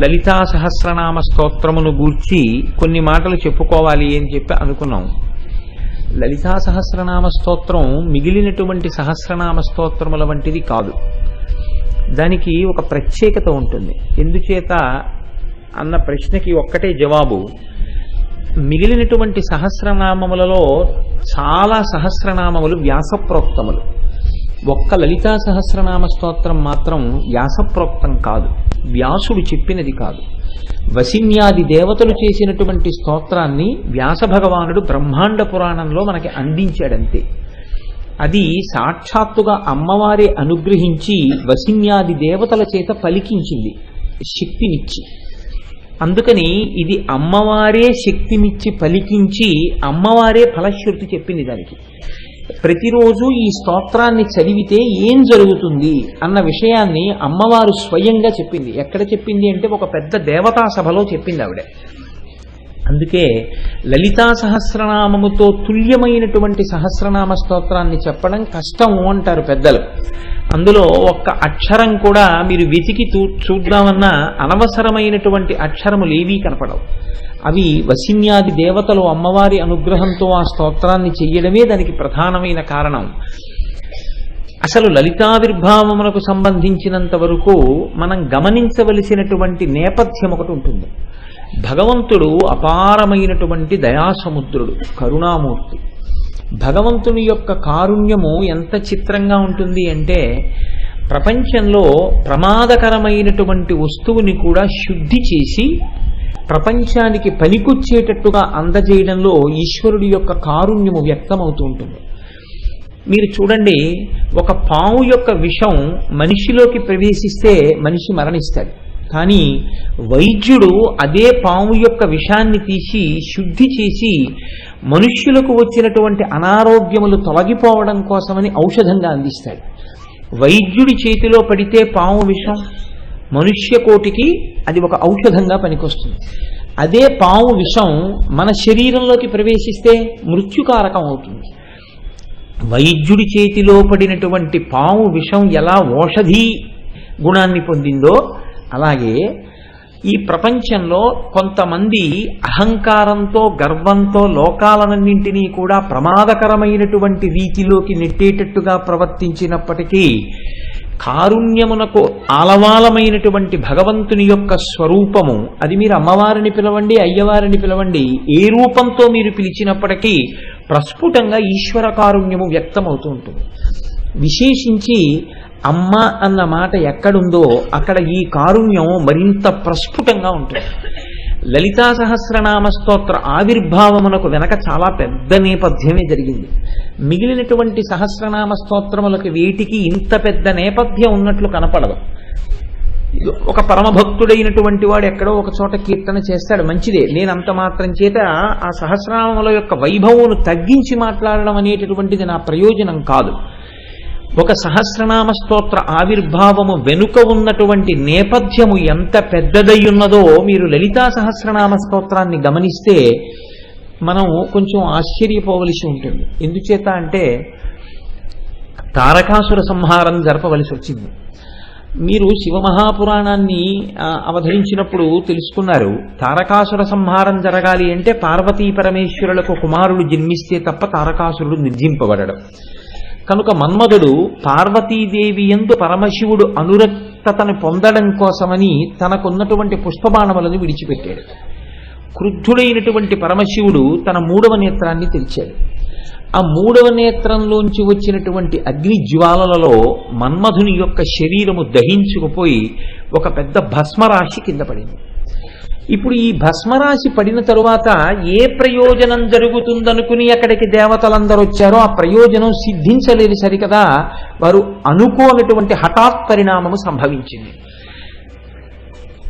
లలితా సహస్రనామ స్తోత్రమును గూర్చి కొన్ని మాటలు చెప్పుకోవాలి అని చెప్పి అనుకున్నాం. లలితా సహస్రనామ స్తోత్రం మిగిలినటువంటి సహస్రనామ స్తోత్రముల వంటిది కాదు. దానికి ఒక ప్రత్యేకత ఉంటుంది. ఎందుచేత అన్న ప్రశ్నకి ఒక్కటే జవాబు. మిగిలినటువంటి సహస్రనామములలో చాలా సహస్రనామములు వ్యాసప్రోక్తములు. ఒక్క లలితా సహస్రనామ స్తోత్రం మాత్రం వ్యాసప్రోక్తం కాదు, వ్యాసుడు చెప్పినది కాదు. వసిన్యాది దేవతలు చేసినటువంటి స్తోత్రాన్ని వ్యాస భగవానుడు బ్రహ్మాండ పురాణంలో మనకి అందించాడంతే. అది సాక్షాత్తుగా అమ్మవారే అనుగ్రహించి వసిన్యాది దేవతల చేత పలికించింది శక్తినిచ్చి. అందుకని ఇది అమ్మవారే శక్తినిచ్చి పలికించి అమ్మవారే ఫలశ్రుతి చెప్పింది. దానికి ప్రతిరోజు ఈ స్తోత్రాన్ని చదివితే ఏం జరుగుతుంది అన్న విషయాన్ని అమ్మవారు స్వయంగా చెప్పింది. ఎక్కడ చెప్పింది అంటే ఒక పెద్ద దేవతా సభలో చెప్పింది ఆవిడ. అందుకే లలితా సహస్రనామముతో తుల్యమైనటువంటి సహస్రనామ స్తోత్రాన్ని చెప్పడం కష్టం అంటారు పెద్దలు. అందులో ఒక్క అక్షరం కూడా మీరు వెతికి చూద్దామన్నా అనవసరమైనటువంటి అక్షరములు ఏవీ కనపడవు. అవి వసిన్యాది దేవతలు అమ్మవారి అనుగ్రహంతో ఆ స్తోత్రాన్ని చెయ్యడమే దానికి ప్రధానమైన కారణం. అసలు లలితావిర్భావమునకు సంబంధించినంత వరకు మనం గమనించవలసినటువంటి నేపథ్యం ఒకటి ఉంటుంది. భగవంతుడు అపారమైనటువంటి దయాసముద్రుడు, కరుణామూర్తి. భగవంతుని యొక్క కారుణ్యము ఎంత చిత్రంగా ఉంటుంది అంటే, ప్రపంచంలో ప్రమాదకరమైనటువంటి వస్తువుని కూడా శుద్ధి చేసి ప్రపంచానికి పనికొచ్చేటట్టుగా అందజేయడంలో ఈశ్వరుడి యొక్క కారుణ్యము వ్యక్తమవుతూ ఉంటుంది. మీరు చూడండి, ఒక పాము యొక్క విషం మనిషిలోకి ప్రవేశిస్తే మనిషి మరణిస్తాడు. కానీ వైద్యుడు అదే పాము యొక్క విషాన్ని తీసి శుద్ధి చేసి మనుష్యులకు వచ్చినటువంటి అనారోగ్యములు తొలగిపోవడం కోసమని ఔషధంగా అందిస్తాడు. వైద్యుడి చేతిలో పడితే పాము విషం మనుష్య కోటికి అది ఒక ఔషధంగా పనికొస్తుంది. అదే పాము విషం మన శరీరంలోకి ప్రవేశిస్తే మృత్యుకారకం అవుతుంది. వైద్యుడి చేతిలో పడినటువంటి పాము విషం ఎలా ఔషధి గుణాన్ని పొందిందో, అలాగే ఈ ప్రపంచంలో కొంతమంది అహంకారంతో గర్వంతో లోకాలన్నింటినీ కూడా ప్రమాదకరమైనటువంటి రీతిలోకి నెట్టేటట్టుగా ప్రవర్తించినప్పటికీ కారుణ్యమునకు ఆలవాలమైనటువంటి భగవంతుని యొక్క స్వరూపము, అది మీరు అమ్మవారిని పిలవండి, అయ్యవారిని పిలవండి, ఏ రూపంతో మీరు పిలిచినప్పటికీ ప్రస్ఫుటంగా ఈశ్వర కారుణ్యము వ్యక్తమవుతూ ఉంటుంది. విశేషించి అమ్మ అన్న మాట ఎక్కడుందో అక్కడ ఈ కారుణ్యం మరింత ప్రస్ఫుటంగా ఉంటుంది. లలితా సహస్రనామ స్తోత్ర ఆవిర్భావమునకు వెనక చాలా పెద్ద నేపథ్యమే జరిగింది. మిగిలినటువంటి సహస్రనామ స్తోత్రములకు వేటికి ఇంత పెద్ద నేపథ్యం ఉన్నట్లు కనపడదు. ఒక పరమభక్తుడైనటువంటి వాడు ఎక్కడో ఒక చోట కీర్తన చేస్తాడు, మంచిదే. నేనంత మాత్రం చేత ఆ సహస్రనామముల యొక్క వైభవమును తగ్గించి మాట్లాడడం అనేటటువంటిది నా ప్రయోజనం కాదు. ఒక సహస్రనామ స్తోత్ర ఆవిర్భావము వెనుక ఉన్నటువంటి నేపథ్యము ఎంత పెద్దదై ఉన్నదో మీరు లలితా సహస్రనామ స్తోత్రాన్ని గమనిస్తే మనం కొంచెం ఆశ్చర్యపోవలసి ఉంటుంది. ఎందుచేత అంటే తారకాసుర సంహారం జరపవలసి వచ్చింది. మీరు శివమహాపురాణాన్ని అవధరించినప్పుడు తెలుసుకున్నారు. తారకాసుర సంహారం జరగాలి అంటే పార్వతీ పరమేశ్వరులకు కుమారుడు జన్మిస్తే తప్ప తారకాసురుడు నిర్జింపబడడం. కనుక మన్మధుడు పార్వతీదేవి యందు పరమశివుడు అనురక్తతను పొందడం కోసమని తనకున్నటువంటి పుష్పబాణములను విడిచిపెట్టాడు. క్రుద్ధుడైనటువంటి పరమశివుడు తన 3వ నేత్రాన్ని తెరిచాడు. ఆ 3వ నేత్రంలోంచి వచ్చినటువంటి అగ్ని జ్వాలలలో మన్మధుని యొక్క శరీరము దహించుకుపోయి ఒక పెద్ద భస్మరాశి కింద పడింది. ఇప్పుడు ఈ భస్మరాశి పడిన తరువాత ఏ ప్రయోజనం జరుగుతుందనుకుని అక్కడికి దేవతలందరూ వచ్చారో ఆ ప్రయోజనం సిద్ధించలేదు. సరికదా, వారు అనుకోనటువంటి హఠాత్ పరిణామము సంభవించింది.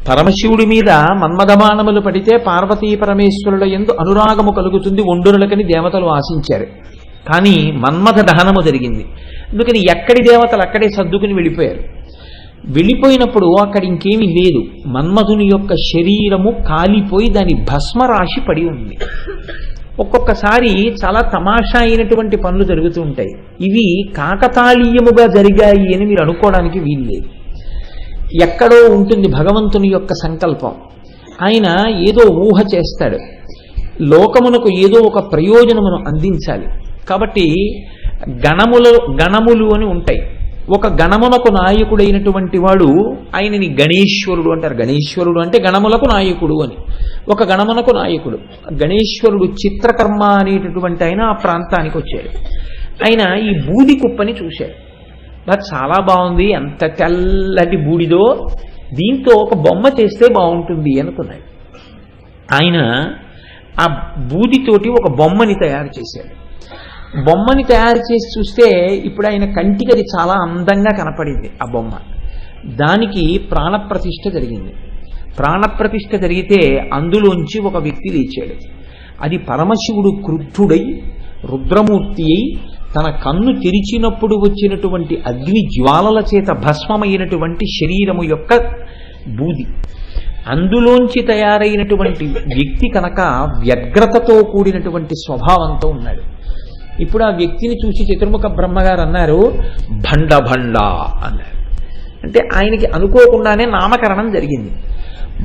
పరమశివుడి మీద మన్మథబాణములు పడితే పార్వతీ పరమేశ్వరుల యందు అనురాగము కలుగుతుంది ఒండురులకని దేవతలు ఆశించారు. కానీ మన్మథ దహనము జరిగింది. అందుకని ఎక్కడి దేవతలు అక్కడే సర్దుకుని వెళ్ళిపోయారు. వెళ్ళిపోయినప్పుడు అక్కడ ఇంకేమీ లేదు. మన్మధుని యొక్క శరీరము కాలిపోయి దాని భస్మరాశి పడి ఉంది. ఒక్కొక్కసారి చాలా తమాషా అయినటువంటి పనులు జరుగుతూ ఉంటాయి. ఇవి కాకతాళీయముగా జరిగాయి అని మీరు అనుకోవడానికి వీల్లేదు. ఎక్కడో ఉంటుంది భగవంతుని యొక్క సంకల్పం. ఆయన ఏదో ఊహ చేస్తాడు, లోకమునకు ఏదో ఒక ప్రయోజనమును అందించాలి. కాబట్టి గణములు అని ఉంటాయి. ఒక గణమునకు నాయకుడైనటువంటి వాడు ఆయనని గణేశ్వరుడు అంటారు. గణేశ్వరుడు అంటే గణములకు నాయకుడు అని. ఒక గణమునకు నాయకుడు గణేశ్వరుడు. చిత్రకర్మ అనేటటువంటి ఆయన ఆ ప్రాంతానికి వచ్చాడు. ఆయన ఈ బూది కుప్పని చూశాడు. అది చాలా బాగుంది, ఎంత తెల్లటి బూడిదో, దీంతో ఒక బొమ్మ చేస్తే బాగుంటుంది అనుకున్నాడు. ఆయన ఆ బూదితోటి ఒక బొమ్మని తయారు చేశాడు. బొమ్మని తయారు చేసి చూస్తే ఇప్పుడు ఆయన కంటికి అది చాలా అందంగా కనపడింది ఆ బొమ్మ. దానికి ప్రాణప్రతిష్ఠ జరిగింది. ప్రాణప్రతిష్ఠ జరిగితే అందులోంచి ఒక వ్యక్తి లేచాడు. అది పరమశివుడు క్రుద్ధుడై రుద్రమూర్తి అయి తన కన్ను తెరిచినప్పుడు వచ్చినటువంటి అగ్ని జ్వాలల చేత భస్మమైనటువంటి శరీరము యొక్క బూది. అందులోంచి తయారైనటువంటి వ్యక్తి కనుక వ్యగ్రతతో కూడినటువంటి స్వభావంతో ఉన్నాడు. ఇప్పుడు ఆ వ్యక్తిని చూసి చతుర్ముఖ బ్రహ్మగారు అన్నారు, భండ భండ అన్నారు. అంటే ఆయనకి అనుకోకుండానే నామకరణం జరిగింది.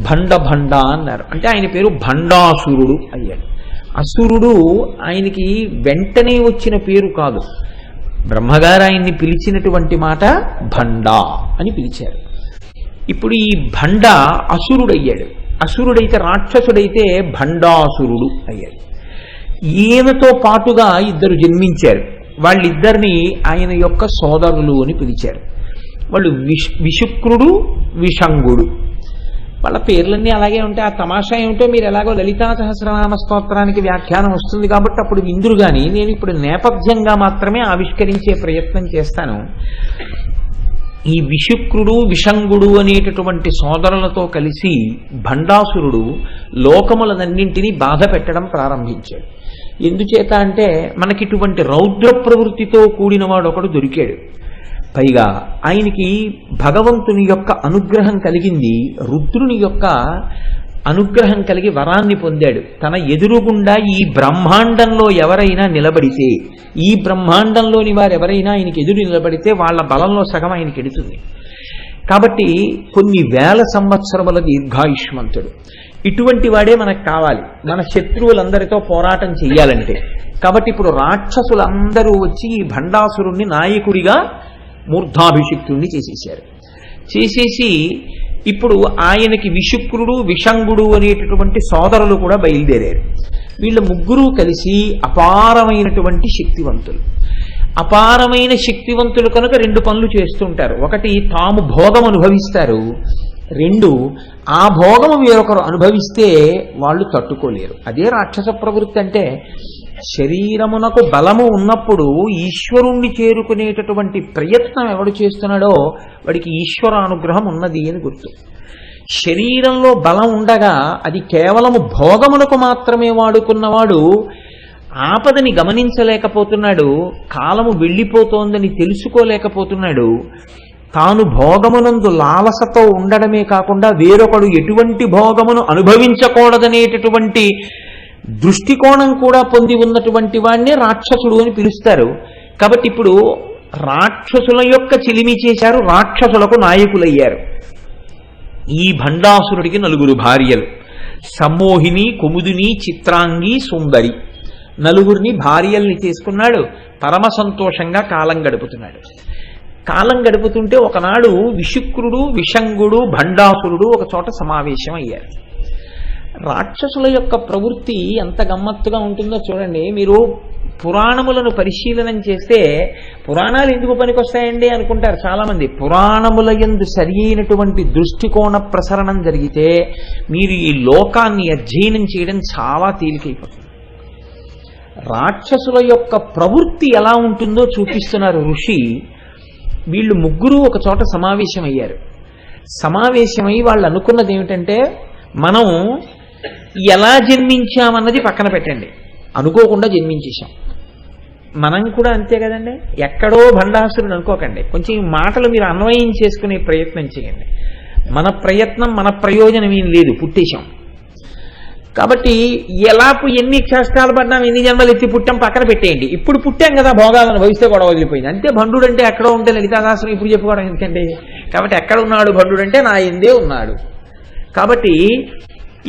భండ భండ అన్నారు. అంటే ఆయన పేరు భండాసురుడు అయ్యాడు. అసురుడు ఆయనకి వెంటనే వచ్చిన పేరు కాదు. బ్రహ్మగారు ఆయన్ని పిలిచినటువంటి మాట భండ అని పిలిచారు. ఇప్పుడు ఈ భండ అసురుడయ్యాడు. అసురుడైతే రాక్షసుడైతే భండాసురుడు అయ్యాడు. ఈయనతో పాటుగా ఇద్దరు జన్మించారు. వాళ్ళిద్దరిని ఆయన యొక్క సోదరులు అని పిలిచారు. వాళ్ళు విశుక్రుడు, విషంగుడు. వాళ్ళ పేర్లన్నీ అలాగే ఉంటాయి. ఆ తమాషా ఏమిటో మీరు ఎలాగో లలితా సహస్రనామ స్తోత్రానికి వ్యాఖ్యానం వస్తుంది కాబట్టి అప్పుడు విందురు. కానీ నేను ఇప్పుడు నేపథ్యంగా మాత్రమే ఆవిష్కరించే ప్రయత్నం చేస్తాను. ఈ విశుక్రుడు, విషంగుడు అనేటటువంటి సోదరులతో కలిసి భండాసురుడు లోకములనన్నింటినీ బాధ పెట్టడం ప్రారంభించాడు. ఎందుచేత అంటే మనకిటువంటి రౌద్ర ప్రవృత్తితో కూడిన వాడు ఒకడు దొరికాడు. పైగా ఆయనకి భగవంతుని యొక్క అనుగ్రహం కలిగింది. రుద్రుని యొక్క అనుగ్రహం కలిగి వరాన్ని పొందాడు. తన ఎదురుగుండా ఈ బ్రహ్మాండంలో ఎవరైనా నిలబడితే, ఈ బ్రహ్మాండంలోని వారు ఎవరైనా ఆయనకి ఎదురు నిలబడితే వాళ్ళ బలంలో సగం ఆయనకి ఎడుతుంది. కాబట్టి కొన్ని వేల సంవత్సరముల దీర్ఘాయుష్మంతుడు. ఇటువంటి వాడే మనకు కావాలి మన శత్రువులందరితో పోరాటం చెయ్యాలంటే. కాబట్టి ఇప్పుడు రాక్షసులందరూ వచ్చి ఈ భండాసురుణ్ణి నాయకుడిగా మూర్ధాభిషిక్తుణ్ణి చేసేశారు. చేసేసి ఇప్పుడు ఆయనకి విశుక్రుడు, విషంగుడు అనేటటువంటి సోదరులు కూడా బయలుదేరారు. వీళ్ళ ముగ్గురు కలిసి అపారమైనటువంటి శక్తివంతులు. అపారమైన శక్తివంతులు కనుక రెండు పనులు చేస్తుంటారు. ఒకటి, తాము భోగం అనుభవిస్తారు. రెండు, ఆ భోగము వేరొకరు అనుభవిస్తే వాళ్ళు తట్టుకోలేరు. అదే రాక్షస ప్రవృత్తి. అంటే శరీరమునకు బలము ఉన్నప్పుడు ఈశ్వరుణ్ణి చేరుకునేటటువంటి ప్రయత్నం ఎవడు చేస్తున్నాడో వాడికి ఈశ్వరానుగ్రహం ఉన్నది అని గుర్తు. శరీరంలో బలం ఉండగా అది కేవలము భోగములకు మాత్రమే వాడుకున్నవాడు ఆపదని గమనించలేకపోతున్నాడు. కాలము వెళ్ళిపోతోందని తెలుసుకోలేకపోతున్నాడు. తాను భోగమునందు లాలసతో ఉండడమే కాకుండా వేరొకడు ఎటువంటి భోగమును అనుభవించకూడదనేటటువంటి దృష్టికోణం కూడా పొంది ఉన్నటువంటి వాడినే రాక్షసుడు అని పిలుస్తారు. కాబట్టి ఇప్పుడు రాక్షసుల యొక్క చిలిమి చేశారు, రాక్షసులకు నాయకులయ్యారు. ఈ భండాసురుడికి 4 భార్యలు. సమ్మోహిని, కుముదిని, చిత్రాంగి, సుందరి. 4 భార్యల్ని చేసుకున్నాడు. పరమ సంతోషంగా కాలం గడుపుతున్నాడు. కాలం గడుపుతుంటే ఒకనాడు విశుక్రుడు, విషంగుడు, భండాసురుడు ఒక చోట సమావేశం అయ్యారు. రాక్షసుల యొక్క ప్రవృత్తి ఎంత గమ్మత్తుగా ఉంటుందో చూడండి. మీరు పురాణములను పరిశీలనం చేస్తే పురాణాలు ఎందుకు పనికొస్తాయండి అనుకుంటారు చాలామంది. పురాణముల యందు సరి అయినటువంటి దృష్టికోణ ప్రసరణం జరిగితే మీరు ఈ లోకాన్ని అధ్యయనం చేయడం చాలా తేలికైపోతుంది. రాక్షసుల యొక్క ప్రవృత్తి ఎలా ఉంటుందో చూపిస్తున్నారు ఋషి. వీళ్ళు ముగ్గురు ఒక చోట సమావేశమయ్యారు. సమావేశమై వాళ్ళు అనుకున్నది ఏమిటంటే, మనం ఎలా జన్మించామన్నది పక్కన పెట్టండి, అనుకోకుండా జన్మించేశాం. మనం కూడా అంతే కదండి. ఎక్కడో భండాసురుడు అనుకోకండి. కొంచెం ఈ మాటలు మీరు అన్వయం చేసుకునే ప్రయత్నం చేయండి. మన ప్రయత్నం, మన ప్రయోజనం ఏం లేదు, పుట్టేశాం. కాబట్టి ఎన్ని కష్టాలు పడ్డాం, ఎన్ని జన్మలు ఎత్తి పుట్టాం పక్కన పెట్టేయండి. ఇప్పుడు పుట్టాం కదా, భోగాలను భవిస్తే కూడా వదిలిపోయింది అంతే. భండుడు అంటే ఎక్కడో ఉంటే లలితాదాసులు ఇప్పుడు చెప్పుకోవడం ఎందుకంటే కాబట్టి ఎక్కడ ఉన్నాడు భండుడు అంటే నా ఎందే ఉన్నాడు. కాబట్టి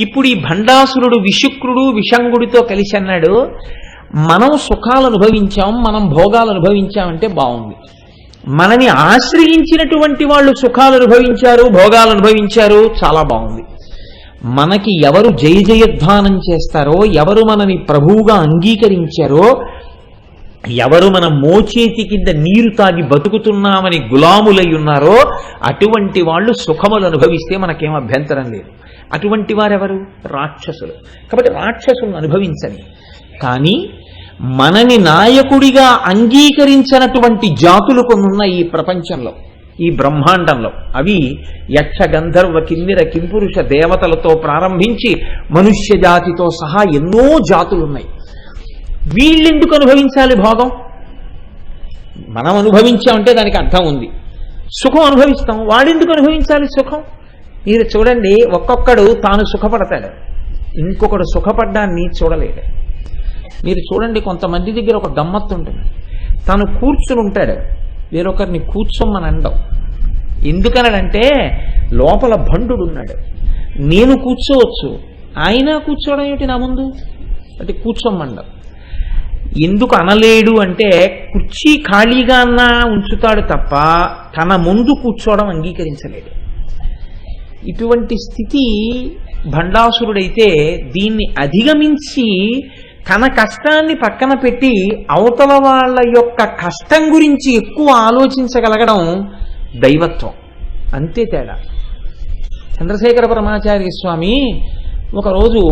ఇప్పుడు ఈ భండాసురుడు విశుక్రుడు విషంగుడితో కలిసి అన్నాడు, మనం సుఖాలు అనుభవించాం, మనం భోగాలు అనుభవించామంటే బాగుంది. మనని ఆశ్రయించినటువంటి వాళ్ళు సుఖాలు అనుభవించారు, భోగాలు అనుభవించారు, చాలా బాగుంది. మనకి ఎవరు జయ జయధ్వానం చేస్తారో, ఎవరు మనని ప్రభువుగా అంగీకరించారో, ఎవరు మన మోచేతి కింద నీరు తాగి బతుకుతున్నామని గులాములై ఉన్నారో అటువంటి వాళ్ళు సుఖములు అనుభవిస్తే మనకేం అభ్యంతరం లేదు. అటువంటి వారెవరు? రాక్షసులు. కాబట్టి రాక్షసులను అనుభవించని. కానీ మనని నాయకుడిగా అంగీకరించినటువంటి జాతులు కొన్నున్న ఈ ప్రపంచంలో, ఈ బ్రహ్మాండంలో, అవి యక్ష గంధర్వ కిన్నెర కింపురుష దేవతలతో ప్రారంభించి మనుష్య జాతితో సహా ఎన్నో జాతులున్నాయి. వీళ్ళెందుకు అనుభవించాలి భోగం? మనం అనుభవించామంటే దానికి అర్థం ఉంది. సుఖం అనుభవిస్తాం, వాడెందుకు అనుభవించాలి సుఖం? మీరు చూడండి, ఒక్కొక్కడు తాను సుఖపడతాడు, ఇంకొకడు సుఖపడ్డాన్ని చూడలేడు. మీరు చూడండి, కొంతమంది దగ్గర ఒక గమ్మత్తు ఉంటుంది. తను కూర్చుని ఉంటాడు, వేరొకరిని కూర్చోమని అండం. ఎందుకనంటే లోపల భండుడు ఉన్నాడు, నేను కూర్చోవచ్చు, ఆయన కూర్చోవడం ఏమిటి నా ముందు అంటే కూర్చోమండం. ఎందుకు అనలేడు అంటే కుర్చీ ఖాళీగా అన్నా ఉంచుతాడు తప్ప తన ముందు కూర్చోవడం అంగీకరించలేడు. ఇటువంటి స్థితి భండాసురుడైతే దీన్ని అధిగమించి తన కష్టాన్ని పక్కన పెట్టి అవతల వాళ్ళ యొక్క కష్టం గురించి ఎక్కువ ఆలోచించగలగడం దైవత్వం. అంతే తేడా. చంద్రశేఖర పరమాచార్య స్వామి ఒకరోజు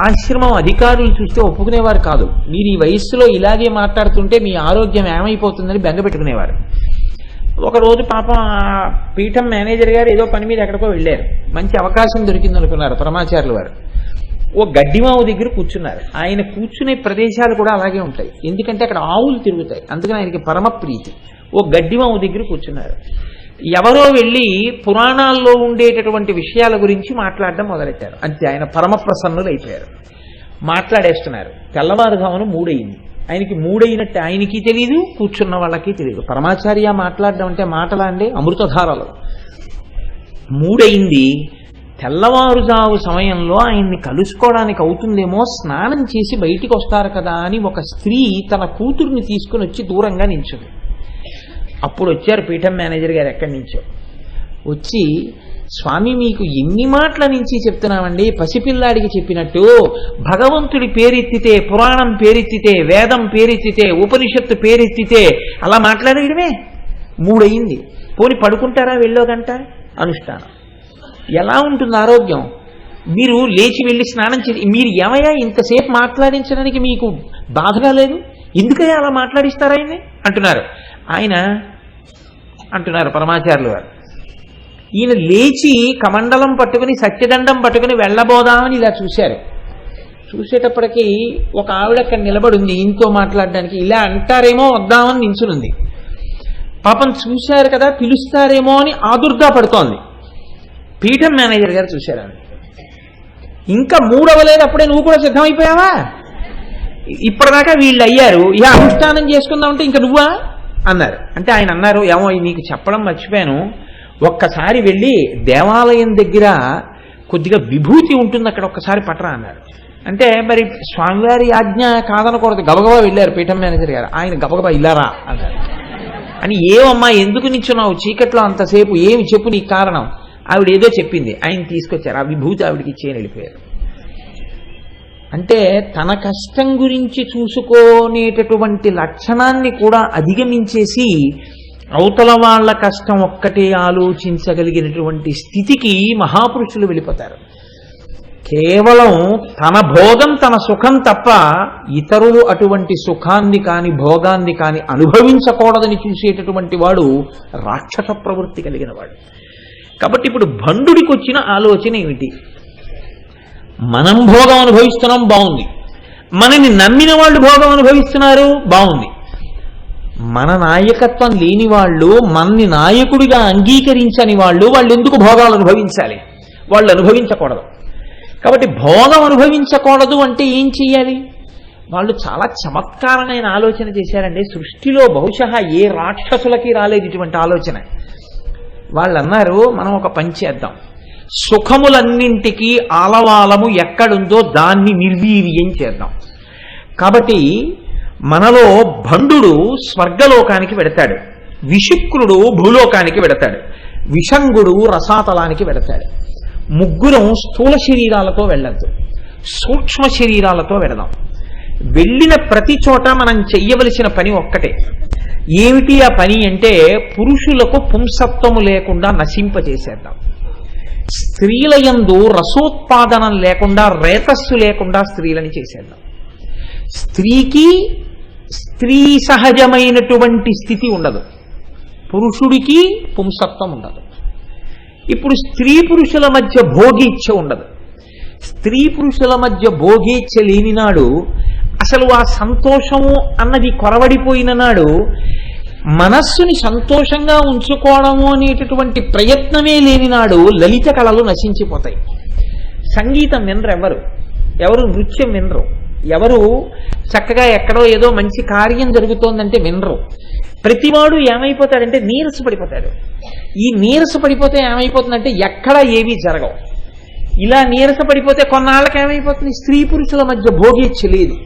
ఆశ్రమం అధికారులు చూస్తే ఒప్పుకునేవారు కాదు. మీరు ఈ వయస్సులో ఇలాగే మాట్లాడుతుంటే మీ ఆరోగ్యం ఏమైపోతుందని బెంగపెట్టుకునేవారు. ఒకరోజు పాపం ఆ పీఠం మేనేజర్ గారు ఏదో పని మీద ఎక్కడికో వెళ్ళారు. మంచి అవకాశం దొరికింది అనుకున్నారు పరమాచార్యుల వారు. ఓ గడ్డిమావు దగ్గర కూర్చున్నారు. ఆయన కూర్చునే ప్రదేశాలు కూడా అలాగే ఉంటాయి, ఎందుకంటే అక్కడ ఆవులు తిరుగుతాయి, అందుకని ఆయనకి పరమ ప్రీతి. ఓ గడ్డిమావు దగ్గర కూర్చున్నారు. ఎవరో వెళ్ళి పురాణాల్లో ఉండేటటువంటి విషయాల గురించి మాట్లాడడం మొదలెట్టారు. అంతే, ఆయన పరమ ప్రసన్నులు అయిపోయారు. మాట్లాడేస్తున్నారు. తెల్లవారుజామున 3 అయింది. ఆయనకి 3 అయినట్టు ఆయనకి తెలియదు, కూర్చున్న వాళ్ళకి తెలియదు. పరమాచార్య మాట్లాడడం అంటే మాటలా అండి, అమృతధారలు. 3 అయింది. తెల్లవారుజాము సమయంలో ఆయన్ని కలుసుకోవడానికి అవుతుందేమో, స్నానం చేసి బయటికి వస్తారు కదా అని ఒక స్త్రీ తన కూతుర్ని తీసుకుని వచ్చి దూరంగా నించుంది. అప్పుడు వచ్చారు పీఠం మేనేజర్ గారు ఎక్కడి నుంచో వచ్చి, స్వామి మీకు ఎన్ని మాటల నుంచి చెప్తున్నామండి, పసిపిల్లాడికి చెప్పినట్టు భగవంతుడి పేరెత్తితే, పురాణం పేరెత్తితే, వేదం పేరెత్తితే, ఉపనిషత్తు పేరెత్తితే అలా మాట్లాడేయడమే. 3 అయింది. పోని పడుకుంటారా వెళ్ళో గంట అనుష్ఠానం. ఎలా ఉంటుంది ఆరోగ్యం? మీరు లేచి వెళ్ళి స్నానం చేసి, మీరు ఏమయ్యా ఇంతసేపు మాట్లాడించడానికి మీకు బాధగా లేదు, ఎందుకయ్యా అలా మాట్లాడిస్తారా ఆయన్ని అంటున్నారు. ఆయన అంటున్నారు పరమాచార్యులు వారు, ఈయన లేచి కమండలం పట్టుకుని సత్యదండం పట్టుకుని వెళ్ళబోదామని ఇలా చూశారు. చూసేటప్పటికీ ఒక ఆవిడ అక్కడ నిలబడి ఉంది ఈయనతో మాట్లాడడానికి. ఇలా అంటారేమో వద్దామని నించునుంది. పాపం చూశారు కదా, పిలుస్తారేమో అని ఆదుర్దా పడుతోంది. పీఠం మేనేజర్ గారు చూశారు, ఇంకా 3 అవ్వలేదు, అప్పుడే నువ్వు కూడా సిద్ధమైపోయావా? ఇప్పటిదాకా వీళ్ళు అయ్యారు, ఇక అనుష్ఠానం చేసుకుందామంటే ఇంకా నువ్వా అన్నారు. అంటే ఆయన అన్నారు, ఏమో నీకు చెప్పడం మర్చిపోయాను, ఒక్కసారి వెళ్ళి దేవాలయం దగ్గర కొద్దిగా విభూతి ఉంటుంది, అక్కడ ఒక్కసారి పట్టరా అన్నారు. అంటే మరి స్వామివారి ఆజ్ఞ కాదనకూడదు, గబగబా వెళ్ళారు పీఠం మేనేజర్ గారు. ఆయన గబగబా ఇల్లారా అన్నారు. అని ఏమమ్మా ఎందుకు నించున్నావు చీకట్లో అంతసేపు, ఏమి చెప్పు నీకు కారణం? ఆవిడ ఏదో చెప్పింది, ఆయన తీసుకొచ్చారు, ఆ విభూతి ఆవిడికి ఇచ్చేయని వెళ్ళిపోయారు. అంటే తన కష్టం గురించి చూసుకునేటటువంటి లక్షణాన్ని కూడా అధిగమించేసి అవతల వాళ్ళ కష్టం ఒక్కటే ఆలోచించగలిగినటువంటి స్థితికి మహాపురుషులు వెళ్ళిపోతారు. కేవలం తన భోగం తన సుఖం తప్ప ఇతరులు అటువంటి సుఖాన్ని కాని భోగాన్ని కాని అనుభవించకూడదని చూసేటటువంటి వాడు రాక్షస ప్రవృత్తి కలిగిన వాడు. కాబట్టి ఇప్పుడు భండుడికి వచ్చిన ఆలోచన ఏమిటి? మనం భోగం అనుభవిస్తున్నాం, బాగుంది. మనని నమ్మిన వాళ్ళు భోగం అనుభవిస్తున్నారు, బాగుంది. మన నాయకత్వం లేని వాళ్ళు, మనని నాయకుడిగా అంగీకరించని వాళ్ళు ఎందుకు భోగాలు అనుభవించాలి? వాళ్ళు అనుభవించకూడదు. కాబట్టి భోగం అనుభవించకూడదు అంటే ఏం చెయ్యాలి? వాళ్ళు చాలా చమత్కారమైన ఆలోచన చేశారండి. సృష్టిలో బహుశా ఏ రాక్షసులకి రాలేదు ఇటువంటి ఆలోచన. వాళ్ళు అన్నారు, మనం ఒక పని చేద్దాం, సుఖములన్నింటికీ ఆలవాలము ఎక్కడుందో దాన్ని నిర్వీర్యం చేద్దాం. కాబట్టి మనలో భండుడు స్వర్గలోకానికి వెడతాడు, విశుక్రుడు భూలోకానికి వెడతాడు, విషంగుడు రసాతలానికి వెడతాడు. ముగ్గురం స్థూల శరీరాలతో వెళ్ళద్దు, సూక్ష్మ శరీరాలతో వెడదాం. వెళ్ళిన ప్రతి చోట మనం చెయ్యవలసిన పని ఒక్కటే. ఏమిటి ఆ పని అంటే, పురుషులకు పుంసత్వము లేకుండా నశింపచేసేద్దాం. స్త్రీల యందు రసోత్పాదనం లేకుండా, రేతస్సు లేకుండా స్త్రీలని చేసేద్దాం. స్త్రీకి స్త్రీ సహజమైనటువంటి స్థితి ఉండదు, పురుషుడికి పుంసత్వం ఉండదు. ఇప్పుడు స్త్రీ పురుషుల మధ్య భోగీచ్ఛ ఉండదు. స్త్రీ పురుషుల మధ్య భోగీచ్ఛ లేని నాడు, అసలు ఆ సంతోషము అన్నది కొరవడిపోయిన నాడు, మనస్సుని సంతోషంగా ఉంచుకోవడము అనేటటువంటి ప్రయత్నమే లేని నాడు లలిత కళలు నశించిపోతాయి. సంగీతం వినరు, ఎవరు నృత్యం వినరు, ఎవరు చక్కగా ఎక్కడో ఏదో మంచి కార్యం జరుగుతోందంటే వినరు. ప్రతివాడు ఏమైపోతాడంటే నీరసపడిపోతాడు. ఈ నీరసపడిపోతే ఏమైపోతుందంటే ఎక్కడ ఏమీ జరగవు. ఇలా నీరసపడిపోతే కొన్నాళ్ళకి ఏమైపోతుంది, స్త్రీ పురుషుల మధ్య భోగేచ్ఛ లేదు.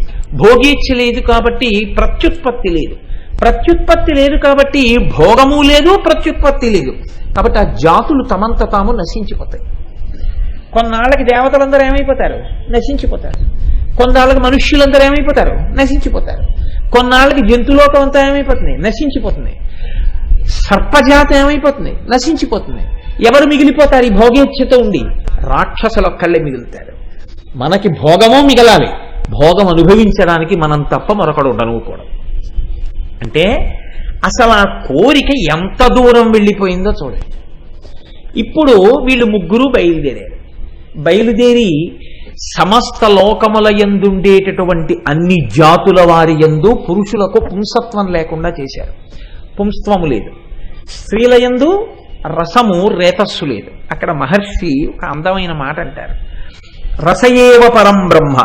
భోగేచ్ఛ లేదు కాబట్టి ప్రత్యుత్పత్తి లేదు. ప్రత్యుత్పత్తి లేదు కాబట్టి భోగము లేదు, ప్రత్యుత్పత్తి లేదు. కాబట్టి ఆ జాతులు తమంత తాము నశించిపోతాయి. కొన్నాళ్ళకి దేవతలందరూ ఏమైపోతారు, నశించిపోతారు. కొన్నాళ్ళకి మనుష్యులందరూ ఏమైపోతారు, నశించిపోతారు. కొన్నాళ్ళకి జంతులోకం అంతా ఏమైపోతుంది, నశించిపోతుంది. సర్పజాత ఏమైపోతుంది, నశించిపోతుంది. ఎవరు మిగిలిపోతారు ఈ భోగేచ్ఛతో ఉండి? రాక్షసులు ఒక్కళ్ళే మిగులుతారు. మనకి భోగమో మిగలాలి, భోగం అనుభవించడానికి మనం తప్ప మరొకడు ఉండనుకోవడం. అంటే అసలు ఆ కోరిక ఎంత దూరం వెళ్ళిపోయిందో చూడండి. ఇప్పుడు వీళ్ళు ముగ్గురు బయలుదేరి సమస్త లోకముల యందుండేటటువంటి అన్ని జాతుల వారి యందు పురుషులకు పుంసత్వం లేకుండా చేశారు. పుంస్త్వము లేదు. స్త్రీల యందు రసము, రేతస్సు లేదు. అక్కడ మహర్షి ఒక అందమైన మాట అంటారు, రసయేవ పరం బ్రహ్మ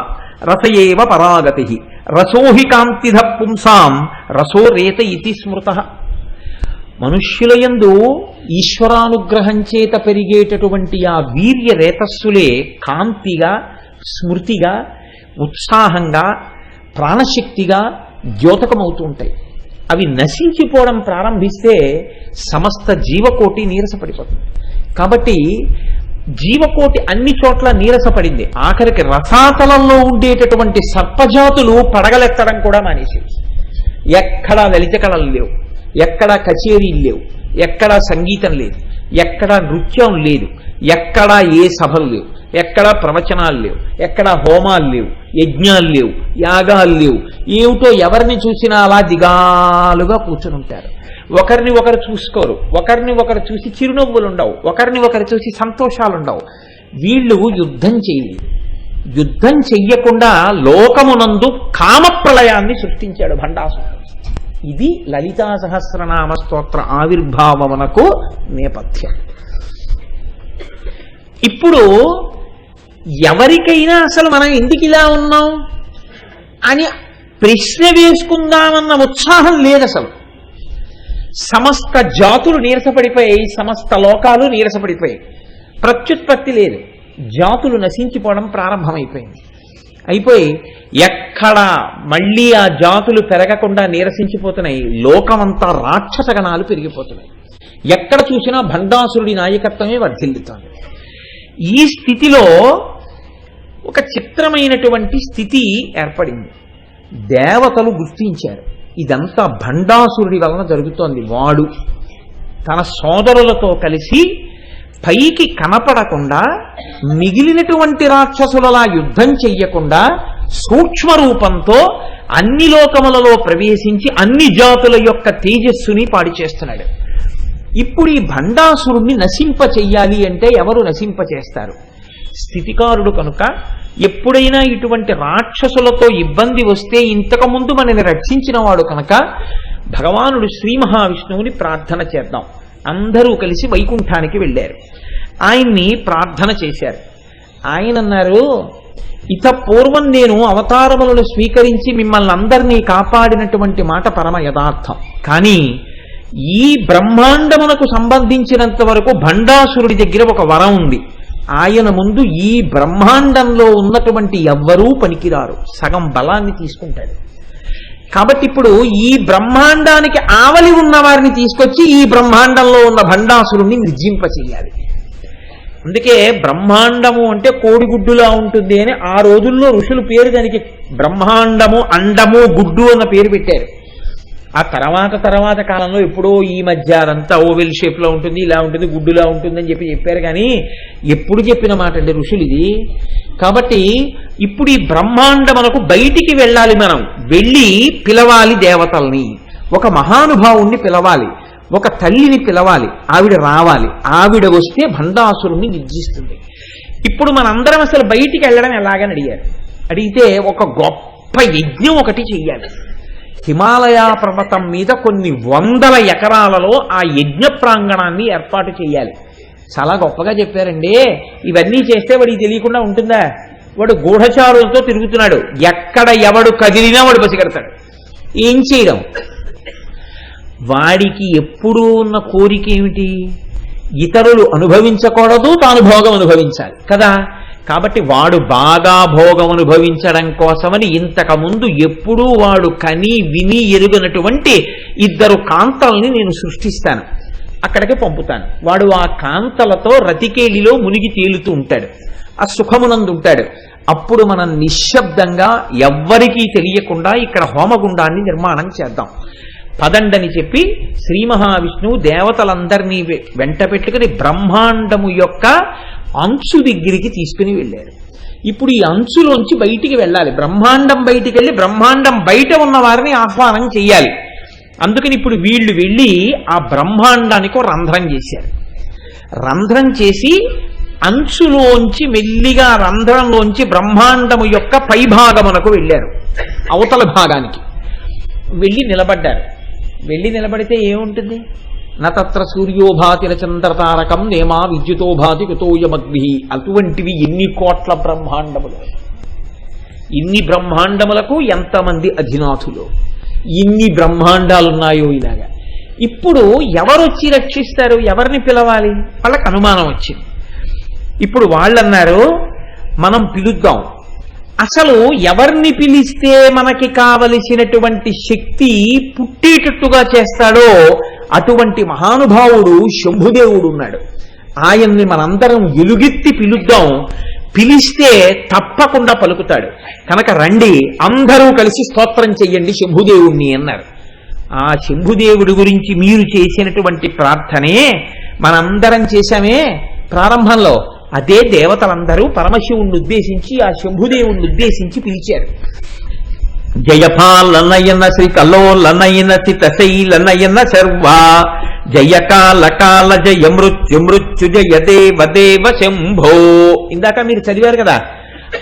రసయేవ పరాగతి రసోహి కాంతిధ పుంసాం రసో రేత ఇతి స్మృత. మనుష్యుల యందు ఈశ్వరానుగ్రహం చేత పెరిగేటటువంటి ఆ వీర్య రేతస్సులే కాంతిగా, స్మృతిగా, ఉత్సాహంగా, ప్రాణశక్తిగా ద్యోతకమవుతూ ఉంటాయి. అవి నశించిపోవడం ప్రారంభిస్తే సమస్త జీవకోటి నీరసపడిపోతుంది. కాబట్టి జీవకోటి అన్ని చోట్ల నీరసపడింది. ఆఖరికి రసాతలంలో ఉండేటటువంటి సర్పజాతులు పడగలెత్తడం కూడా మానేసేవి. ఎక్కడా లలిత కళలు లేవు, ఎక్కడా కచేరీలు లేవు, ఎక్కడా సంగీతం లేదు, ఎక్కడా నృత్యం లేదు, ఎక్కడా ఏ సభలు లేవు, ఎక్కడా ప్రవచనాలు లేవు, ఎక్కడా హోమాలు లేవు, యజ్ఞాలు లేవు, యాగాలు లేవు. ఏమిటో ఎవరిని చూసినా అలా దిగాలుగా కూర్చుని ఉంటారు. ఒకరిని ఒకరు చూసుకోరు, ఒకరిని ఒకరు చూసి చిరునవ్వులు ఉండవు, ఒకరిని ఒకరు చూసి సంతోషాలు ఉండవు. వీళ్ళు యుద్ధం చేయలేదు. యుద్ధం చెయ్యకుండా లోకమునందు కామప్రళయాన్ని సృష్టించాడు భండాసురుడు. ఇది లలితా సహస్రనామ స్తోత్ర ఆవిర్భావమునకు నేపథ్యం. ఇప్పుడు ఎవరికైనా అసలు మనం ఎందుకు ఇలా ఉన్నాం అని ప్రశ్న వేసుకుందామన్న ఉత్సాహం లేదు. అసలు సమస్త జాతులు నీరసపడిపోయాయి, సమస్త లోకాలు నీరసపడిపోయాయి. ప్రత్యుత్పత్తి లేదు, జాతులు నశించిపోవడం ప్రారంభమైపోయింది. అయిపోయి ఎక్కడ మళ్ళీ ఆ జాతులు పెరగకుండా నీరసించిపోతున్నాయి. లోకమంతా రాక్షసగణాలు పెరిగిపోతున్నాయి. ఎక్కడ చూసినా భండాసురుడి నాయకత్వమే వర్ధిల్లుతోంది. ఈ స్థితిలో ఒక చిత్రమైనటువంటి స్థితి ఏర్పడింది. దేవతలు గుర్తించారు, ఇదంతా భండాసురుడి వలన జరుగుతోంది. వాడు తన సోదరులతో కలిసి పైకి కనపడకుండా మిగిలినటువంటి రాక్షసులలా యుద్ధం చెయ్యకుండా సూక్ష్మ రూపంతో అన్ని లోకములలో ప్రవేశించి అన్ని జాతుల యొక్క తేజస్సుని పాడి చేస్తున్నాడు. ఇప్పుడు ఈ భండాసురుణ్ణి నశింప చెయ్యాలి అంటే ఎవరు నశింప చేస్తారు? స్థితికారుడు కనుక ఎప్పుడైనా ఇటువంటి రాక్షసులతో ఇబ్బంది వస్తే ఇంతకుముందు మనని రక్షించిన వాడు కనుక భగవానుడు శ్రీ మహావిష్ణువుని ప్రార్థన చేద్దాం. అందరూ కలిసి వైకుంఠానికి వెళ్ళారు. ఆయన్ని ప్రార్థన చేశారు. ఆయన అన్నారు, ఇత పూర్వం నేను అవతారములను స్వీకరించి మిమ్మల్ని అందరినీ కాపాడినటువంటి మాట పరమ యథార్థం. కానీ ఈ బ్రహ్మాండమునకు సంబంధించినంత వరకు భండాసురుడి దగ్గర ఒక వరం ఉంది. ఆయన ముందు ఈ బ్రహ్మాండంలో ఉన్నటువంటి ఎవ్వరూ పనికిరారు, సగం బలాన్ని తీసుకుంటాడు. కాబట్టి ఇప్పుడు ఈ బ్రహ్మాండానికి ఆవలి ఉన్న వారిని తీసుకొచ్చి ఈ బ్రహ్మాండంలో ఉన్న భండాసురుణ్ణి నిర్జింపచేయాలి. అందుకే బ్రహ్మాండము అంటే కోడిగుడ్డులా ఉంటుంది అని ఆ రోజుల్లో ఋషులు పేరు దానికి బ్రహ్మాండము, అండము, గుడ్డు అన్న పేరు పెట్టారు. ఆ తర్వాత కాలంలో ఎప్పుడో ఈ మధ్య అదంతా ఓవెల్ షేప్ లో ఉంటుంది, ఇలా ఉంటుంది, గుడ్డులా ఉంటుంది అని చెప్పారు. కానీ ఎప్పుడు చెప్పిన మాట అండి ఋషులు ఇది. కాబట్టి ఇప్పుడు ఈ బ్రహ్మాండమునకు బయటికి వెళ్ళాలి, మనం వెళ్ళి పిలవాలి దేవతల్ని, ఒక మహానుభావుణ్ణి పిలవాలి, ఒక తల్లిని పిలవాలి, ఆవిడ రావాలి, ఆవిడ వస్తే భండాసురుణ్ణి నిర్జిస్తుంది. ఇప్పుడు మనందరం అసలు బయటికి వెళ్ళడం ఎలాగని అడిగితే ఒక గొప్ప యజ్ఞం ఒకటి చెయ్యాలి. హిమాలయ పర్వతం మీద కొన్ని 100 ఎకరాలలో ఆ యజ్ఞ ప్రాంగణాన్ని ఏర్పాటు చేయాలి. చాలా గొప్పగా చెప్పారండి. ఇవన్నీ చేస్తే వాడికి తెలియకుండా ఉంటుందా? వాడు గూఢచారులతో తిరుగుతున్నాడు, ఎక్కడ ఎవడు కదిలినా వాడు పసిగడతాడు. ఏం చేయడం? వాడికి ఎప్పుడూ ఉన్న కోరిక ఏమిటి? ఇతరులు అనుభవించకూడదు, తాను భోగం అనుభవించాలి కదా. కాబట్టి వాడు బాగా భోగం అనుభవించడం కోసమని ఇంతకుముందు ఎప్పుడూ వాడు కని విని ఎరుగనటువంటి 2 కాంతల్ని నేను సృష్టిస్తాను, అక్కడికి పంపుతాను. వాడు ఆ కాంతలతో రతికేలిలో మునిగి తేలుతూ ఉంటాడు, ఆ సుఖమునందు ఉంటాడు. అప్పుడు మనం నిశ్శబ్దంగా ఎవ్వరికీ తెలియకుండా ఇక్కడ హోమగుండాన్ని నిర్మాణం చేద్దాం, పదండని చెప్పి శ్రీ మహావిష్ణువు దేవతలందరినీ వెంట పెట్టుకుని బ్రహ్మాండము యొక్క అంచు దగ్గరికి తీసుకుని వెళ్ళారు. ఇప్పుడు ఈ అంచులోంచి బయటికి వెళ్ళాలి, బ్రహ్మాండం బయటికి వెళ్ళి బ్రహ్మాండం బయట ఉన్న వారిని ఆహ్వానం చెయ్యాలి. అందుకని ఇప్పుడు వీళ్ళు వెళ్ళి ఆ బ్రహ్మాండానికి రంధ్రం చేశారు. రంధ్రం చేసి అంచులోంచి మెల్లిగా రంధ్రంలోంచి బ్రహ్మాండము యొక్క పైభాగమునకు వెళ్ళారు, అవతల భాగానికి వెళ్ళి నిలబడ్డారు. వెళ్ళి నిలబడితే ఏముంటుంది? నత్ర సూర్యోభాతిర చంద్రతారకం నేమా విద్యుతోభాతి కుతోయమగ్ని. అటువంటివి ఎన్ని కోట్ల బ్రహ్మాండములు, ఇన్ని బ్రహ్మాండములకు ఎంతమంది అధినాథులు, ఇన్ని బ్రహ్మాండాలున్నాయో ఇలాగా. ఇప్పుడు ఎవరొచ్చి రక్షిస్తారు? ఎవరిని పిలవాలి? వాళ్ళకి అనుమానం వచ్చింది. ఇప్పుడు వాళ్ళన్నారు మనం పిలుద్దాం. అసలు ఎవరిని పిలిస్తే మనకి కావలసినటువంటి శక్తి పుట్టేటట్టుగా చేస్తాడో అటువంటి మహానుభావుడు శంభుదేవుడు ఉన్నాడు. ఆయన్ని మనందరం ఎలుగెత్తి పిలుద్దాం, పిలిస్తే తప్పకుండా పలుకుతాడు. కనుక రండి అందరూ కలిసి స్తోత్రం చెయ్యండి శంభుదేవుణ్ణి అన్నారు. ఆ శంభుదేవుడి గురించి మీరు చేసినటువంటి ప్రార్థనే మనందరం చేశామే ప్రారంభంలో, అదే దేవతలందరూ పరమశివుణ్ణి ఉద్దేశించి ఆ శంభుదేవుణ్ణి ఉద్దేశించి పిలిచారు. జయపాలనయన శ్రీ కల్లోలనయన చితశైలనయన శర్వా జయకాల కాల జయ మృత్యు మృత్యు జయ దేవ దేవ శంభో. ఇందాక మీరు చదివారు కదా,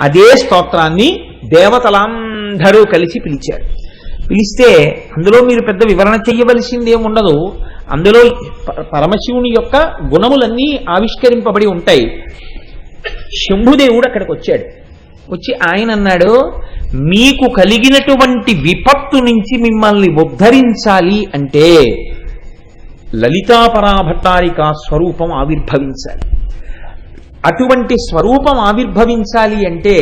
అదే స్తోత్రాన్ని దేవతలందరూ కలిసి పిలిచారు. పిలిస్తే అందులో మీరు పెద్ద వివరణ చెయ్యవలసింది ఏముండదు. అందులో పరమశివుని యొక్క గుణములన్నీ ఆవిష్కరింపబడి ఉంటాయి. శంభుదేవుడు అక్కడికి వచ్చాడు. వచ్చి ఆయన అన్నాడు, మీకు కలిగినటువంటి విపత్తు నుంచి మిమ్మల్ని ఉద్ధరించాలి అంటే లలితాపరాభట్టారిక స్వరూపం ఆవిర్భవించాలి. అటువంటి స్వరూపం ఆవిర్భవించాలి అంటే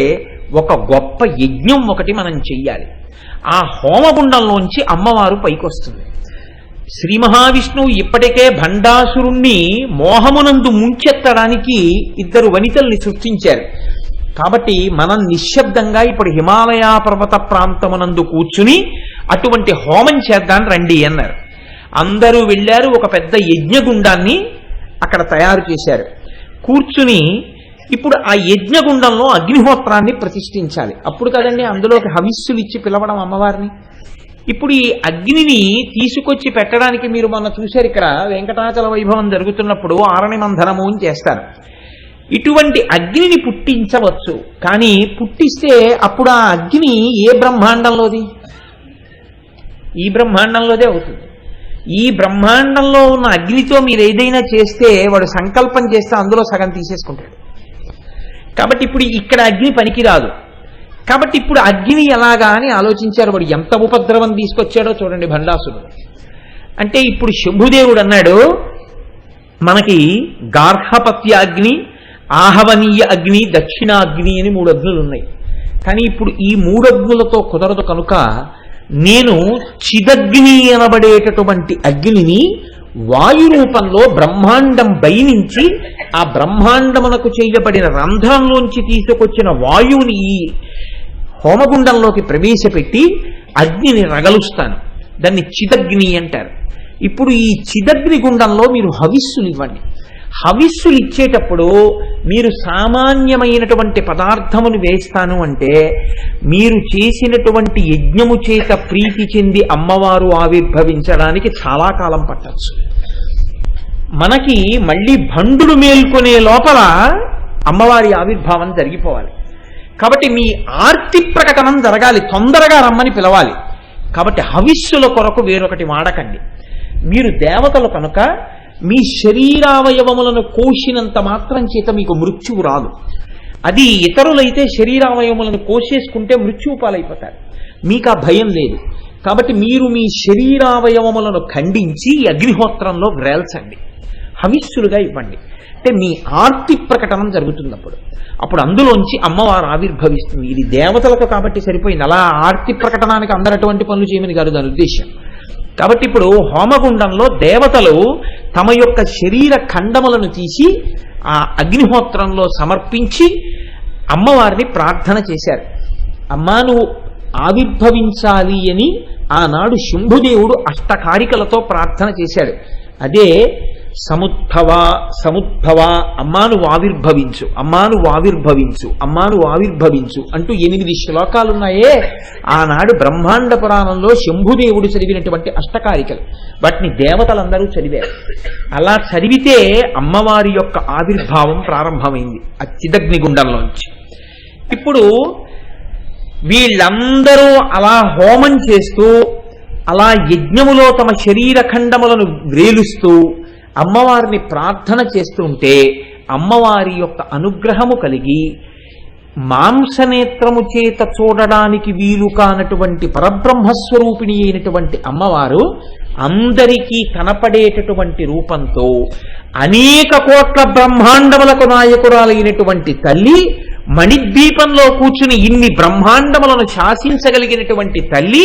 ఒక గొప్ప యజ్ఞం ఒకటి మనం చెయ్యాలి. ఆ హోమగుండంలోంచి అమ్మవారు పైకొస్తుంది. శ్రీ మహావిష్ణువు ఇప్పటికే భండాసురుణ్ణి మోహమునందు ముంచెత్తడానికి 2 వనితల్ని సృష్టించారు. కాబట్టి మనం నిశ్శబ్దంగా ఇప్పుడు హిమాలయ పర్వత ప్రాంతమునందు కూర్చుని అటువంటి హోమం చేద్దాం రండి అన్నారు. అందరూ వెళ్ళారు. ఒక పెద్ద యజ్ఞగుండాన్ని అక్కడ తయారు చేశారు. కూర్చుని ఇప్పుడు ఆ యజ్ఞగుండంలో అగ్నిహోత్రాన్ని ప్రతిష్ఠించాలి. అప్పుడు కదండి అందులోకి హవిస్సులు ఇచ్చి పిలవడం అమ్మవారిని. ఇప్పుడు ఈ అగ్నిని తీసుకొచ్చి పెట్టడానికి మీరు మొన్న చూశారు, ఇక్కడ వెంకటాచల వైభవం జరుగుతున్నప్పుడు ఆరణి మంధనము అని చేస్తారు. ఇటువంటి అగ్నిని పుట్టించవచ్చు, కానీ పుట్టిస్తే అప్పుడు ఆ అగ్ని ఏ బ్రహ్మాండంలోది? ఈ బ్రహ్మాండంలోదే అవుతుంది. ఈ బ్రహ్మాండంలో ఉన్న అగ్నితో మీరు ఏదైనా చేస్తే వాడు సంకల్పం చేస్తే అందులో సగం తీసేసుకుంటాడు. కాబట్టి ఇప్పుడు ఇక్కడ అగ్ని పనికిరాదు. కాబట్టి ఇప్పుడు అగ్ని ఎలాగా అని ఆలోచించారు. వాడు ఎంత ఉపద్రవం తీసుకొచ్చాడో చూడండి భండాసురుడు. అంటే ఇప్పుడు శంభుదేవుడు అన్నాడు, మనకి గార్హపత్య అగ్ని, ఆహవనీయ అగ్ని, దక్షిణాగ్ని అని 3 అగ్నులు ఉన్నాయి. కానీ ఇప్పుడు ఈ 3 అగ్నులతో కుదరదు కనుక నేను చిదగ్ని అనబడేటటువంటి అగ్నిని వాయు రూపంలో బ్రహ్మాండం బయనించి ఆ బ్రహ్మాండమునకు చేయబడిన రంధ్రంలోంచి తీసుకొచ్చిన వాయువుని ఈ హోమగుండంలోకి ప్రవేశపెట్టి అగ్నిని రగలుస్తాను. దాన్ని చిదగ్ని అంటారు. ఇప్పుడు ఈ చిదగ్ని గుండంలో మీరు హవిస్సులు ఇవ్వండి. హవిస్సులు ఇచ్చేటప్పుడు మీరు సామాన్యమైనటువంటి పదార్థమును వేస్తాను అంటే మీరు చేసినటువంటి యజ్ఞము చేత ప్రీతి చెంది అమ్మవారు ఆవిర్భవించడానికి చాలా కాలం పట్టచ్చు. మనకి మళ్ళీ భండులు మేల్కొనే లోపల అమ్మవారి ఆవిర్భావం జరిగిపోవాలి. కాబట్టి మీ ఆర్తి ప్రకటనం జరగాలి, తొందరగా రమ్మని పిలవాలి. కాబట్టి హవిస్సుల కొరకు వేరొకటి వాడకండి. మీరు దేవతలు కనుక మీ శరీరావయవములను కోసినంత మాత్రం చేత మీకు మృత్యువు రాదు. అది ఇతరులైతే శరీరావయవములను కోసేసుకుంటే మృత్యువు పాలైపోతారు. మీకు ఆ భయం లేదు. కాబట్టి మీరు మీ శరీరావయవములను ఖండించి అగ్నిహోత్రంలో వ్రేల్చండి, హవిస్సులుగా ఇవ్వండి. అంటే మీ ఆర్తి ప్రకటనం జరుగుతున్నప్పుడు అప్పుడు అందులోంచి అమ్మవారు ఆవిర్భవిస్తుంది. ఇది దేవతలకు కాబట్టి సరిపోయింది. అలా ఆర్తి ప్రకటనానికి అందరూ అటువంటి పనులు చేయమని కాదు దాని ఉద్దేశం. కాబట్టి ఇప్పుడు హోమగుండంలో దేవతలు తమ యొక్క శరీర ఖండములను తీసి ఆ అగ్నిహోత్రంలో సమర్పించి అమ్మవారిని ప్రార్థన చేశారు. అమ్మా నువ్వు ఆవిర్భవించాలి అని ఆనాడు శంభుదేవుడు అష్టకారికలతో ప్రార్థన చేశాడు. అదే సముద్భవ సముద్భవ, అమ్మాను ఆవిర్భవించు, అమ్మాను ఆవిర్భవించు, అమ్మాను ఆవిర్భవించు అంటూ 8 శ్లోకాలున్నాయే ఆనాడు బ్రహ్మాండ పురాణంలో శంభుదేవుడు చదివినటువంటి అష్టకారికలు. వాటిని దేవతలందరూ చదివారు. అలా చదివితే అమ్మవారి యొక్క ఆవిర్భావం ప్రారంభమైంది ఆ చిదగ్నిగుండంలోంచి. ఇప్పుడు వీళ్ళందరూ అలా హోమం చేస్తూ అలా యజ్ఞములో తమ శరీర ఖండములను వ్రేలుస్తూ అమ్మవారిని ప్రార్థన చేస్తుంటే అమ్మవారి యొక్క అనుగ్రహము కలిగి మాంసనేత్రము చేత చూడడానికి వీలు కానటువంటి పరబ్రహ్మస్వరూపిణి అయినటువంటి అమ్మవారు అందరికీ కనపడేటటువంటి రూపంతో అనేక కోట్ల బ్రహ్మాండములకు నాయకురాలైనటువంటి తల్లి, మణిద్వీపంలో కూర్చుని ఇన్ని బ్రహ్మాండములను శాసించగలిగినటువంటి తల్లి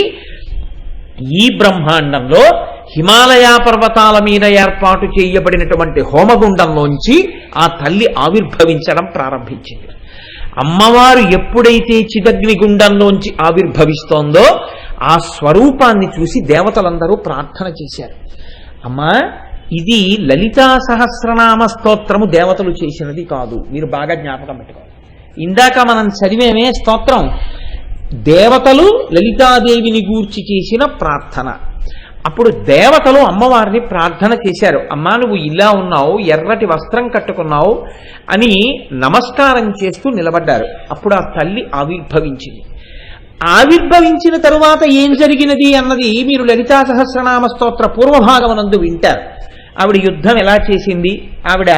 ఈ బ్రహ్మాండంలో హిమాలయ పర్వతాల మీద ఏర్పాటు చేయబడినటువంటి హోమగుండంలోంచి ఆ తల్లి ఆవిర్భవించడం ప్రారంభించింది. అమ్మవారు ఎప్పుడైతే చిదగ్నిగుండంలోంచి ఆవిర్భవిస్తోందో ఆ స్వరూపాన్ని చూసి దేవతలందరూ ప్రార్థన చేశారు. అమ్మా ఇది లలితా సహస్రనామ స్తోత్రము దేవతలు చేసినది కాదు, మీరు బాగా జ్ఞాపకం పెట్టుకోవాలి. ఇందాక మనం చదివేమే స్తోత్రం దేవతలు లలితాదేవిని గూర్చి చేసిన ప్రార్థన. అప్పుడు దేవతలు అమ్మవారిని ప్రార్థన చేశారు. అమ్మా నువ్వు ఇలా ఉన్నావు, ఎర్రటి వస్త్రం కట్టుకున్నావు అని నమస్కారం చేస్తూ నిలబడ్డారు. అప్పుడు ఆ తల్లి ఆవిర్భవించింది. ఆవిర్భవించిన తరువాత ఏం జరిగినది అన్నది మీరు లలితా సహస్రనామ స్తోత్ర పూర్వభాగమునందు వింటారు. ఆవిడ యుద్ధం ఎలా చేసింది, ఆవిడ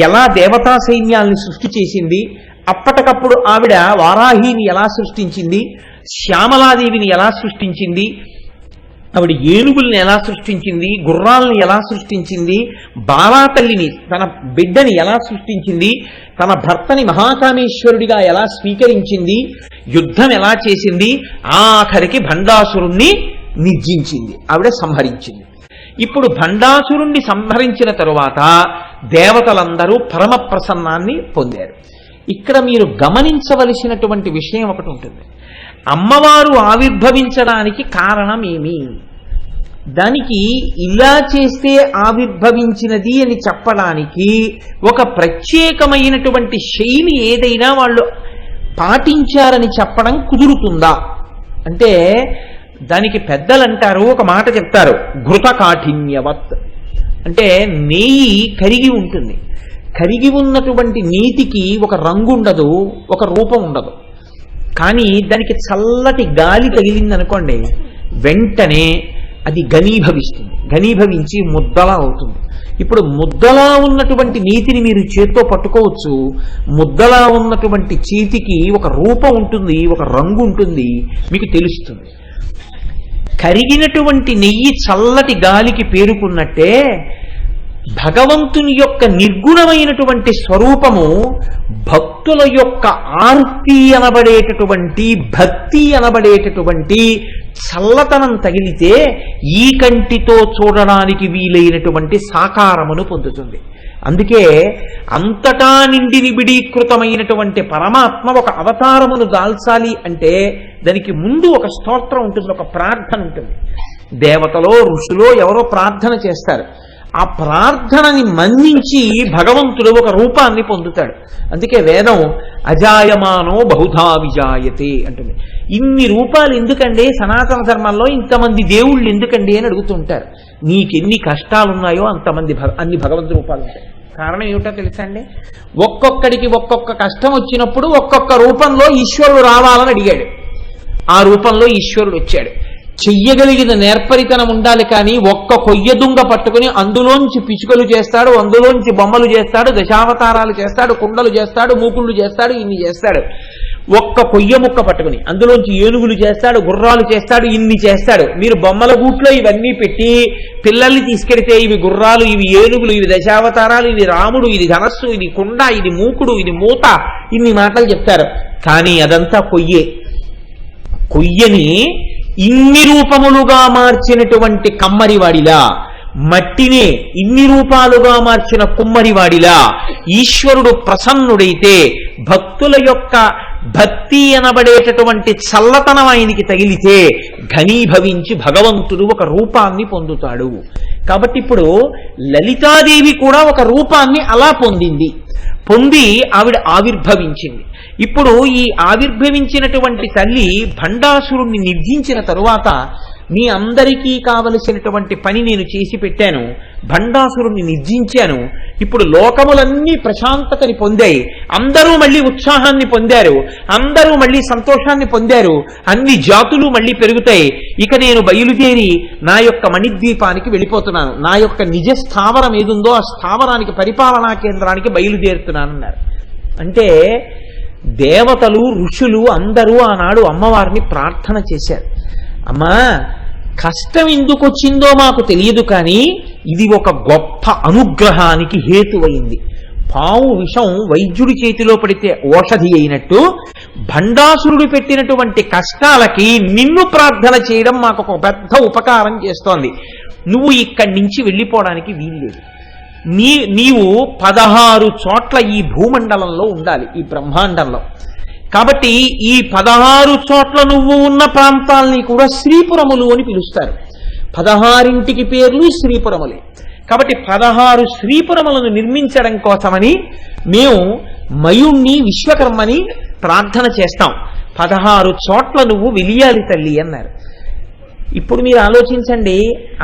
ఎలా దేవతా సైన్యాల్ని సృష్టి చేసింది, అప్పటికప్పుడు ఆవిడ వారాహిని ఎలా సృష్టించింది, శ్యామలాదేవిని ఎలా సృష్టించింది, ఆవిడ ఏనుగుల్ని ఎలా సృష్టించింది, గుర్రాలను ఎలా సృష్టించింది, బాలాతల్లిని తన బిడ్డని ఎలా సృష్టించింది, తన భర్తని మహాకామేశ్వరుడిగా ఎలా స్వీకరించింది, యుద్ధం ఎలా చేసింది, ఆఖరికి భండాసురుణ్ణి నిర్జించింది, ఆవిడ సంహరించింది. ఇప్పుడు భండాసురుణ్ణి సంహరించిన తరువాత దేవతలందరూ పరమ ప్రసన్నాన్ని పొందారు. ఇక్కడ మీరు గమనించవలసినటువంటి విషయం ఒకటి ఉంటుంది. అమ్మవారు ఆవిర్భవించడానికి కారణం ఏమి, దానికి ఇలా చేస్తే ఆవిర్భవించినది అని చెప్పడానికి ఒక ప్రత్యేకమైనటువంటి శైలి ఏదైనా వాళ్ళు పాటించారని చెప్పడం కుదురుతుందా అంటే దానికి పెద్దలు అంటారు, ఒక మాట చెప్తారు, ఘృత కాఠిన్యవత్. అంటే నెయ్యి కరిగి ఉంటుంది, కరిగి ఉన్నటువంటి నీటికి ఒక రంగు ఉండదు, ఒక రూపం ఉండదు. కానీ దానికి చల్లటి గాలి తగిలిందనుకోండి వెంటనే అది ఘనీభవిస్తుంది, ఘనీభవించి ముద్దలా అవుతుంది. ఇప్పుడు ముద్దలా ఉన్నటువంటి నీతిని మీరు చేత్తో పట్టుకోవచ్చు, ముద్దలా ఉన్నటువంటి చేతికి ఒక రూపం ఉంటుంది, ఒక రంగు ఉంటుంది, మీకు తెలుస్తుంది. కరిగినటువంటి నెయ్యి చల్లటి గాలికి పేరుకున్నట్టే భగవంతుని యొక్క నిర్గుణమైనటువంటి స్వరూపము భక్తుల యొక్క ఆర్తి అనబడేటటువంటి భక్తి అనబడేటటువంటి చల్లతనం తగిలితే ఈ కంటితో చూడడానికి వీలైనటువంటి సాకారమును పొందుతుంది. అందుకే అంతటా నిండి నిబిడీకృతమైనటువంటి పరమాత్మ ఒక అవతారమును దాల్చాలి అంటే దానికి ముందు ఒక స్తోత్రం ఉంటుంది, ఒక ప్రార్థన ఉంటుంది. దేవతలో ఋషులో ఎవరో ప్రార్థన చేస్తారు. ఆ ప్రార్థనని మన్నించి భగవంతుడు ఒక రూపాన్ని పొందుతాడు. అందుకే వేదం అజాయమానో బహుధా విజాయతే అంటుంది. ఇన్ని రూపాలు ఎందుకండి సనాతన ధర్మంలో, ఇంతమంది దేవుళ్ళు ఎందుకండి అని అడుగుతుంటారు. నీకెన్ని కష్టాలున్నాయో అన్ని భగవంతు రూపాలు ఉంటాయి. కారణం ఏమిటో తెలుసా అండి? ఒక్కొక్కడికి ఒక్కొక్క కష్టం వచ్చినప్పుడు ఒక్కొక్క రూపంలో ఈశ్వరుడు రావాలని అడిగాడు. ఆ రూపంలో ఈశ్వరుడు వచ్చాడు. చెయ్యగలిగిన నేర్పరితనం ఉండాలి, కానీ ఒక్క కొయ్య దుంగ పట్టుకుని అందులోంచి పిచుకలు చేస్తాడు, అందులోంచి బొమ్మలు చేస్తాడు, దశావతారాలు చేస్తాడు, కుండలు చేస్తాడు, మూకుళ్ళు చేస్తాడు, ఇన్ని చేస్తాడు. ఒక్క కొయ్య ముక్క పట్టుకుని అందులోంచి ఏనుగులు చేస్తాడు, గుర్రాలు చేస్తాడు, ఇన్ని చేస్తాడు. మీరు బొమ్మల గూట్లో ఇవన్నీ పెట్టి పిల్లల్ని తీసుకెడితే ఇవి గుర్రాలు, ఇవి ఏనుగులు, ఇవి దశావతారాలు, ఇది రాముడు, ఇది ధనస్సు, ఇది కుండ, ఇది మూకుడు, ఇది మూత, ఇన్ని మాటలు చెప్తారు. కానీ అదంతా కొయ్యే. కొయ్యని ఇన్ని రూపములుగా మార్చినటువంటి కమ్మరివాడిలా, మట్టినే ఇన్ని రూపాలుగా మార్చిన కుమ్మరివాడిలా ఈశ్వరుడు ప్రసన్నుడైతే భక్తుల యొక్క భక్తి అనబడేటటువంటి చల్లతనం ఆయనకి తగిలితే ఘనీభవించి భగవంతుడు ఒక రూపాన్ని పొందుతాడు. కాబట్టి ఇప్పుడు లలితాదేవి కూడా ఒక రూపాన్ని అలా పొంది ఆవిడ ఆవిర్భవించింది. ఇప్పుడు ఈ ఆవిర్భవించినటువంటి తల్లి భండాసురుణ్ణి నిర్జించిన తరువాత మీ అందరికీ కావలసినటువంటి పని నేను చేసి పెట్టాను, భండాసురుణ్ణి నిర్జించాను. ఇప్పుడు లోకములన్నీ ప్రశాంతతని పొందాయి, అందరూ మళ్ళీ ఉత్సాహాన్ని పొందారు, అందరూ మళ్ళీ సంతోషాన్ని పొందారు, అన్ని జాతులు మళ్ళీ పెరుగుతాయి. ఇక నేను బయలుదేరి నా యొక్క మణిద్వీపానికి వెళ్ళిపోతున్నాను, నా యొక్క నిజ స్థావరం ఏదుందో ఆ స్థావరానికి పరిపాలనా కేంద్రానికి బయలుదేరుతున్నానన్నారు. అంటే దేవతలు ఋషులు అందరూ ఆనాడు అమ్మవారిని ప్రార్థన చేశారు. అమ్మా, కష్టం ఎందుకు వచ్చిందో మాకు తెలియదు, కానీ ఇది ఒక గొప్ప అనుగ్రహానికి హేతువైంది. పాము విషం వైద్యుడి చేతిలో పడితే ఓషధి అయినట్టు భండాసురుడు పెట్టినటువంటి కష్టాలకి నిన్ను ప్రార్థన చేయడం మాకు ఒక పెద్ద ఉపకారం చేస్తోంది. నువ్వు ఇక్కడి నుంచి వెళ్ళిపోవడానికి వీల్లేదు. నీవు 16 చోట్ల ఈ భూమండలంలో ఉండాలి, ఈ బ్రహ్మాండంలో. కాబట్టి ఈ 16 చోట్ల నువ్వు ఉన్న ప్రాంతాలని కూడా శ్రీపురములు అని పిలుస్తారు. 16 పేర్లు శ్రీపురములే. కాబట్టి 16 శ్రీపురములను నిర్మించడం కోసమని మేము మయుణ్ణి విశ్వకర్మని ప్రార్థన చేస్తాం. 16 చోట్ల నువ్వు వెలియాలి తల్లి అన్నారు. ఇప్పుడు మీరు ఆలోచించండి,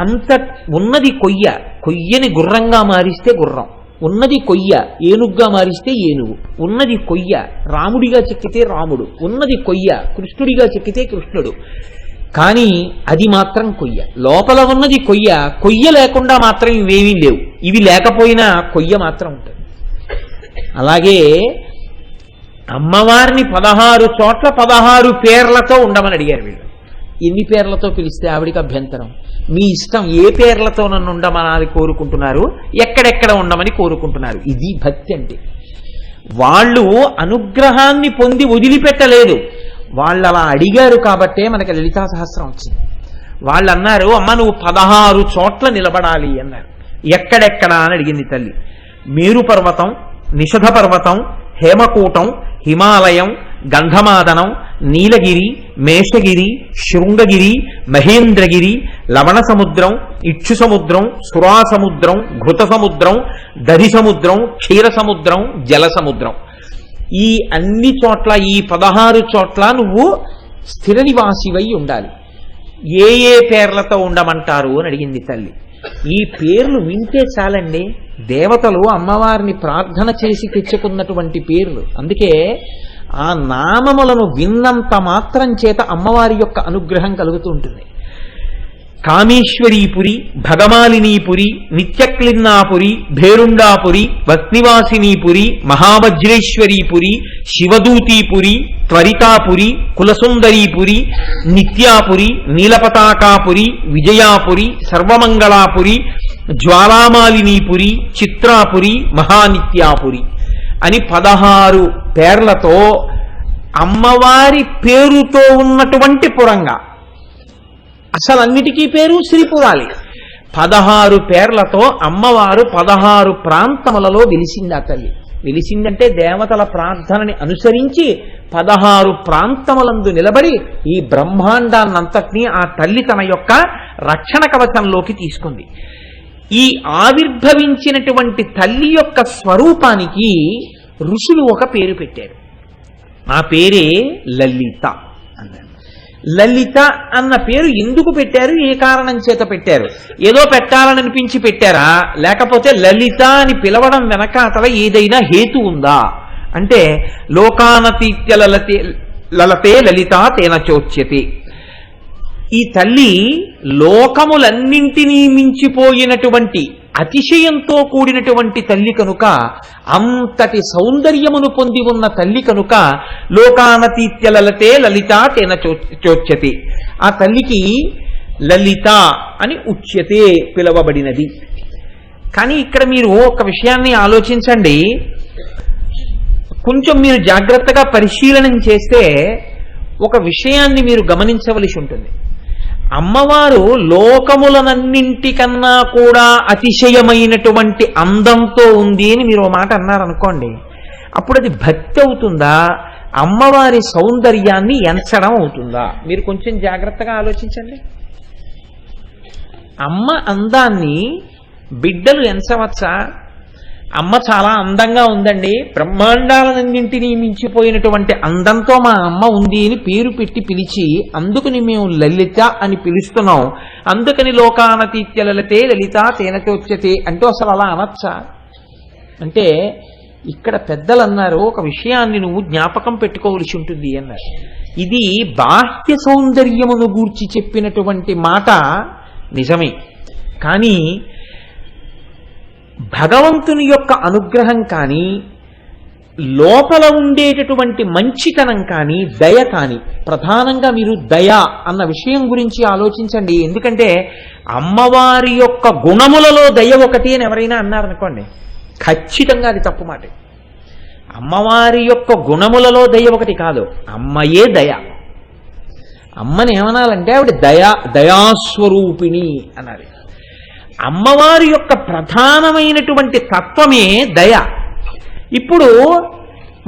అంత ఉన్నది కొయ్యని గుర్రంగా మారిస్తే గుర్రం, ఉన్నది కొయ్య ఏనుగ్గా మారిస్తే ఏనుగు, ఉన్నది కొయ్య రాముడిగా చెక్కితే రాముడు, ఉన్నది కొయ్య కృష్ణుడిగా చెక్కితే కృష్ణుడు. కానీ అది మాత్రం కొయ్య, లోపల ఉన్నది కొయ్య లేకుండా మాత్రం ఇవేమీ లేవు. ఇవి లేకపోయినా కొయ్య మాత్రం ఉంటుంది. అలాగే అమ్మవారిని 16 చోట్ల 16 పేర్లతో ఉండమని అడిగారు వీళ్ళు. ఎన్ని పేర్లతో పిలిస్తే ఆవిడికి అభ్యంతరం? మీ ఇష్టం, ఏ పేర్లతో నన్ను ఉండమని కోరుకుంటున్నారు, ఎక్కడెక్కడ ఉండమని కోరుకుంటున్నారు. ఇది భక్తి అంటే. వాళ్ళు అనుగ్రహాన్ని పొంది వదిలిపెట్టలేదు, వాళ్ళు అలా అడిగారు కాబట్టే మనకి లలితా సహస్రం వచ్చింది. వాళ్ళు అన్నారు, అమ్మ నువ్వు 16 చోట్ల నిలబడాలి అన్నారు. ఎక్కడెక్కడా అని అడిగింది తల్లి. మేరు పర్వతం, నిషధ పర్వతం, హేమకూటం, హిమాలయం, గంధమాదనం, నీలగిరి, మేషగిరి, శృంగగిరి, మహేంద్రగిరి, లవణ సముద్రం, ఇక్షు సముద్రం, సురా సముద్రం, ఘృత సముద్రం, దధి సముద్రం, క్షీర సముద్రం, జల సముద్రం. ఈ అన్ని చోట్ల, ఈ 16 చోట్ల నువ్వు స్థిర నివాసివై ఉండాలి. ఏ ఏ పేర్లతో ఉండమంటారు అని అడిగింది తల్లి. ఈ పేర్లు వింటే చాలండి, దేవతలు అమ్మవారిని ప్రార్థన చేసి తెచ్చుకున్నటువంటి పేర్లు. అందుకే ఆ నామములను విన్నంత మాత్రం చేత అమ్మవారి యొక్క అనుగ్రహం కలుగుతూ ఉంటుంది. కామేశ్వరీపురి, భగమాలినీపురి, నిత్యక్లిన్నాపురి, భేరుండాపురి, వస్నివాసినీపురి, మహావజ్రేశ్వరీపురి, శివదూతీపురి, త్వరితాపురి, కులసుందరీపురి, నిత్యాపురి, నీలపతాకాపురి, విజయాపురి, సర్వమంగళాపురి, జ్వాలామాలినీపురి, చిత్రాపురి, మహానిత్యాపురి అని 16 పేర్లతో అమ్మవారి పేరుతో ఉన్నటువంటి పురంగా, అసలు అన్నిటికీ పేరు శ్రీపురాలి. 16 పేర్లతో అమ్మవారు 16 ప్రాంతములలో వెలిసింది. ఆ తల్లి వెలిసిందంటే దేవతల ప్రార్థనని అనుసరించి 16 ప్రాంతములందు నిలబడి ఈ బ్రహ్మాండాన్నంతటినీ ఆ తల్లి తన యొక్క రక్షణ కవచంలోకి తీసుకుంది. ఈ ఆవిర్భవించినటువంటి తల్లి యొక్క స్వరూపానికి ఋషులు ఒక పేరు పెట్టారు. ఆ పేరే లలిత అన్నారు. లలిత అన్న పేరు ఎందుకు పెట్టారు, ఏ కారణం చేత పెట్టారు? ఏదో పెట్టాలని అనిపించి పెట్టారా, లేకపోతే లలిత అని పిలవడం వెనకాతల ఏదైనా హేతు ఉందా అంటే, లోకానతీత్య లలతే లలిత తేన చోచ్యతే. ఈ తల్లి లోకములన్నింటినీ మించిపోయినటువంటి అతిశయంతో కూడినటువంటి తల్లి కనుక, అంతటి సౌందర్యమును పొంది ఉన్న తల్లి కనుక లోకానతీత్య లలతే లలిత తేన చోచ్యతే. ఆ తల్లికి లలిత అని ఉచ్యతే పిలవబడినది. కానీ ఇక్కడ మీరు ఒక విషయాన్ని ఆలోచించండి, కొంచెం మీరు జాగ్రత్తగా పరిశీలనం చేస్తే ఒక విషయాన్ని మీరు గమనించవలసి ఉంటుంది. అమ్మవారు లోకములనన్నింటికన్నా కూడా అతిశయమైనటువంటి అందంతో ఉంది అని మీరు ఓ మాట అన్నారనుకోండి, అప్పుడు అది భక్తి అవుతుందా, అమ్మవారి సౌందర్యాన్ని ఎంచడం అవుతుందా? మీరు కొంచెం జాగ్రత్తగా ఆలోచించండి. అమ్మ అందాన్ని బిడ్డలు ఎంచవచ్చా? అమ్మ చాలా అందంగా ఉందండి, బ్రహ్మాండాలన్నింటినీ మించిపోయినటువంటి అందంతో మా అమ్మ ఉంది అని పేరు పెట్టి పిలిచి, అందుకని మేము లలిత అని పిలుస్తున్నాం, అందుకని లోకానతీత్య లలితే లలిత తేన చోచ్యతే అంటూ అసలు అలా అనొచ్చా? అంటే ఇక్కడ పెద్దలు అన్నారు, ఒక విషయాన్ని నువ్వు జ్ఞాపకం పెట్టుకోవలసి ఉంటుంది అన్నారు. ఇది బాహ్య సౌందర్యమును గూర్చి చెప్పినటువంటి మాట నిజమే, కానీ భగవంతుని యొక్క అనుగ్రహం కానీ, లోపల ఉండేటటువంటి మంచితనం కానీ, దయ కానీ, ప్రధానంగా మీరు దయ అన్న విషయం గురించి ఆలోచించండి. ఎందుకంటే అమ్మవారి యొక్క గుణములలో దయ ఒకటి అని ఎవరైనా అన్నారనుకోండి, ఖచ్చితంగా అది తప్పు మాట. అమ్మవారి యొక్క గుణములలో దయ ఒకటి కాదు, అమ్మయే దయ. అమ్మని ఏమనాలంటే ఆవిడ దయాస్వరూపిణి అన్నారు. అమ్మవారి యొక్క ప్రధానమైనటువంటి తత్వమే దయ. ఇప్పుడు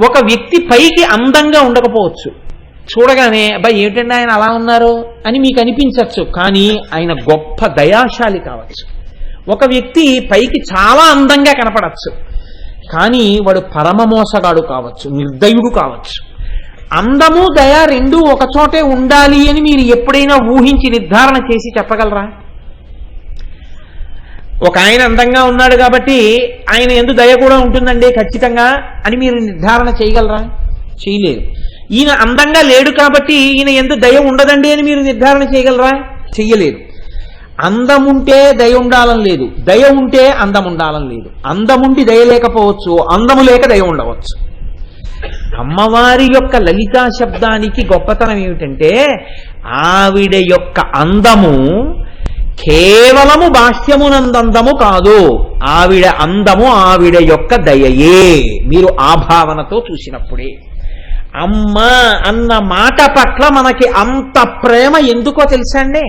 ఒక వ్యక్తి పైకి అందంగా ఉండకపోవచ్చు, చూడగానే అబ్బాయి ఏమిటండి ఆయన అలా ఉన్నారు అని మీకు అనిపించవచ్చు, కానీ ఆయన గొప్ప దయాశాలి కావచ్చు. ఒక వ్యక్తి పైకి చాలా అందంగా కనపడచ్చు, కానీ వాడు పరమ మోసగాడు కావచ్చు, నిర్దయుడు కావచ్చు. అందము దయ రెండూ ఒక చోటే ఉండాలి అని మీరు ఎప్పుడైనా ఊహించి నిర్ధారణ చేసి చెప్పగలరా? ఒక ఆయన అందంగా ఉన్నాడు కాబట్టి ఆయన యందు దయ కూడా ఉంటుందండి ఖచ్చితంగా అని మీరు నిర్ధారణ చేయగలరా? చేయలేరు. ఈయన అందంగా లేడు కాబట్టి ఈయన యందు దయ ఉండదండి అని మీరు నిర్ధారణ చేయగలరా? చెయ్యలేరు. అందముంటే దయ ఉండాలని లేదు, దయ ఉంటే అందం ఉండాలని లేదు. అందముండి దయ లేకపోవచ్చు, అందము లేక దయ ఉండవచ్చు. అమ్మవారి యొక్క లలితా శబ్దానికి గొప్పతనం ఏమిటంటే, ఆవిడ యొక్క అందము కేవలము బాహ్యమునందందము కాదు, ఆవిడ అందము ఆవిడ యొక్క దయయే. మీరు ఆ భావనతో చూసినప్పుడే అమ్మ అన్న మాట పట్ల మనకి అంత ప్రేమ ఎందుకో తెలుసా అండి?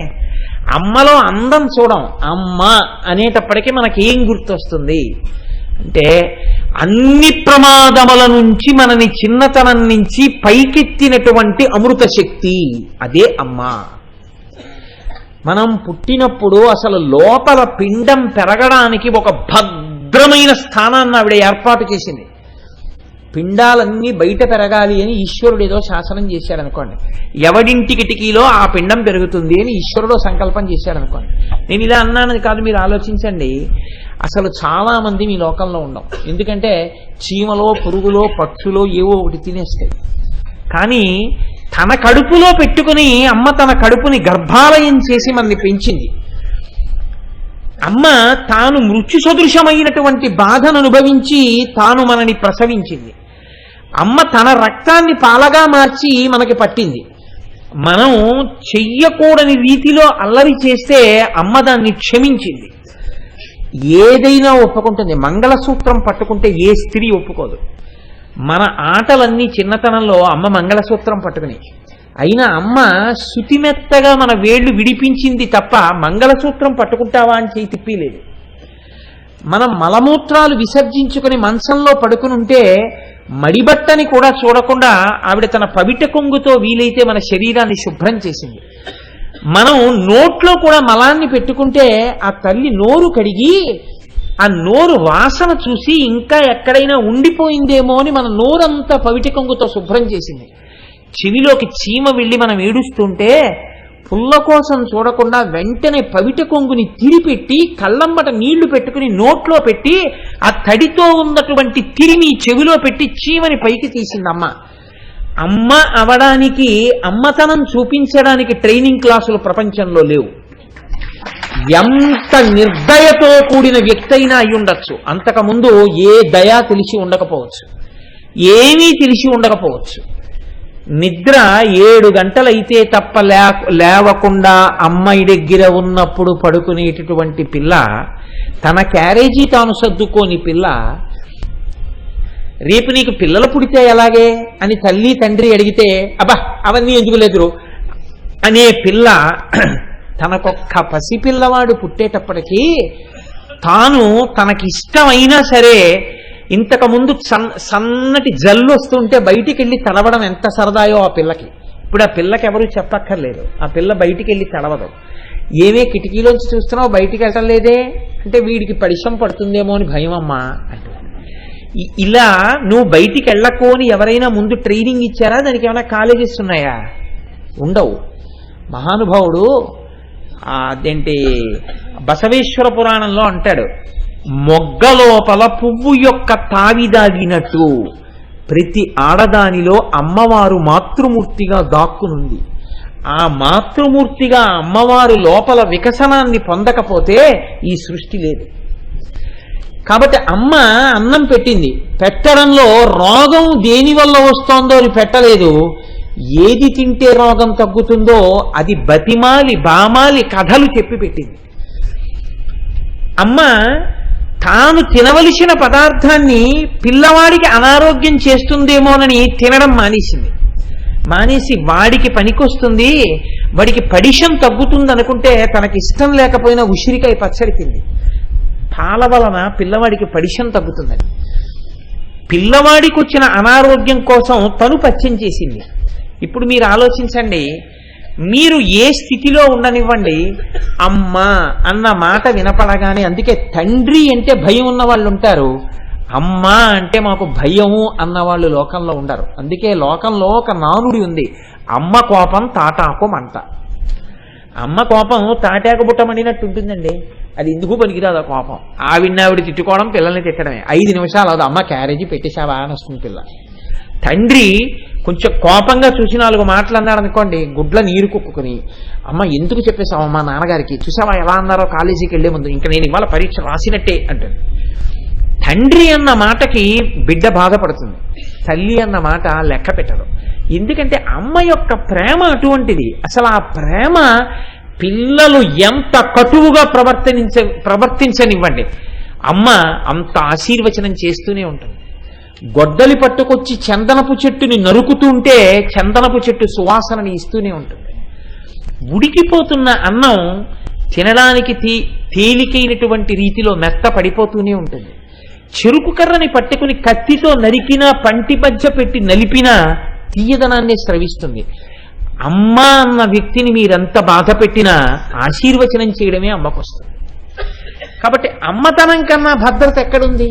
అమ్మలో అందం చూడం, అమ్మ అనేటప్పటికీ మనకేం గుర్తొస్తుంది అంటే, అన్ని ప్రమాదముల నుంచి మనని చిన్నతనం నుంచి పైకెత్తినటువంటి అమృత శక్తి, అదే అమ్మ. మనం పుట్టినప్పుడు అసలు లోపల పిండం పెరగడానికి ఒక భద్రమైన స్థానాన్ని ఆవిడ ఏర్పాటు చేసింది. పిండాలన్నీ బయట పెరగాలి అని ఈశ్వరుడు ఏదో శాసనం చేశాడు అనుకోండి, ఎవడింటి కిటికీలో ఆ పిండం పెరుగుతుంది అని ఈశ్వరుడు సంకల్పం చేశాడు అనుకోండి. నేను ఇలా అన్నానని కాదు, మీరు ఆలోచించండి. అసలు చాలా మంది మీ లోకంలో ఉండవు, ఎందుకంటే చీమలో పురుగులో పక్షులో ఏవో ఒకటి తినేస్తాయి. కానీ తన కడుపులో పెట్టుకుని అమ్మ తన కడుపుని గర్భాలయం చేసి మనల్ని పెంచింది. అమ్మ తాను మృత్యు సదృశమైనటువంటి బాధను అనుభవించి తాను మనని ప్రసవించింది. అమ్మ తన రక్తాన్ని పాలగా మార్చి మనకి పట్టింది. మనం చెయ్యకూడని రీతిలో అల్లరి చేస్తే అమ్మ దాన్ని క్షమించింది. ఏదైనా ఒప్పుకుంటుంది. మంగళసూత్రం పట్టుకుంటే ఏ స్త్రీ ఒప్పుకోదు. మన ఆటలన్నీ చిన్నతనంలో అమ్మ మంగళసూత్రం పట్టుకుని, అయినా అమ్మ శుతిమెత్తగా మన వేళ్లు విడిపించింది తప్ప మంగళసూత్రం పట్టుకుంటావా అని చేయి తిప్పిలేదు. మనం మలమూత్రాలు విసర్జించుకుని మంచంలో పడుకుని ఉంటే మడిబట్టని కూడా చూడకుండా ఆవిడ తన పవిట కొంగుతో వీలైతే మన శరీరాన్ని శుభ్రం చేసింది. మనం నోట్లో కూడా మలాన్ని పెట్టుకుంటే ఆ తల్లి నోరు కడిగి ఆ నోరు వాసన చూసి ఇంకా ఎక్కడైనా ఉండిపోయిందేమో అని మన నోరంతా పవిట కొంగుతో శుభ్రం చేసింది. చెవిలోకి చీమ వెళ్ళి మనం ఏడుస్తుంటే పుల్ల కోసం చూడకుండా వెంటనే పవిట కొంగుని తిరిపెట్టి కళ్ళమ్మట నీళ్లు పెట్టుకుని నోట్లో పెట్టి ఆ తడితో ఉన్నటువంటి తిరిని చెవిలో పెట్టి చీమని పైకి తీసిందమ్మ. అమ్మ అవడానికి, అమ్మతనం చూపించడానికి ట్రైనింగ్ క్లాసులు ప్రపంచంలో లేవు. ఎంత నిర్దయతో కూడిన వ్యక్తి అయినా అయి ఉండొచ్చు. అంతకుముందు ఏ దయ తెలిసి ఉండకపోవచ్చు, ఏమీ తెలిసి ఉండకపోవచ్చు. నిద్ర 7 గంటలైతే తప్ప లేవకుండా అమ్మాయి దగ్గర ఉన్నప్పుడు పడుకునేటటువంటి పిల్ల, తన క్యారేజీ తాను సర్దుకోని పిల్ల, రేపు నీకు పిల్లలు పుడితే ఎలాగే అని తల్లి తండ్రి అడిగితే అబ్బా అవన్నీ ఎందుకు లేదురు అనే పిల్ల, తనకొక్క పసిపిల్లవాడు పుట్టేటప్పటికీ తాను తనకిష్టమైనా సరే, ఇంతకుముందు సన్నటి జల్లు వస్తుంటే బయటికి వెళ్ళి తడవడం ఎంత సరదాయో ఆ పిల్లకి. ఇప్పుడు ఆ పిల్లకి ఎవరు చెప్పక్కర్లేదు, ఆ పిల్ల బయటికి వెళ్ళి తడవదు. ఏమే కిటికీలోంచి చూస్తున్నావు బయటికి వెళ్ళటం లేదే అంటే వీడికి పరిశ్రమ పడుతుందేమో అని భయం అమ్మా అంటే. ఇలా నువ్వు బయటికి వెళ్ళకు అని ఎవరైనా ముందు ట్రైనింగ్ ఇచ్చారా? దానికి ఏమైనా కాలేజెస్ ఉన్నాయా? ఉండవు. మహానుభావుడు అదేంటి బసవేశ్వర పురాణంలో అంటాడు, మొగ్గ లోపల పువ్వు యొక్క తావిదాగినట్టు ప్రతి ఆడదానిలో అమ్మవారు మాతృమూర్తిగా దాక్కునుంది. ఆ మాతృమూర్తిగా అమ్మవారు లోపల వికసనాన్ని పొందకపోతే ఈ సృష్టి లేదు. కాబట్టి అమ్మ అన్నం పెట్టింది. పెట్టడంలో రోగం దేని వల్ల వస్తోందో అని పెట్టలేదు. ఏది తింటే రోగం తగ్గుతుందో అది బతిమాలి బామాలి కథలు చెప్పి పెట్టింది. అమ్మ తాను తినవలసిన పదార్థాన్ని పిల్లవాడికి అనారోగ్యం చేస్తుందేమోనని తినడం మానేసింది. మానేసి వాడికి పనికొస్తుంది, వాడికి పడిషం తగ్గుతుంది అనుకుంటే తనకి ఇష్టం లేకపోయినా ఉసిరికాయ పచ్చడి తింది. పాల వలన పిల్లవాడికి పడిషం తగ్గుతుందని పిల్లవాడికి వచ్చిన అనారోగ్యం కోసం తను పచ్చం చేసింది. ఇప్పుడు మీరు ఆలోచించండి, మీరు ఏ స్థితిలో ఉండనివ్వండి, అమ్మ అన్న మాట వినపడగానే, అందుకే తండ్రి అంటే భయం ఉన్న వాళ్ళు ఉంటారు, అమ్మ అంటే మాకు భయము అన్నవాళ్ళు లోకంలో ఉండరు. అందుకే లోకంలో ఒక నానుడి ఉంది, అమ్మ కోపం తాటాకు మంట. అమ్మ కోపం తాటాకు బుట్టమడినట్టు ఉంటుందండి. అది ఎందుకు పనికిరాదు ఆ కోపం. ఆవిడ తిట్టుకోవడం, పిల్లల్ని తిట్టడమే. 5 నిమిషాలు అది అమ్మ క్యారేజీ పెట్టేసావా అని వస్తుంది పిల్ల. తండ్రి కొంచెం కోపంగా చూసి 4 మాటలు అన్నాడు అనుకోండి, గుడ్ల నీరు కుక్కుని, అమ్మ ఎందుకు చెప్పేసావు అమ్మా నాన్నగారికి, చూసావా ఎలా అన్నారో కాలేజీకి వెళ్లే ముందు, ఇంకా నేను ఇవాళ పరీక్ష రాసినట్టే అంటాడు. తండ్రి అన్న మాటకి బిడ్డ బాధపడుతుంది, తల్లి అన్న మాట లెక్క పెట్టదు. ఎందుకంటే అమ్మ యొక్క ప్రేమ అటువంటిది. అసలు ఆ ప్రేమ పిల్లలు ఎంత కటువుగా ప్రవర్తించనివ్వండి, అమ్మ అంత ఆశీర్వచనం చేస్తూనే ఉంటుంది. గొడ్డలి పట్టుకొచ్చి చందనపు చెట్టుని నరుకుతుంటే చందనపు చెట్టు సువాసనని ఇస్తూనే ఉంటుంది. ఉడికిపోతున్న అన్నం తినడానికి తేలికైనటువంటి రీతిలో మెత్త పడిపోతూనే ఉంటుంది. చెరుకు కర్రని పట్టుకుని కత్తితో నరికినా, పంటి మధ్య పెట్టి నలిపినా తీయదనాన్ని స్రవిస్తుంది. అమ్మ అన్న వ్యక్తిని మీరెంత బాధ పెట్టినా ఆశీర్వచనం చేయడమే అమ్మకొస్తుంది. కాబట్టి అమ్మతనం కన్నా భద్రత ఎక్కడుంది?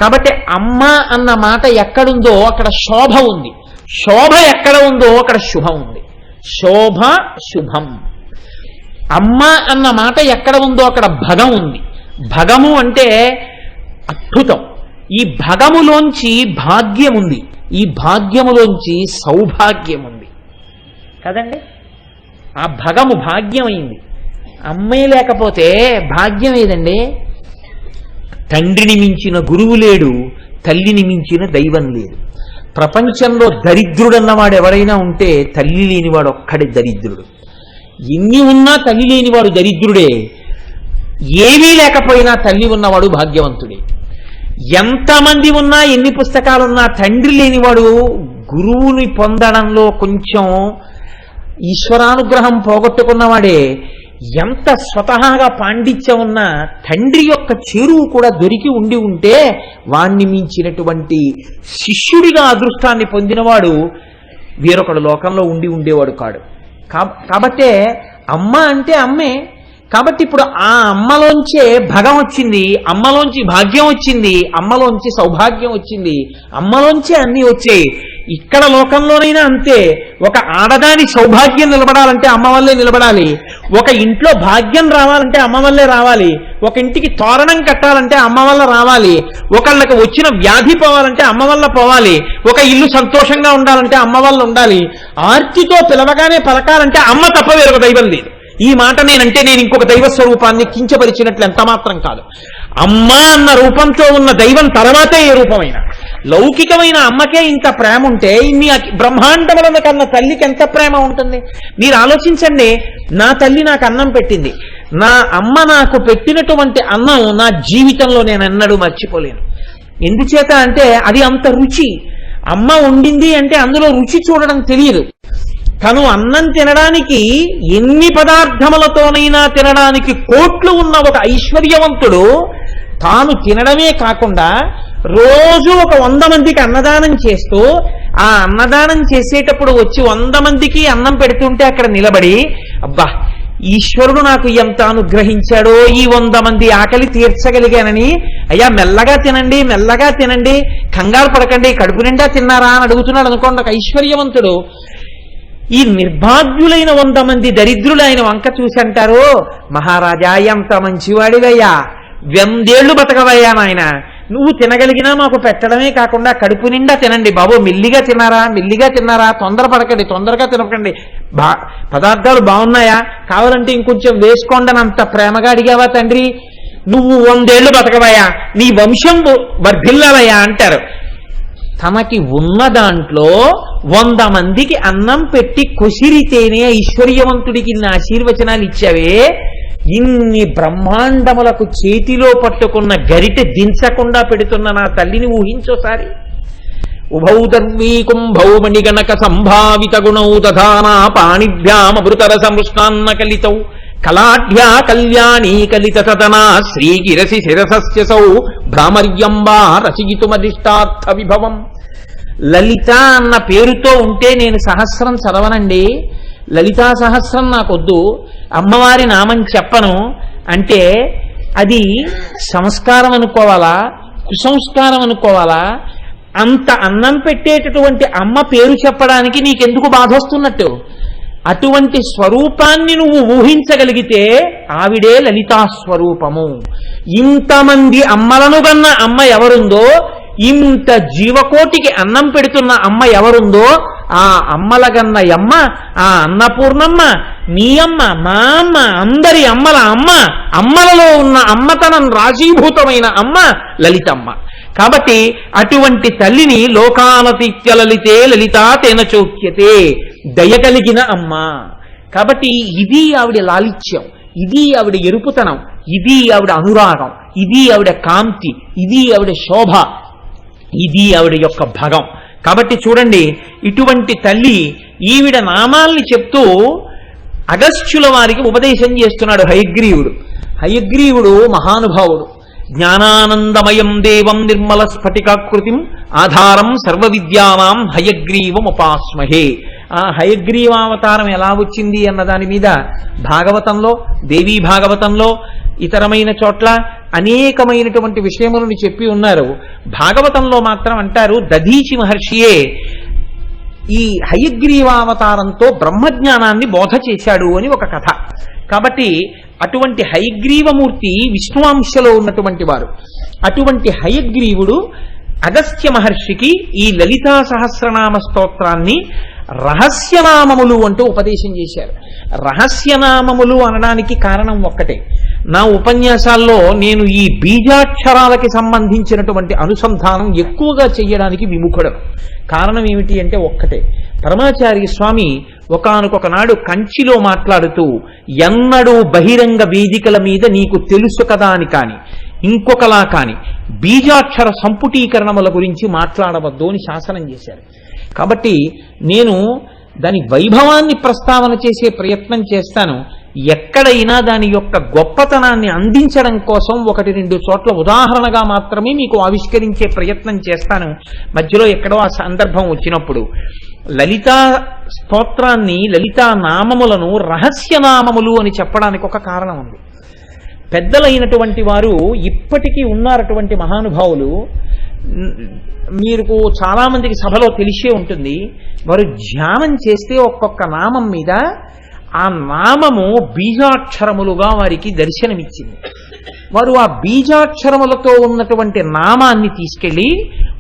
కాబట్టి అమ్మ అన్న మాట ఎక్కడుందో అక్కడ శోభ ఉంది, శోభ ఎక్కడ ఉందో అక్కడ శుభం ఉంది. శోభ శుభం. అమ్మ అన్న మాట ఎక్కడ ఉందో అక్కడ భగం ఉంది. భగము అంటే అద్భుతం. ఈ భగములోంచి భాగ్యం ఉంది, ఈ భాగ్యములోంచి సౌభాగ్యం ఉంది కదండి. ఆ భగము భాగ్యమైంది, అమ్మాయి లేకపోతే భాగ్యం ఏదండి? తండ్రిని మించిన గురువు లేడు, తల్లిని మించిన దైవం లేదు. ప్రపంచంలో దరిద్రుడన్నవాడు ఎవరైనా ఉంటే తల్లి లేనివాడు ఒక్కడే దరిద్రుడు. ఎన్ని ఉన్నా తల్లి లేనివాడు దరిద్రుడే, ఏమీ లేకపోయినా తల్లి ఉన్నవాడు భాగ్యవంతుడే. ఎంతమంది ఉన్నా ఎన్ని పుస్తకాలున్నా తండ్రి లేనివాడు గురువుని పొందడంలో కొంచెం ఈశ్వరానుగ్రహం పోగొట్టుకున్నవాడే. ఎంత స్వతహాగా పాండిత్యం ఉన్నా తండ్రి యొక్క చేరువు కూడా దొరికి ఉంటే వాణ్ణి మించినటువంటి శిష్యుడిగా అదృష్టాన్ని పొందినవాడు వేరొకడు లోకంలో ఉండేవాడు కాడు. కాబట్టే అమ్మ అంటే అమ్మే. కాబట్టి ఇప్పుడు ఆ అమ్మలోంచే భగం వచ్చింది, అమ్మలోంచి భాగ్యం వచ్చింది, అమ్మలోంచి సౌభాగ్యం వచ్చింది, అమ్మలోంచే అన్నీ వచ్చాయి. ఇక్కడ లోకంలోనైనా అంతే. ఒక ఆడదాని సౌభాగ్యం నిలబడాలంటే అమ్మ వల్లే నిలబడాలి. ఒక ఇంట్లో భాగ్యం రావాలంటే అమ్మ వల్లే రావాలి. ఒక ఇంటికి తోరణం కట్టాలంటే అమ్మ వల్ల రావాలి. ఒకళ్ళకి వచ్చిన వ్యాధి పోవాలంటే అమ్మ వల్ల పోవాలి. ఒక ఇల్లు సంతోషంగా ఉండాలంటే అమ్మ వల్ల ఉండాలి. ఆర్తితో పిలవగానే పలకాలంటే అమ్మ తప్ప వేరొక దైవం లేదు. ఈ మాట నేనంటే నేను ఇంకొక దైవ స్వరూపాన్ని కించపరిచినట్లు ఎంత మాత్రం కాదు. అమ్మ అన్న రూపంతో ఉన్న దైవం తర్వాతే ఏ రూపమైనా. లౌకికమైన అమ్మకే ఇంత ప్రేమ ఉంటే ఇన్ని బ్రహ్మాండములను కన్న తల్లికి ఎంత ప్రేమ ఉంటుంది? మీరు ఆలోచించండి. నా తల్లి నాకు అన్నం పెట్టింది. నా అమ్మ నాకు పెట్టినటువంటి అన్నం నా జీవితంలో నేను ఎన్నడూ మర్చిపోలేను. ఎందుచేత అంటే అది అంత రుచి. అమ్మ వండింది అంటే అందులో రుచి చూడడం తెలియదు. తను అన్నం తినడానికి ఎన్ని పదార్థములతోనైనా తినడానికి కోట్లు ఉన్న ఒక ఐశ్వర్యవంతుడు తాను తినడమే కాకుండా రోజు ఒక 100 మందికి అన్నదానం చేస్తూ ఆ అన్నదానం చేసేటప్పుడు వచ్చి 100 మందికి అన్నం పెడుతుంటే అక్కడ నిలబడి, అబ్బా ఈశ్వరుడు నాకు ఎంత అనుగ్రహించాడో, ఈ 100 మంది ఆకలి తీర్చగలిగానని, అయ్యా మెల్లగా తినండి, మెల్లగా తినండి, కంగారు పడకండి, కడుపు నిండా తిన్నారా అని అడుగుతున్నాడు అనుకోండి ఒక ఐశ్వర్యవంతుడు. ఈ నిర్భాగ్యులైన 100 మంది దరిద్రులు ఆయన వంక చూసి అంటారు, మహారాజా ఎంత మంచివాడివయ్యా, 100 ఏళ్లు బతకవయ్యా నాయన, నువ్వు తినగలిగినా మాకు పెట్టడమే కాకుండా కడుపు నిండా తినండి బాబు, మెల్లిగా తిన్నారా, మెల్లిగా తిన్నారా, తొందరపడకండి, తొందరగా తినకండి, పదార్థాలు బాగున్నాయా, కావాలంటే ఇంకొంచెం వేసుకోండి అని అంత ప్రేమగా అడిగావా తండ్రి, నువ్వు 100 ఏళ్లు బతకవయ్యా, నీ వంశం వర్ధిల్లాలయ్యా అంటారు. తనకి ఉన్న దాంట్లో 100 మందికి అన్నం పెట్టి కొసిరితేనే ఐశ్వర్యవంతుడికి ఇన్ని ఆశీర్వచనాలు ఇచ్చావే, ఇన్ని బ్రహ్మాండములకు చేతిలో పట్టుకున్న గరిటె దించకుండా పెడుతున్న నా తల్లిని ఊహించోసారి. ఉభౌ దర్వీ కుంభౌ మణిగణక సంభావిత గుణౌ దధానా పాణిభ్యామృతర సంస్నాన్న కలితౌ కళాఢ్యా కళ్యాణీ కలిత సదనా శ్రీగిరసి శిరసస్యసౌ భ్రామర్యంబా రచయితుమదిష్టార్థ విభవం. లలిత అన్న పేరుతో ఉంటే నేను సహస్రం చదవనండి, లలితా సహస్రం నాకొద్దు, అమ్మవారి నామం చెప్పను అంటే అది సంస్కారం అనుకోవాలా, కుసంస్కారం అనుకోవాలా? అంత అన్నం పెట్టేటటువంటి అమ్మ పేరు చెప్పడానికి నీకెందుకు బాధ వస్తున్నట్టు? అటువంటి స్వరూపాన్ని నువ్వు ఊహించగలిగితే ఆవిడే లలితా స్వరూపము. ఇంతమంది అమ్మలను గన్న అమ్మ ఎవరుందో, ఇంత జీవకోటికి అన్నం పెడుతున్న అమ్మ ఎవరుందో, ఆ అమ్మల గన్న అమ్మ, ఆ అన్నపూర్ణమ్మ, నీ అమ్మ, మా అమ్మ, అందరి అమ్మల అమ్మ, అమ్మలలో ఉన్న అమ్మతనం రాశీభూతమైన అమ్మ లలితమ్మ. కాబట్టి అటువంటి తల్లిని లోకానతిత్య లలితే లలితా తేన చోక్యతే, దయగలిగిన అమ్మ. కాబట్టి ఇది ఆవిడ లాలిత్యం, ఇది ఆవిడ ఎరుపుతనం, ఇది ఆవిడ అనురాగం, ఇది ఆవిడ కాంతి, ఇది ఆవిడ శోభ, ఇది ఆవిడ యొక్క భగం. కాబట్టి చూడండి, ఇటువంటి తల్లి ఈవిడ నామాల్ని చెప్తూ అగస్త్యుల వారికి ఉపదేశం చేస్తున్నాడు హయగ్రీవుడు. హయగ్రీవుడు మహానుభావుడు. జ్ఞానానందమయం దేవం నిర్మల స్ఫటికాకృతిం ఆధారం సర్వ విద్యానాం హయగ్రీవముపాస్మహే. ఆ హయగ్రీవావతారం ఎలా వచ్చింది అన్న దాని మీద భాగవతంలో, దేవీ భాగవతంలో, ఇతరమైన చోట్ల అనేకమైనటువంటి విషయములను చెప్పి ఉన్నారు. భాగవతంలో మాత్రం అంటారు దధీచి మహర్షియే ఈ హయగ్రీవావతారంతో బ్రహ్మజ్ఞానాన్ని బోధ చేశాడు అని ఒక కథ. కాబట్టి అటువంటి హయగ్రీవమూర్తి విష్ణువాంశలో ఉన్నటువంటి వారు. అటువంటి హయగ్రీవుడు అగస్త్య మహర్షికి ఈ లలితా సహస్రనామ స్తోత్రాన్ని రహస్యనామములు అంటూ ఉపదేశం చేశారు. రహస్యనామములు అనడానికి కారణం ఒక్కటే. నా ఉపన్యాసాల్లో నేను ఈ బీజాక్షరాలకి సంబంధించినటువంటి అనుసంధానం ఎక్కువగా చెయ్యడానికి విముఖుడను. కారణం ఏమిటి అంటే ఒక్కటే. పరమాచార్య స్వామి ఒకానొక నాడు కంచిలో మాట్లాడుతూ, ఎన్నడూ బహిరంగ వేదికల మీద నీకు తెలుసు కదా అని కాని ఇంకొకలా కాని బీజాక్షర సంపుటీకరణముల గురించి మాట్లాడవద్దు అని శాసనం చేశారు. కాబట్టి నేను దాని వైభవాన్ని ప్రస్తావన చేసే ప్రయత్నం చేస్తాను. ఎక్కడైనా దాని యొక్క గొప్పతనాన్ని అందించడం కోసం 1-2 చోట్ల ఉదాహరణగా మాత్రమే మీకు ఆవిష్కరించే ప్రయత్నం చేస్తాను. మధ్యలో ఎక్కడో ఆ సందర్భం వచ్చినప్పుడు లలితా స్తోత్రాన్ని, లలితా నామములను రహస్యనామములు అని చెప్పడానికి ఒక కారణం ఉంది. పెద్దలైనటువంటి వారు ఇప్పటికీ ఉన్నారటువంటి మహానుభావులు, మీకు చాలా మందికి సభలో తెలిసే ఉంటుంది. వారు ధ్యానం చేస్తే ఒక్కొక్క నామం మీద ఆ నామము బీజాక్షరములుగా వారికి దర్శనమిచ్చింది. వారు ఆ బీజాక్షరములతో ఉన్నటువంటి నామాన్ని తీసుకెళ్లి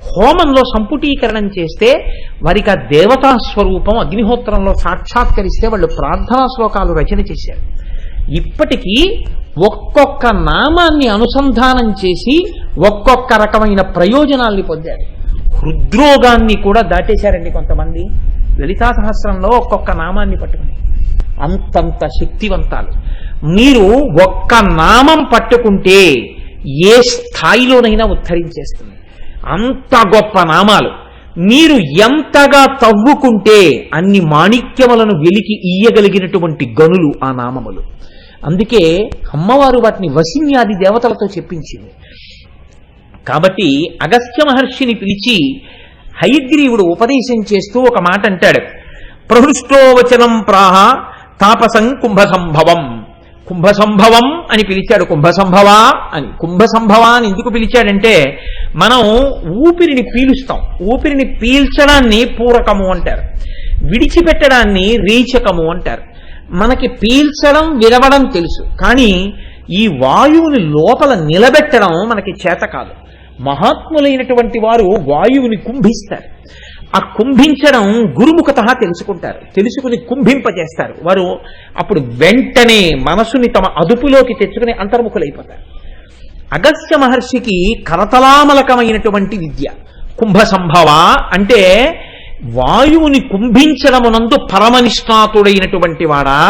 హోమంలో సంపుటీకరణం చేస్తే వారికి ఆ దేవతా స్వరూపం అగ్నిహోత్రంలో సాక్షాత్కరిస్తే వాళ్ళు ప్రార్థనా శ్లోకాలు రచన చేశారు. ఇప్పటికీ ఒక్కొక్క నామాన్ని అనుసంధానం చేసి ఒక్కొక్క రకమైన ప్రయోజనాల్ని పొందారు. హృద్రోగాన్ని కూడా దాటేశారండి కొంతమంది లలితా సహస్రంలో ఒక్కొక్క నామాన్ని పట్టుకుని. అంతంత శక్తివంతాలు. మీరు ఒక్క నామం పట్టుకుంటే ఏ స్థాయిలోనైనా ఉద్ధరించేస్తుంది. అంత గొప్ప నామాలు. మీరు ఎంతగా తవ్వుకుంటే అన్ని మాణిక్యములను వెలికి ఇయ్యగలిగినటువంటి గనులు ఆ నామములు. అందుకే అమ్మవారు వాటిని వసిన్యాది దేవతలతో చెప్పించింది. కాబట్టి అగస్త్య మహర్షిని పిలిచి హయగ్రీవుడు ఉపదేశం చేస్తూ ఒక మాట అంటాడు. ప్రహృష్టోవచనం ప్రాహ తాపసం కుంభసంభవం. కుంభసంభవం అని పిలిచాడు. కుంభసంభవ అని. కుంభసంభవ అని ఎందుకు పిలిచాడంటే, మనం ఊపిరిని పీలుస్తాం. ఊపిరిని పీల్చడాన్ని పూరకము అంటారు, విడిచిపెట్టడాన్ని రేచకము అంటారు. మనకి పీల్చడం విరవడం తెలుసు, కానీ ఈ వాయువుని లోపల నిలబెట్టడం మనకి చేత కాదు. మహాత్ములైనటువంటి వారు వాయువుని కుంభిస్తారు. ఆ కుంభించడం గురుముఖత తెలుసుకుంటారు, తెలుసుకుని కుంభింపజేస్తారు. వారు అప్పుడు వెంటనే మనసుని తమ అదుపులోకి తెచ్చుకుని అంతర్ముఖులైపోతారు. అగస్త్య మహర్షికి కరతలామలకమైనటువంటి విద్య కుంభసంభవ అంటే వాయువుని కుంభించడమునందు పరమనిష్ఠాతుడైనటువంటి వాడా,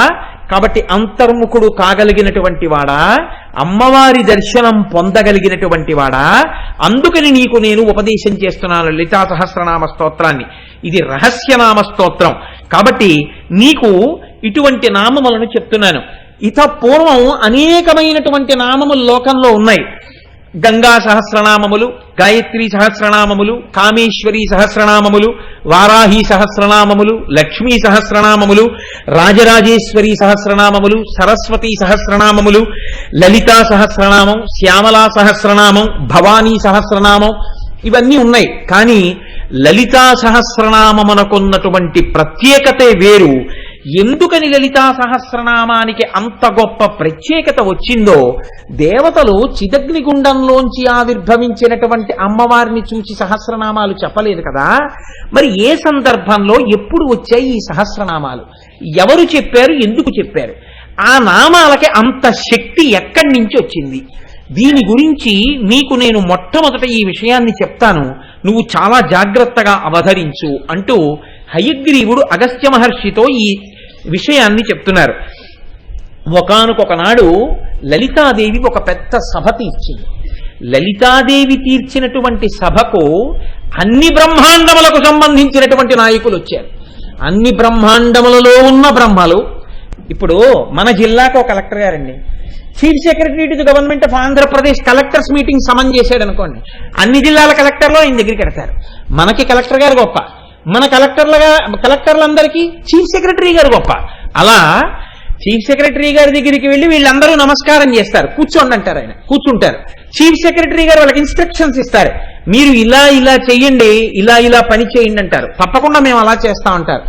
కాబట్టి అంతర్ముఖుడు కాగలిగినటువంటి వాడా, అమ్మవారి దర్శనం పొందగలిగినటువంటి వాడా, అందుకని నీకు నేను ఉపదేశం చేస్తున్నాను లలితా సహస్రనామ స్తోత్రాన్ని. ఇది రహస్యనామ స్తోత్రం కాబట్టి నీకు ఇటువంటి నామములను చెప్తున్నాను. ఇత పూర్వం అనేకమైనటువంటి నామములు లోకంలో ఉన్నాయి. గంగా సహస్రనామములు, గాయత్రీ సహస్రనామములు, కామేశ్వరీ సహస్రనామములు, వారాహి సహస్రనామములు, లక్ష్మీ సహస్రనామములు, రాజరాజేశ్వరీ సహస్రనామములు, సరస్వతీ సహస్రనామములు, లలితా సహస్రనామం, శ్యామలా సహస్రనామం, భవానీ సహస్రనామం, ఇవన్నీ ఉన్నాయి. కానీ లలితా సహస్రనామమునకున్నటువంటి ప్రత్యేకతే వేరు. ఎందుకని లలితా సహస్రనామానికి అంత గొప్ప ప్రత్యేకత వచ్చిందో, దేవతలు చిదగ్నిగుండంలోంచి ఆవిర్భవించినటువంటి అమ్మవారిని చూచి సహస్రనామాలు చెప్పలేదు కదా. మరి ఏ సందర్భంలో ఎప్పుడు వచ్చాయి ఈ సహస్రనామాలు, ఎవరు చెప్పారు, ఎందుకు చెప్పారు, ఆ నామాలకి అంత శక్తి ఎక్కడి నుంచి వచ్చింది, దీని గురించి నీకు నేను మొట్టమొదట ఈ విషయాన్ని చెప్తాను, నువ్వు చాలా జాగ్రత్తగా అవధరించు అంటూ హయగ్రీవుడు అగస్త్య మహర్షితో ఈ విషయాన్ని చెప్తున్నారు. ఒకానొక నాడు లలితాదేవి ఒక పెద్ద సభ తీర్చింది. లలితాదేవి తీర్చినటువంటి సభకు అన్ని బ్రహ్మాండములకు సంబంధించినటువంటి నాయకులు వచ్చారు. అన్ని బ్రహ్మాండములలో ఉన్న బ్రహ్మలు. ఇప్పుడు మన జిల్లాకు ఒక కలెక్టర్ గారండి, chief secretary to the government of Andhra Pradesh collectors meeting summon చేశాడు అనుకోండి, అన్ని జిల్లాల కలెక్టర్లు ఆయన దగ్గరికి వెడతారు. మనకి కలెక్టర్ గారు గొప్ప, మన కలెక్టర్లందరికీ చీఫ్ సెక్రటరీ గారు గొప్ప. అలా చీఫ్ సెక్రటరీ గారి దగ్గరికి వెళ్ళి వీళ్ళందరూ నమస్కారం చేస్తారు, కూర్చోండి అంటారు, ఆయన కూర్చుంటారు. చీఫ్ సెక్రటరీ గారు వాళ్ళకి ఇన్స్ట్రక్షన్స్ ఇస్తారు, మీరు ఇలా ఇలా చెయ్యండి, ఇలా ఇలా పని చేయండి అంటారు. తప్పకుండా మేము అలా చేస్తా ఉంటారు.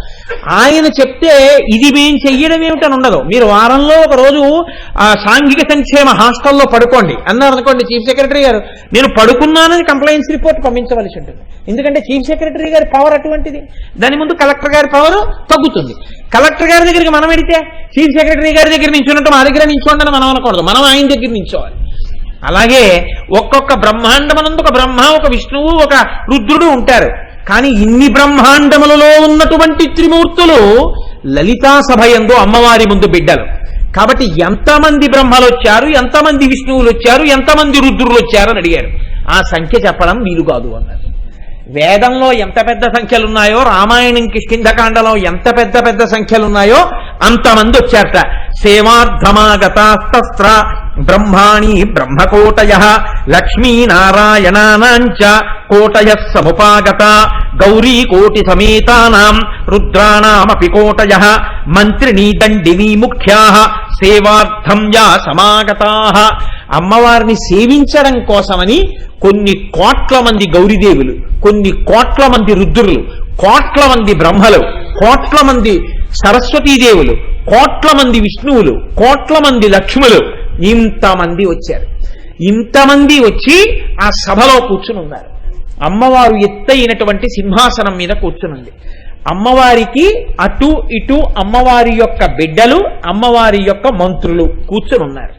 ఆయన చెప్తే ఇది మేము చెయ్యడం ఏమిటని ఉండదు. మీరు వారంలో ఒక రోజు సాంఘిక సంక్షేమ హాస్టల్లో పడుకోండి అన్నారు అనుకోండి, చీఫ్ సెక్రటరీ గారు నేను పడుకున్నానని కంప్లైంట్స్ రిపోర్ట్ పంపించవలసి ఉంటుంది. ఎందుకంటే చీఫ్ సెక్రటరీ గారి పవర్ అటువంటిది. దాని ముందు కలెక్టర్ గారి పవర్ తగ్గుతుంది. కలెక్టర్ గారి దగ్గరికి మనం వెడితే చీఫ్ సెక్రటరీ గారి దగ్గర నించున్నట్టు మా దగ్గర నించోండి అని మనం అనకూడదు, మనం ఆయన దగ్గర నించోవాలి. అలాగే ఒక్కొక్క బ్రహ్మాండమనందు ఒక బ్రహ్మ, ఒక విష్ణువు, ఒక రుద్రుడు ఉంటారు. కానీ ఇన్ని బ్రహ్మాండములలో ఉన్నటువంటి త్రిమూర్తులు లలితా సభయందు అమ్మవారి ముందు బిడ్డలు. కాబట్టి ఎంతమంది బ్రహ్మలు వచ్చారు, ఎంతమంది విష్ణువులు వచ్చారు, ఎంతమంది రుద్రులు వచ్చారు అని అడిగారు. ఆ సంఖ్య చెప్పడం వీలు కాదు అన్నారు. వేదంలో ఎంత పెద్ద సంఖ్యలున్నాయో, రామాయణం కిష్కింధకాండలో ఎంత పెద్ద పెద్ద సంఖ్యలున్నాయో అంతమంది వచ్చారట. సేవార్థమాగతాస్త్ర బ్రహ్మాణి బ్రహ్మకోటయ లక్ష్మీనారాయణానాంచ కోటయ సముపాగత గౌరీ కోటి సమేతానాం రుద్రాణామపి కోటయ మంత్రిణీ దండినీ ముఖ్యా సేవార్థం యా సమాగతాః. అమ్మవారిని సేవించడం కోసమని కొన్ని కోట్ల మంది గౌరీదేవులు, కొన్ని కోట్ల మంది రుద్రులు, కోట్ల మంది బ్రహ్మలు, కోట్ల మంది సరస్వతీదేవులు, కోట్ల మంది విష్ణువులు, కోట్ల మంది లక్ష్ములు, ఇంతమంది వచ్చారు. ఇంతమంది వచ్చి ఆ సభలో కూర్చుని ఉన్నారు. అమ్మవారు ఎత్తైనటువంటి సింహాసనం మీద కూర్చునుంది. అమ్మవారికి అటు ఇటు అమ్మవారి యొక్క బిడ్డలు, అమ్మవారి యొక్క మంత్రులు కూర్చుని ఉన్నారు.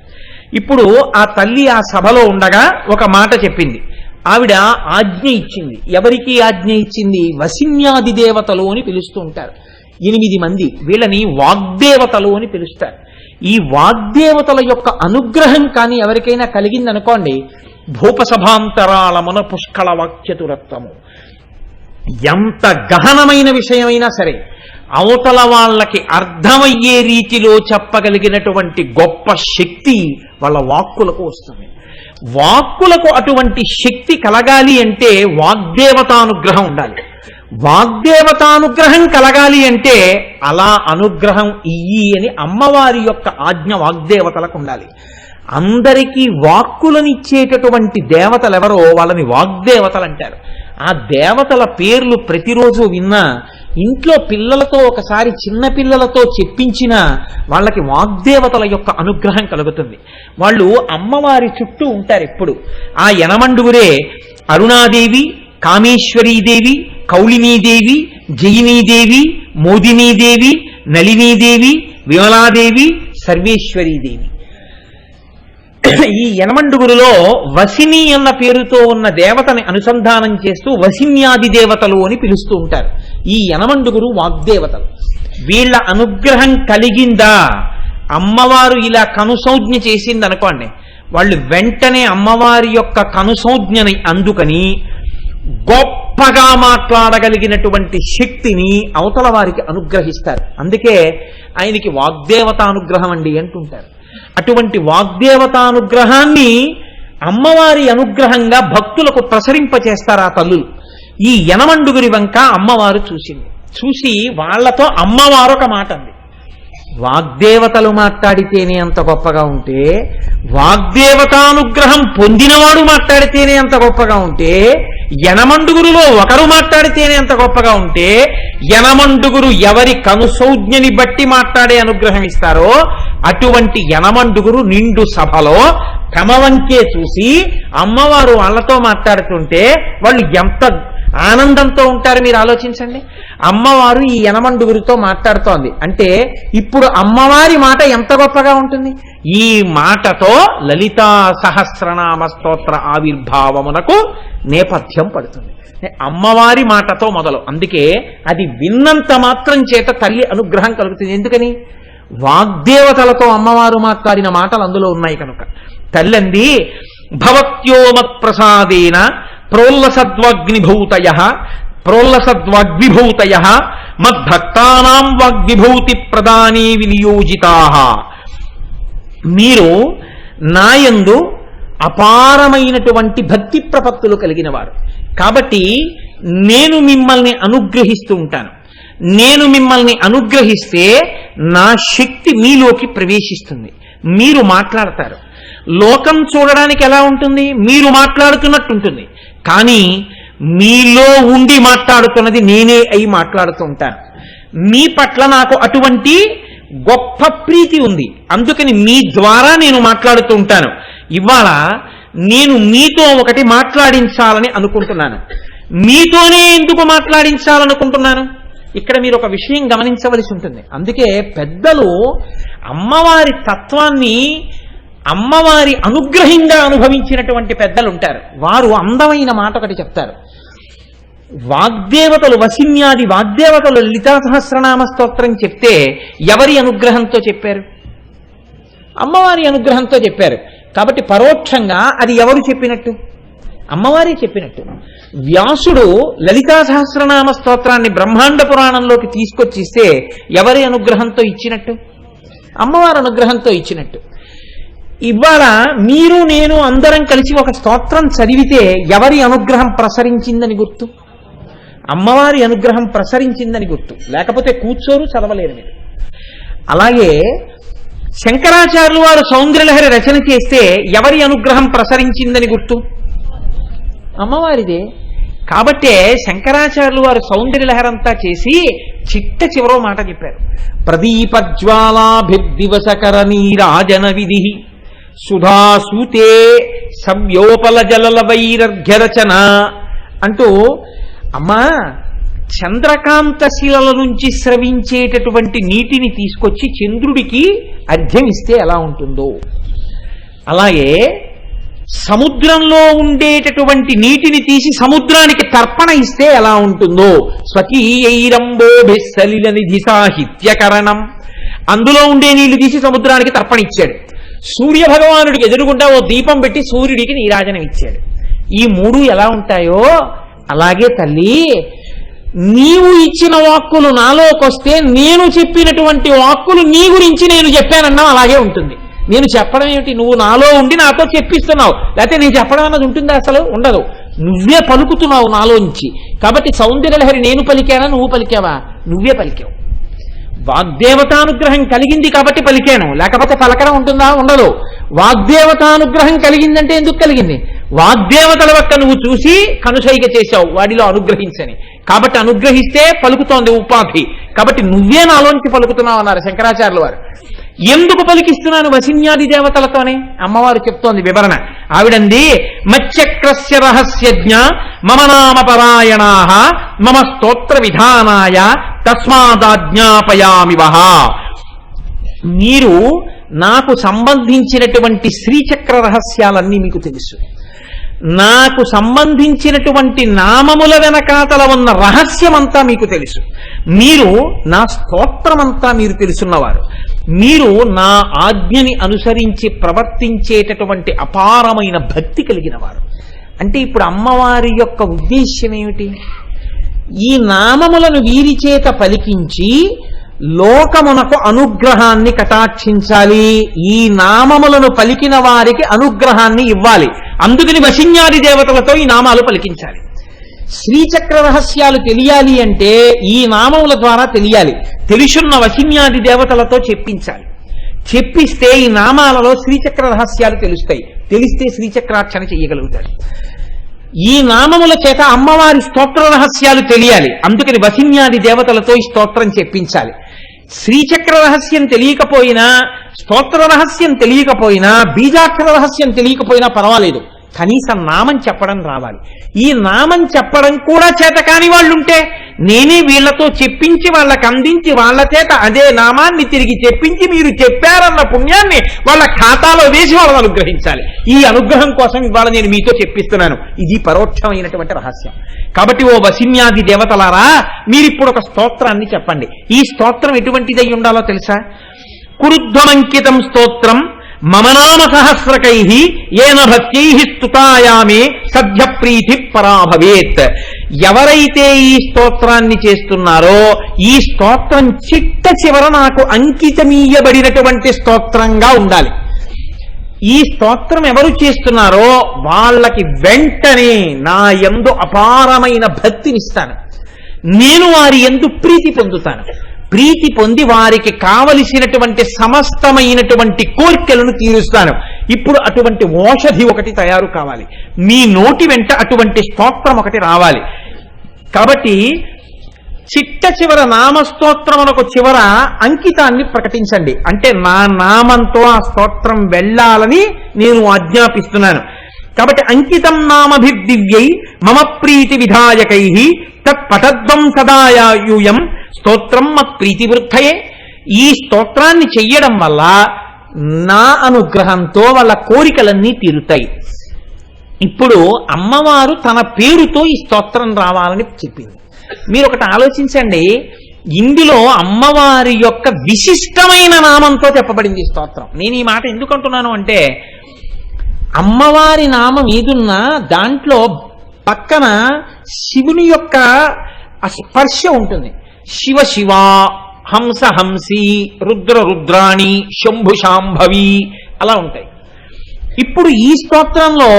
ఇప్పుడు ఆ తల్లి ఆ సభలో ఉండగా ఒక మాట చెప్పింది. ఆవిడ ఆజ్ఞ ఇచ్చింది. ఎవరికి ఆజ్ఞ ఇచ్చింది? వసిన్యాది దేవతలు అని పిలుస్తూ ఉంటారు 8 మంది. వీళ్ళని వాగ్దేవతలు అని పిలుస్తారు. ఈ వాగ్దేవతల యొక్క అనుగ్రహం కానీ ఎవరికైనా కలిగిందనుకోండి, భూపసభాంతరాళమున పుష్కళ వాక్యతురత్వము, ఎంత గహనమైన విషయమైనా సరే అవతల వాళ్ళకి అర్థమయ్యే రీతిలో చెప్పగలిగినటువంటి గొప్ప శక్తి వాళ్ళ వాక్కులకు వస్తుంది. వాక్కులకు అటువంటి శక్తి కలగాలి అంటే వాగ్దేవతానుగ్రహం ఉండాలి. వాగ్దేవతానుగ్రహం కలగాలి అంటే అలా అనుగ్రహం ఇయ్యి అని అమ్మవారి యొక్క ఆజ్ఞ వాగ్దేవతలకు ఉండాలి. అందరికీ వాక్కులనిచ్చేటటువంటి దేవతలు ఎవరో వాళ్ళని వాగ్దేవతలు అంటారు. ఆ దేవతల పేర్లు ప్రతిరోజు విన్నా, ఇంట్లో పిల్లలతో ఒకసారి చిన్న పిల్లలతో చెప్పించినా వాళ్ళకి వాగ్దేవతల యొక్క అనుగ్రహం కలుగుతుంది. వాళ్ళు అమ్మవారి చుట్టూ ఉంటారు ఎప్పుడు. ఆ యనమండుగురే అరుణాదేవి, కామేశ్వరీదేవి, కౌళినీదేవి, జయినీదేవి, మోదినీదేవి, నళినీదేవి, విమలాదేవి, సర్వేశ్వరీదేవి. ఈ యనమండుగురులో వసిని అన్న పేరుతో ఉన్న దేవతని అనుసంధానం చేస్తూ వసిన్యాది దేవతలు అని పిలుస్తూ ఉంటారు. ఈ యనమండుగురు వాగ్దేవతలు. వీళ్ళ అనుగ్రహం కలిగిందా, అమ్మవారు ఇలా కనుసౌజ్ఞ చేసింది అనుకోండి, వాళ్ళు వెంటనే అమ్మవారి యొక్క కనుసౌజ్ఞని అందుకని గొప్పగా మాట్లాడగలిగినటువంటి శక్తిని అవతల వారికి అనుగ్రహిస్తారు. అందుకే ఆయనకి వాగ్దేవతానుగ్రహం అండి అంటుంటారు. అటువంటి వాగ్దేవతానుగ్రహాన్ని అమ్మవారి అనుగ్రహంగా భక్తులకు ప్రసరింపచేస్తారు ఆ తల్లులు. ఈ యనమండుగురి వంక అమ్మవారు చూసింది. చూసి వాళ్లతో అమ్మవారు ఒక మాట అంది. వాగ్దేవతలు మాట్లాడితేనే అంత గొప్పగా ఉంటే, వాగ్దేవతానుగ్రహం పొందినవాడు మాట్లాడితేనే అంత గొప్పగా ఉంటే, యనమండుగురులో ఒకరు మాట్లాడితేనే అంత గొప్పగా ఉంటే, యనమండుగురు ఎవరి కనుసౌజ్ఞని బట్టి మాట్లాడే అనుగ్రహం ఇస్తారో అటువంటి యనమండుగురు నిండు సభలో తమ వంకే చూసి అమ్మవారు వాళ్ళతో మాట్లాడుతుంటే వాళ్ళు ఎంత ఆనందంతో ఉంటారు మీరు ఆలోచించండి. అమ్మవారు ఈ యనమండుగురితో మాట్లాడుతోంది అంటే ఇప్పుడు అమ్మవారి మాట ఎంత గొప్పగా ఉంటుంది. ఈ మాటతో లలితా సహస్రనామ స్తోత్ర ఆవిర్భావమునకు నేపథ్యం పడుతుంది. అమ్మవారి మాటతో మొదలు. అందుకే అది విన్నంత మాత్రం చేత తల్లి అనుగ్రహం కలుగుతుంది. ఎందుకని? వాగ్దేవతలతో అమ్మవారు మాట్లాడిన మాటలు అందులో ఉన్నాయి కనుక. తల్లంది భవత్యోమత్ప్రసాదేన ప్రోల్లసద్వాగ్విభూతయ మద్భక్తానాం వాగ్విభూతి ప్రదానే వినియోజితాః. మీరు నాయందు అపారమైనటువంటి భక్తి ప్రపత్తులు కలిగిన వారు కాబట్టి నేను మిమ్మల్ని అనుగ్రహిస్తూ ఉంటాను. నేను మిమ్మల్ని అనుగ్రహిస్తే నా శక్తి మీలోకి ప్రవేశిస్తుంది. మీరు మాట్లాడతారు. లోకం చూడడానికి ఎలా ఉంటుంది? మీరు మాట్లాడుతున్నట్టు ఉంటుంది. కానీ మీలో ఉండి మాట్లాడుతున్నది నేనే అయి మాట్లాడుతూ ఉంటాను. మీ పట్ల నాకు అటువంటి గొప్ప ప్రీతి ఉంది, అందుకని మీ ద్వారా నేను మాట్లాడుతూ ఉంటాను. ఇవాళ నేను మీతో ఒకటి మాట్లాడించాలని అనుకుంటున్నాను. మీతోనే ఎందుకు మాట్లాడించాలనుకుంటున్నాను? ఇక్కడ మీరు ఒక విషయం గమనించవలసి ఉంటుంది. అందుకే పెద్దలు అమ్మవారి తత్వాన్ని అమ్మవారి అనుగ్రహంగా అనుభవించినటువంటి పెద్దలు ఉంటారు. వారు అందమైన మాట ఒకటి చెప్తారు. వాగ్దేవతలు వసిన్యాది వాగ్దేవతలు లలితా సహస్రనామ స్తోత్రం చెప్తే ఎవరి అనుగ్రహంతో చెప్పారు? అమ్మవారి అనుగ్రహంతో చెప్పారు. కాబట్టి పరోక్షంగా అది ఎవరు చెప్పినట్టు? అమ్మవారే చెప్పినట్టు. వ్యాసుడు లలితా సహస్రనామ స్తోత్రాన్ని బ్రహ్మాండ పురాణంలోకి తీసుకొచ్చిస్తే ఎవరి అనుగ్రహంతో ఇచ్చినట్టు? అమ్మవారి అనుగ్రహంతో ఇచ్చినట్టు. ఇవాళ మీరు నేను అందరం కలిసి ఒక స్తోత్రం చదివితే ఎవరి అనుగ్రహం ప్రసరించిందని గుర్తు? అమ్మవారి అనుగ్రహం ప్రసరించిందని గుర్తు. లేకపోతే కూర్చోరు, చదవలేరు మీరు. అలాగే శంకరాచార్యులు వారు సౌందర్యలహరి రచన చేస్తే ఎవరి అనుగ్రహం ప్రసరించిందని గుర్తు? అమ్మవారిదే. కాబట్టే శంకరాచార్యులు వారు సౌందర్యలహరంతా చేసి చిట్ట చివరో మాట చెప్పారు. ప్రదీపజ్వాలాభిర్దివసకర నీరాజన విధి సుధాసూతే సవ్యోపల జలల వైరర్ఘ్యరచన అంటూ, అమ్మా చంద్రకాంత శిలల నుంచి స్రవించేటటువంటి నీటిని తీసుకొచ్చి చంద్రుడికి అర్ఘ్యం ఇస్తే ఎలా ఉంటుందో, అలాగే సముద్రంలో ఉండేటటువంటి నీటిని తీసి సముద్రానికి తర్పణ ఇస్తే ఎలా ఉంటుందో, స్వకీయైరంబోభిస్సలిల నిధి సాహిత్యకరణం, అందులో ఉండే నీళ్లు తీసి సముద్రానికి తర్పణ ఇచ్చాడు. సూర్య భగవానుడికి ఎదురుగుండా ఓ దీపం పెట్టి సూర్యుడికి నీరాజనం ఇచ్చాడు. ఈ మూడు ఎలా ఉంటాయో అలాగే తల్లి నీవు ఇచ్చిన వాక్కులు నాలోకొస్తే నేను చెప్పినటువంటి వాక్కులు నీ గురించి నేను చెప్పానన్నా అలాగే ఉంటుంది. నేను చెప్పడం ఏమిటి? నువ్వు నాలో ఉండి నాతో చెప్పిస్తున్నావు. లేకపోతే నేను చెప్పడం అన్నది ఉంటుందా? అసలు ఉండదు. నువ్వే పలుకుతున్నావు నాలోంచి. కాబట్టి సౌందర్యలహరి నేను పలికానా, నువ్వు పలికావా? నువ్వే పలికావు. వాగ్దేవతానుగ్రహం కలిగింది కాబట్టి పలికాను, లేకపోతే పలకడం ఉంటుందా? ఉండదు. వాగ్దేవతానుగ్రహం కలిగిందంటే ఎందుకు కలిగింది? వాగ్దేవతల వక్క నువ్వు చూసి కనుసైగ చేశావు వాడిలో అనుగ్రహించని. కాబట్టి అనుగ్రహిస్తే పలుకుతోంది ఉపాధి. కాబట్టి నువ్వే నాలోంచి పలుకుతున్నావు అన్నారు శంకరాచార్యుల వారు. ఎందుకు పలికిస్తున్నాను? వసిన్యాది దేవతలతోనే. అమ్మవారు చెప్తోంది వివరణ. ఆవిడంది, మచ్చక్రస్య రహస్యజ్ఞ మమ నామ పరాయణాః మమ స్తోత్ర విధానాయ తస్మాదాజ్ఞాపయామి వహ. మీరు నాకు సంబంధించినటువంటి శ్రీచక్ర రహస్యాలన్నీ మీకు తెలుసు. నాకు సంబంధించినటువంటి నామముల వెనకాతల ఉన్న రహస్యమంతా మీకు తెలుసు. మీరు నా స్తోత్రమంతా మీరు తెలుసున్నవారు. మీరు నా ఆజ్ఞని అనుసరించి ప్రవర్తించేటటువంటి అపారమైన భక్తి కలిగిన వారు. అంటే ఇప్పుడు అమ్మవారి యొక్క ఉద్దేశ్యం ఏమిటి? ఈ నామములను వీరి చేత పలికించి లోకమునకు అనుగ్రహాన్ని కటాక్షించాలి. ఈ నామములను పలికిన వారికి అనుగ్రహాన్ని ఇవ్వాలి. అందుకని వసిన్యాది దేవతలతో ఈ నామాలు పలికించాలి. శ్రీచక్ర రహస్యాలు తెలియాలి అంటే ఈ నామముల ద్వారా తెలియాలి. తెలుసున్న వసిన్యాది దేవతలతో చెప్పించాలి. చెప్పిస్తే ఈ నామాలలో శ్రీచక్ర రహస్యాలు తెలుస్తాయి. తెలిస్తే శ్రీచక్రార్చన చెయ్యగలుగుతాడు. ఈ నామముల చేత అమ్మవారి స్తోత్ర రహస్యాలు తెలియాలి. అందుకని వసిన్యాది దేవతలతో ఈ స్తోత్రం చెప్పించాలి. శ్రీచక్ర రహస్యం తెలియకపోయినా, స్తోత్ర రహస్యం తెలియకపోయినా, బీజాక్షర రహస్యం తెలియకపోయినా పర్వాలేదు. కనీసం నామం చెప్పడం రావాలి. ఈ నామం చెప్పడం కూడా చేత కాని వాళ్ళుంటే నేనే వీళ్లతో చెప్పించి వాళ్ళకి అందించి వాళ్ళ చేత అదే నామాన్ని తిరిగి చెప్పించి మీరు చెప్పారన్న పుణ్యాన్ని వాళ్ళ ఖాతాలో వేసి వాళ్ళని అనుగ్రహించాలి. ఈ అనుగ్రహం కోసం ఇవాళ నేను మీతో చెప్పిస్తున్నాను. ఇది పరోక్షమైనటువంటి రహస్యం. కాబట్టి ఓ వసిన్యాది దేవతలారా, మీరిప్పుడు ఒక స్తోత్రాన్ని చెప్పండి. ఈ స్తోత్రం ఎటువంటిదై ఉండాలో తెలుసా? కురుధ్వమంకితం స్తోత్రం మమ నామ సహస్రకై ఏన భక్తై స్తుతాయామే సద్య ప్రీతి పరాభవేత్. ఎవరైతే ఈ స్తోత్రాన్ని చేస్తున్నారో ఈ స్తోత్రం చిట్ట చివర నాకు అంకితమీయబడినటువంటి స్తోత్రంగా ఉండాలి. ఈ స్తోత్రం ఎవరు చేస్తున్నారో వాళ్ళకి వెంటనే నా యందు అపారమైన భక్తినిస్తాను. నేను వారి యందు ప్రీతి పొందుతాను. ప్రీతి పొంది వారికి కావలసినటువంటి సమస్తమైనటువంటి కోరికలను తీరుస్తాను. ఇప్పుడు అటువంటి ఓషధి ఒకటి తయారు కావాలి, మీ నోటి వెంట అటువంటి స్తోత్రం ఒకటి రావాలి. కాబట్టి చిట్ట చివర నామస్తోత్రమునకు చివర అంకితాన్ని ప్రకటించండి. అంటే నా నామంతో ఆ స్తోత్రం వెళ్ళాలని నేను ఆజ్ఞాపిస్తున్నాను. కాబట్టి అంకితం నామభిర్దివ్యై మమ ప్రీతి విధాయకై తత్పటద్వం సదాయూయం స్తోత్రం మత్ప్రీతి వృద్ధయే. ఈ స్తోత్రాన్ని చెయ్యడం వల్ల నా అనుగ్రహంతో వాళ్ళ కోరికలన్నీ తీరుతాయి. ఇప్పుడు అమ్మవారు తన పేరుతో ఈ స్తోత్రం రావాలని చెప్పింది. మీరు ఒకటి ఆలోచించండి, ఇందులో అమ్మవారి యొక్క విశిష్టమైన నామంతో చెప్పబడింది ఈ స్తోత్రం. నేను ఈ మాట ఎందుకు అంటున్నాను అంటే, అమ్మవారి నామం ఏదున్నా దాంట్లో పక్కన శివుని యొక్క స్పర్శ ఉంటుంది. శివ శివ, హంస హంసి, రుద్ర రుద్రాణి, శంభు శాంభవి అలా ఉంటాయి. ఇప్పుడు ఈ స్తోత్రంలో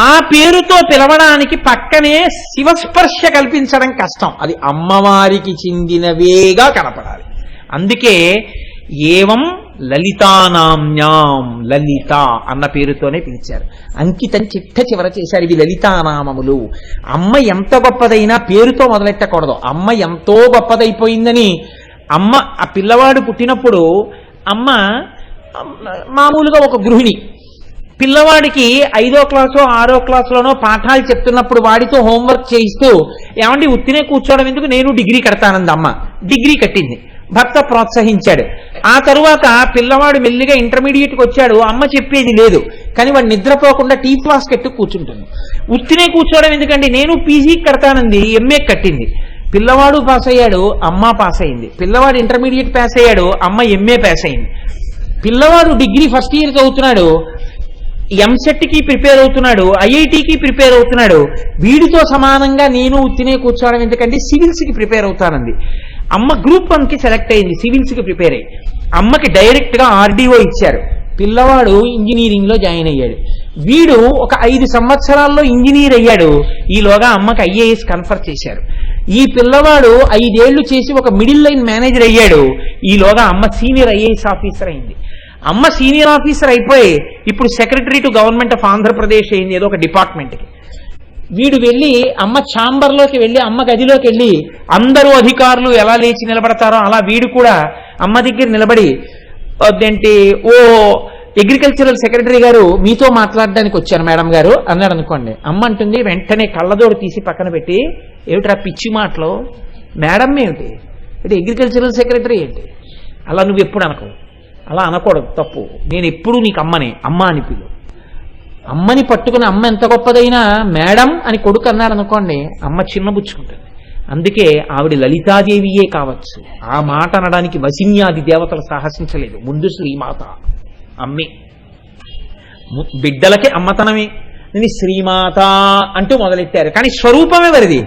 ఆ పేరుతో పిలవడానికి పక్కనే శివస్పర్శ కల్పించడం కష్టం. అది అమ్మవారికి చెందినవేగా కనపడాలి. అందుకే ఏవం లలితానామ్యాం, లలిత అన్న పేరుతోనే పిలిచారు. అంకితం చిట్ట చివర చేశారు. ఇవి లలితానామములు. అమ్మ ఎంత గొప్పదైనా పేరుతో మొదలెట్టకూడదు. అమ్మ ఎంతో గొప్పదైపోయిందని అమ్మ ఆ పిల్లవాడు పుట్టినప్పుడు అమ్మ మామూలుగా ఒక గృహిణి పిల్లవాడికి 5వ క్లాసో 6వ క్లాసులోనో పాఠాలు చెప్తున్నప్పుడు వాడితో హోంవర్క్ చేయిస్తూ, ఏమండి ఉత్తినే కూర్చోవడం ఎందుకు, నేను డిగ్రీ కడతానంది అమ్మ. డిగ్రీ కట్టింది, భర్త ప్రోత్సహించాడు. ఆ తరువాత పిల్లవాడు మెల్లిగా ఇంటర్మీడియట్కి వచ్చాడు, అమ్మ చెప్పేది లేదు, కానీ వాడు నిద్రపోకుండా టీ క్లాస్ కట్టు కూర్చుంటుంది. ఉత్తినే కూర్చోవడం ఎందుకండి, నేను పీజీకి కడతానంది, ఎంఏ కట్టింది. పిల్లవాడు పాస్ అయ్యాడు, అమ్మ పాస్ అయింది. పిల్లవాడు ఇంటర్మీడియట్ పాస్ అయ్యాడు, అమ్మ ఎంఏ పాస్ అయింది. పిల్లవాడు డిగ్రీ ఫస్ట్ ఇయర్ చదువుతున్నాడు, ఎంసెట్కి ప్రిపేర్ అవుతున్నాడు, ఐఐటికి ప్రిపేర్ అవుతున్నాడు. వీడితో సమానంగా నేను ఉత్తినే కూర్చోవడం ఎందుకంటే సివిల్స్కి ప్రిపేర్ అవుతానంది. అమ్మ గ్రూప్ 1కి సెలెక్ట్ అయింది, సివిల్స్కి ప్రిపేర్ అయ్యి. అమ్మకి డైరెక్ట్గా ఆర్డీఓ ఇచ్చారు. పిల్లవాడు ఇంజనీరింగ్లో జాయిన్ అయ్యాడు. వీడు ఒక 5 సంవత్సరాల్లో ఇంజనీర్ అయ్యాడు. ఈలోగా అమ్మకి ఐఏఎస్ కన్ఫర్ చేశారు. ఈ పిల్లవాడు 5 ఏళ్లు చేసి ఒక మిడిల్ లైన్ మేనేజర్ అయ్యాడు. ఈలోగా అమ్మ సీనియర్ ఐఏఎస్ ఆఫీసర్ అయింది. అమ్మ సీనియర్ ఆఫీసర్ అయిపోయి ఇప్పుడు secretary to government of Andhra Pradesh అయింది, ఏదో ఒక డిపార్ట్మెంట్కి. వీడు వెళ్ళి అమ్మ ఛాంబర్లోకి వెళ్ళి, అమ్మ గదిలోకి వెళ్ళి అందరూ అధికారులు ఎలా లేచి నిలబడతారో అలా వీడు కూడా అమ్మ దగ్గర నిలబడి, అదేంటి ఓ అగ్రికల్చరల్ సెక్రటరీ గారు మీతో మాట్లాడడానికి వచ్చాను మేడం గారు అన్నాడు అనుకోండి. అమ్మ అంటుంది వెంటనే కళ్ళజోడు తీసి పక్కన పెట్టి, ఏమిట్రా పిచ్చి మాటలు, మేడం ఏమిటి, అంటే అగ్రికల్చరల్ సెక్రటరీ ఏంటి, అలా నువ్వు ఎప్పుడు అనకు, అలా అనకూడదు, తప్పు. నేను ఎప్పుడు నీకు అమ్మనే, అమ్మ అని పిలు. అమ్మని పట్టుకుని అమ్మ ఎంత గొప్పదైనా మేడం అని కొడుకు అన్నాడు అనుకోండి, అమ్మ చిన్నబుచ్చుకుంటుంది. అందుకే ఆవిడ లలితాదేవియే కావచ్చు. ఆ మాట అనడానికి వసిన్యాది దేవతలు సాహసించలేదు. ముందు శ్రీమాత అమ్మే, బిడ్డలకి అమ్మతనమే. శ్రీమాత అంటూ మొదలెట్టారు, కానీ స్వరూపమే వరిది.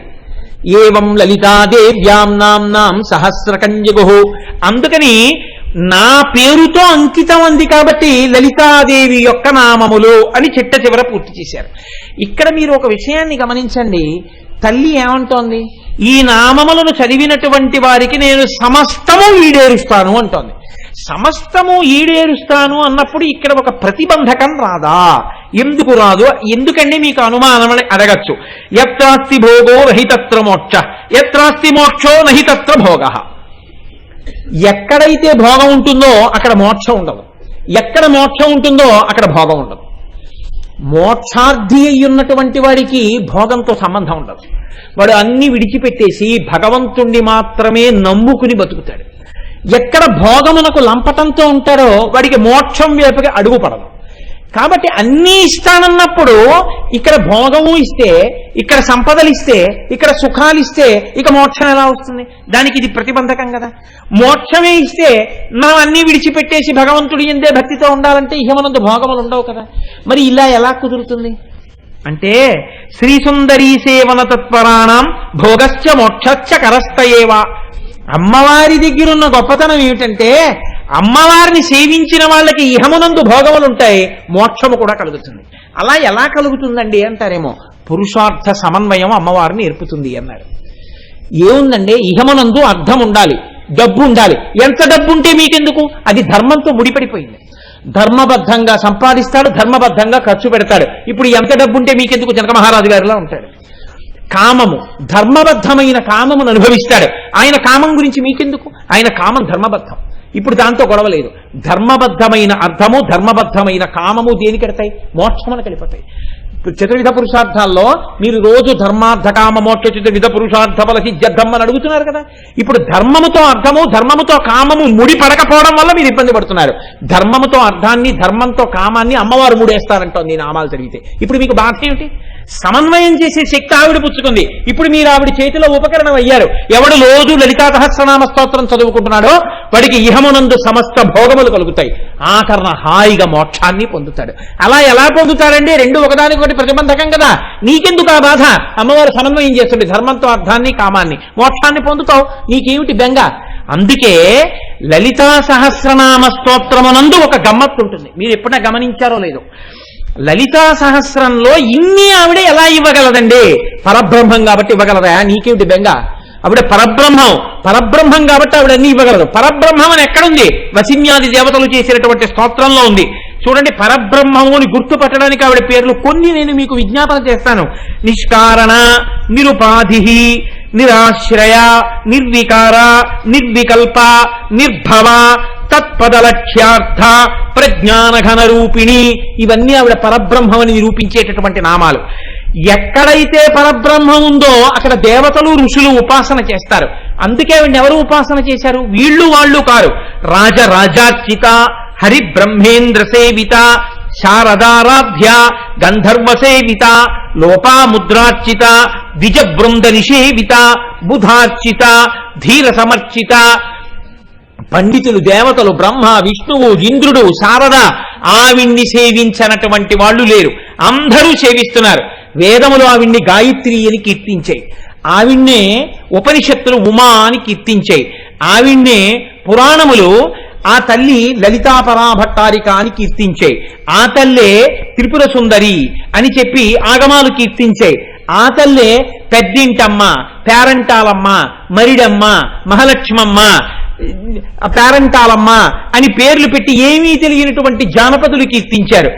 ఏవం లలితాదేవ్యాం నామ్నాం సహస్రకంజగు. అందుకని నా పేరుతో అంకితం అంది కాబట్టి లలితాదేవి యొక్క నామములు అని చిట్ట చివర పూర్తి చేశారు. ఇక్కడ మీరు ఒక విషయాన్ని గమనించండి. తల్లి ఏమంటోంది, ఈ నామములను చదివినటువంటి వారికి నేను సమస్తము ఈడేరుస్తాను అంటోంది. సమస్తము ఈడేరుస్తాను అన్నప్పుడు ఇక్కడ ఒక ప్రతిబంధకం రాదా? ఎందుకు రాదు? ఎందుకంటే మీకు అనుమానం అని అడగచ్చు. యత్రాస్తి భోగో నహితత్ర మోక్ష, యత్రాస్తి మోక్షో నహితత్ర భోగ. ఎక్కడైతే భోగం ఉంటుందో అక్కడ మోక్షం ఉండదు, ఎక్కడ మోక్షం ఉంటుందో అక్కడ భోగం ఉండదు. మోక్షార్థి అయ్యున్నటువంటి వాడికి భోగంతో సంబంధం ఉండదు. వాడు అన్ని విడిచిపెట్టేసి భగవంతుణ్ణి మాత్రమే నమ్ముకుని బతుకుతాడు. ఎక్కడ భోగమునకు లంపటంతో ఉంటాడో వాడికి మోక్షం వైపుగా అడుగు పడదు. కాబట్టి అన్నీ ఇస్తానన్నప్పుడు ఇక్కడ భోగము ఇస్తే, ఇక్కడ సంపదలు ఇస్తే, ఇక్కడ సుఖాలు ఇస్తే ఇక మోక్షం ఎలా వస్తుంది? దానికి ఇది ప్రతిబంధకం కదా. మోక్షమే ఇస్తే మనం అన్నీ విడిచిపెట్టేసి భగవంతుడి ఎందే భక్తితో ఉండాలంటే ఇహమనందు భోగములు ఉండవు కదా. మరి ఇలా ఎలా కుదురుతుంది అంటే, శ్రీసుందరీ సేవన తత్పరాణం భోగశ్చ మోక్షశ్చ కరస్తయేవా. అమ్మవారి దగ్గరున్న గొప్పతనం ఏమిటంటే, అమ్మవారిని సేవించిన వాళ్ళకి ఇహమునందు భోగములు ఉంటాయి, మోక్షము కూడా కలుగుతుంది. అలా ఎలా కలుగుతుందండి అంటారేమో. పురుషార్థ సమన్వయం అమ్మవారిని నేర్పుతుంది అన్నారు. ఏముందండి, ఇహమునందు అర్థం ఉండాలి, డబ్బు ఉండాలి. ఎంత డబ్బు ఉంటే మీకెందుకు? అది ధర్మంతో ముడిపడిపోయింది. ధర్మబద్ధంగా సంపాదిస్తాడు, ధర్మబద్ధంగా ఖర్చు పెడతాడు. ఇప్పుడు ఎంత డబ్బు ఉంటే మీకెందుకు జనక మహారాజు గారిలా ఉంటాడు. కామము, ధర్మబద్ధమైన కామమును అనుభవిస్తాడు. ఆయన కామం గురించి మీకెందుకు, ఆయన కామం ధర్మబద్ధం. ఇప్పుడు దాంతో గొడవ లేదు. ధర్మబద్ధమైన అర్థము, ధర్మబద్ధమైన కామము దేనికెడతాయి? మోక్షమునకు వెళ్ళిపోతాయి. చతుర్విధ పురుషార్థాల్లో మీరు రోజు ధర్మార్థ కామ మోక్ష చతుర్విధ పురుషార్థ ఫల సిద్ధ్యర్థం అని అడుగుతున్నారు కదా. ఇప్పుడు ధర్మముతో అర్థము, ధర్మముతో కామము ముడి పడకపోవడం వల్ల మీరు ఇబ్బంది పడుతున్నారు. ధర్మముతో అర్థాన్ని, ధర్మంతో కామాన్ని అమ్మవారు ముడేస్తారంటోంది నామాలు చదివితే. ఇప్పుడు మీకు బాధ ఏమిటి? సమన్వయం చేసే శక్తి ఆవిడ పుచ్చుకుంది. ఇప్పుడు మీరు ఆవిడ చేతిలో ఉపకరణం అయ్యారు. ఎవడు రోజు లలితా సహస్రనామ స్తోత్రం చదువుకుంటున్నాడో వాడికి ఇహమునందు సమస్త భోగములు కలుగుతాయి. ఆఖరణ హాయిగా మోక్షాన్ని పొందుతాడు. అలా ఎలా పొందుతాడండి? రెండు ఒకదానికొకటి ప్రతిబంధకం కదా. నీకెందుకు ఆ బాధ? అమ్మవారు సమన్వయం చేస్తుంది ధర్మంతో అర్థాన్ని కామాన్ని, మోక్షాన్ని పొందుతావు. నీకేమిటి బెంగ? అందుకే లలితా సహస్రనామ స్తోత్రమునందు ఒక గమ్మత్తు ఉంటుంది. మీరు ఎప్పుడైనా గమనించారో లేదో, లలితా సహస్రంలో ఇన్ని ఆవిడ ఎలా ఇవ్వగలదండి? పరబ్రహ్మం కాబట్టి ఇవ్వగలదా? నీకేమిటి బెంగ? ఆవిడ పరబ్రహ్మం కాబట్టి ఆవిడ అన్ని ఇవ్వగలదు. పరబ్రహ్మం అని ఎక్కడుంది? వసిన్యాది దేవతలు చేసినటువంటి స్తోత్రంలో ఉంది. చూడండి, పరబ్రహ్మముని గుర్తుపట్టడానికి ఆవిడ పేర్లు కొన్ని నేను మీకు విజ్ఞాపన చేస్తాను. నిష్కారణ, నిరుపాధి, నిరాశ్రయ, నిర్వికార, నిర్వికల్ప, నిర్భవ, తత్పదలక్ష్యార్థ, ప్రజ్ఞానఘన రూపిణి. ఇవన్నీ ఆవిడ పరబ్రహ్మని నిరూపించేటటువంటి నామాలు. ఎక్కడైతే పరబ్రహ్మం ఉందో అక్కడ దేవతలు ఋషులు ఉపాసన చేస్తారు. అందుకే ఆవిడ ఎవరు ఉపాసన చేశారు? వీళ్ళు వాళ్ళు కారు. రాజరాజార్చిత, హరి బ్రహ్మేంద్ర సేవిత, శారదారాధ్య, గంధర్వ సేవిత, లోపాముద్రార్చిత, ద్విజ బృంద నిషేవిత, బుధార్చిత, ధీర సమర్చిత. పండితులు, దేవతలు, బ్రహ్మ, విష్ణువు, ఇంద్రుడు, శారద, ఆవిణ్ణి సేవించనటువంటి వాళ్ళు లేరు. అందరూ సేవిస్తున్నారు. వేదములు ఆవిణ్ణి గాయత్రి అని కీర్తించాయి. ఆవిణ్ణే ఉపనిషత్తులు ఉమా అని కీర్తించాయి. ఆవిణ్ణే పురాణములు ఆ తల్లి లలితాపరాభట్టారిక అని కీర్తించాయి. ఆ తల్లే త్రిపుర సుందరి అని చెప్పి ఆగమాలు కీర్తించాయి. ఆ తల్లే పెద్దింటమ్మ, పేరంటాలమ్మ, మరిడమ్మ, మహాలక్ష్మమ్మ, పేరంటాలమ్మ అని పేర్లు పెట్టి ఏమీ తెలియనటువంటి జానపదులు కీర్తించారు.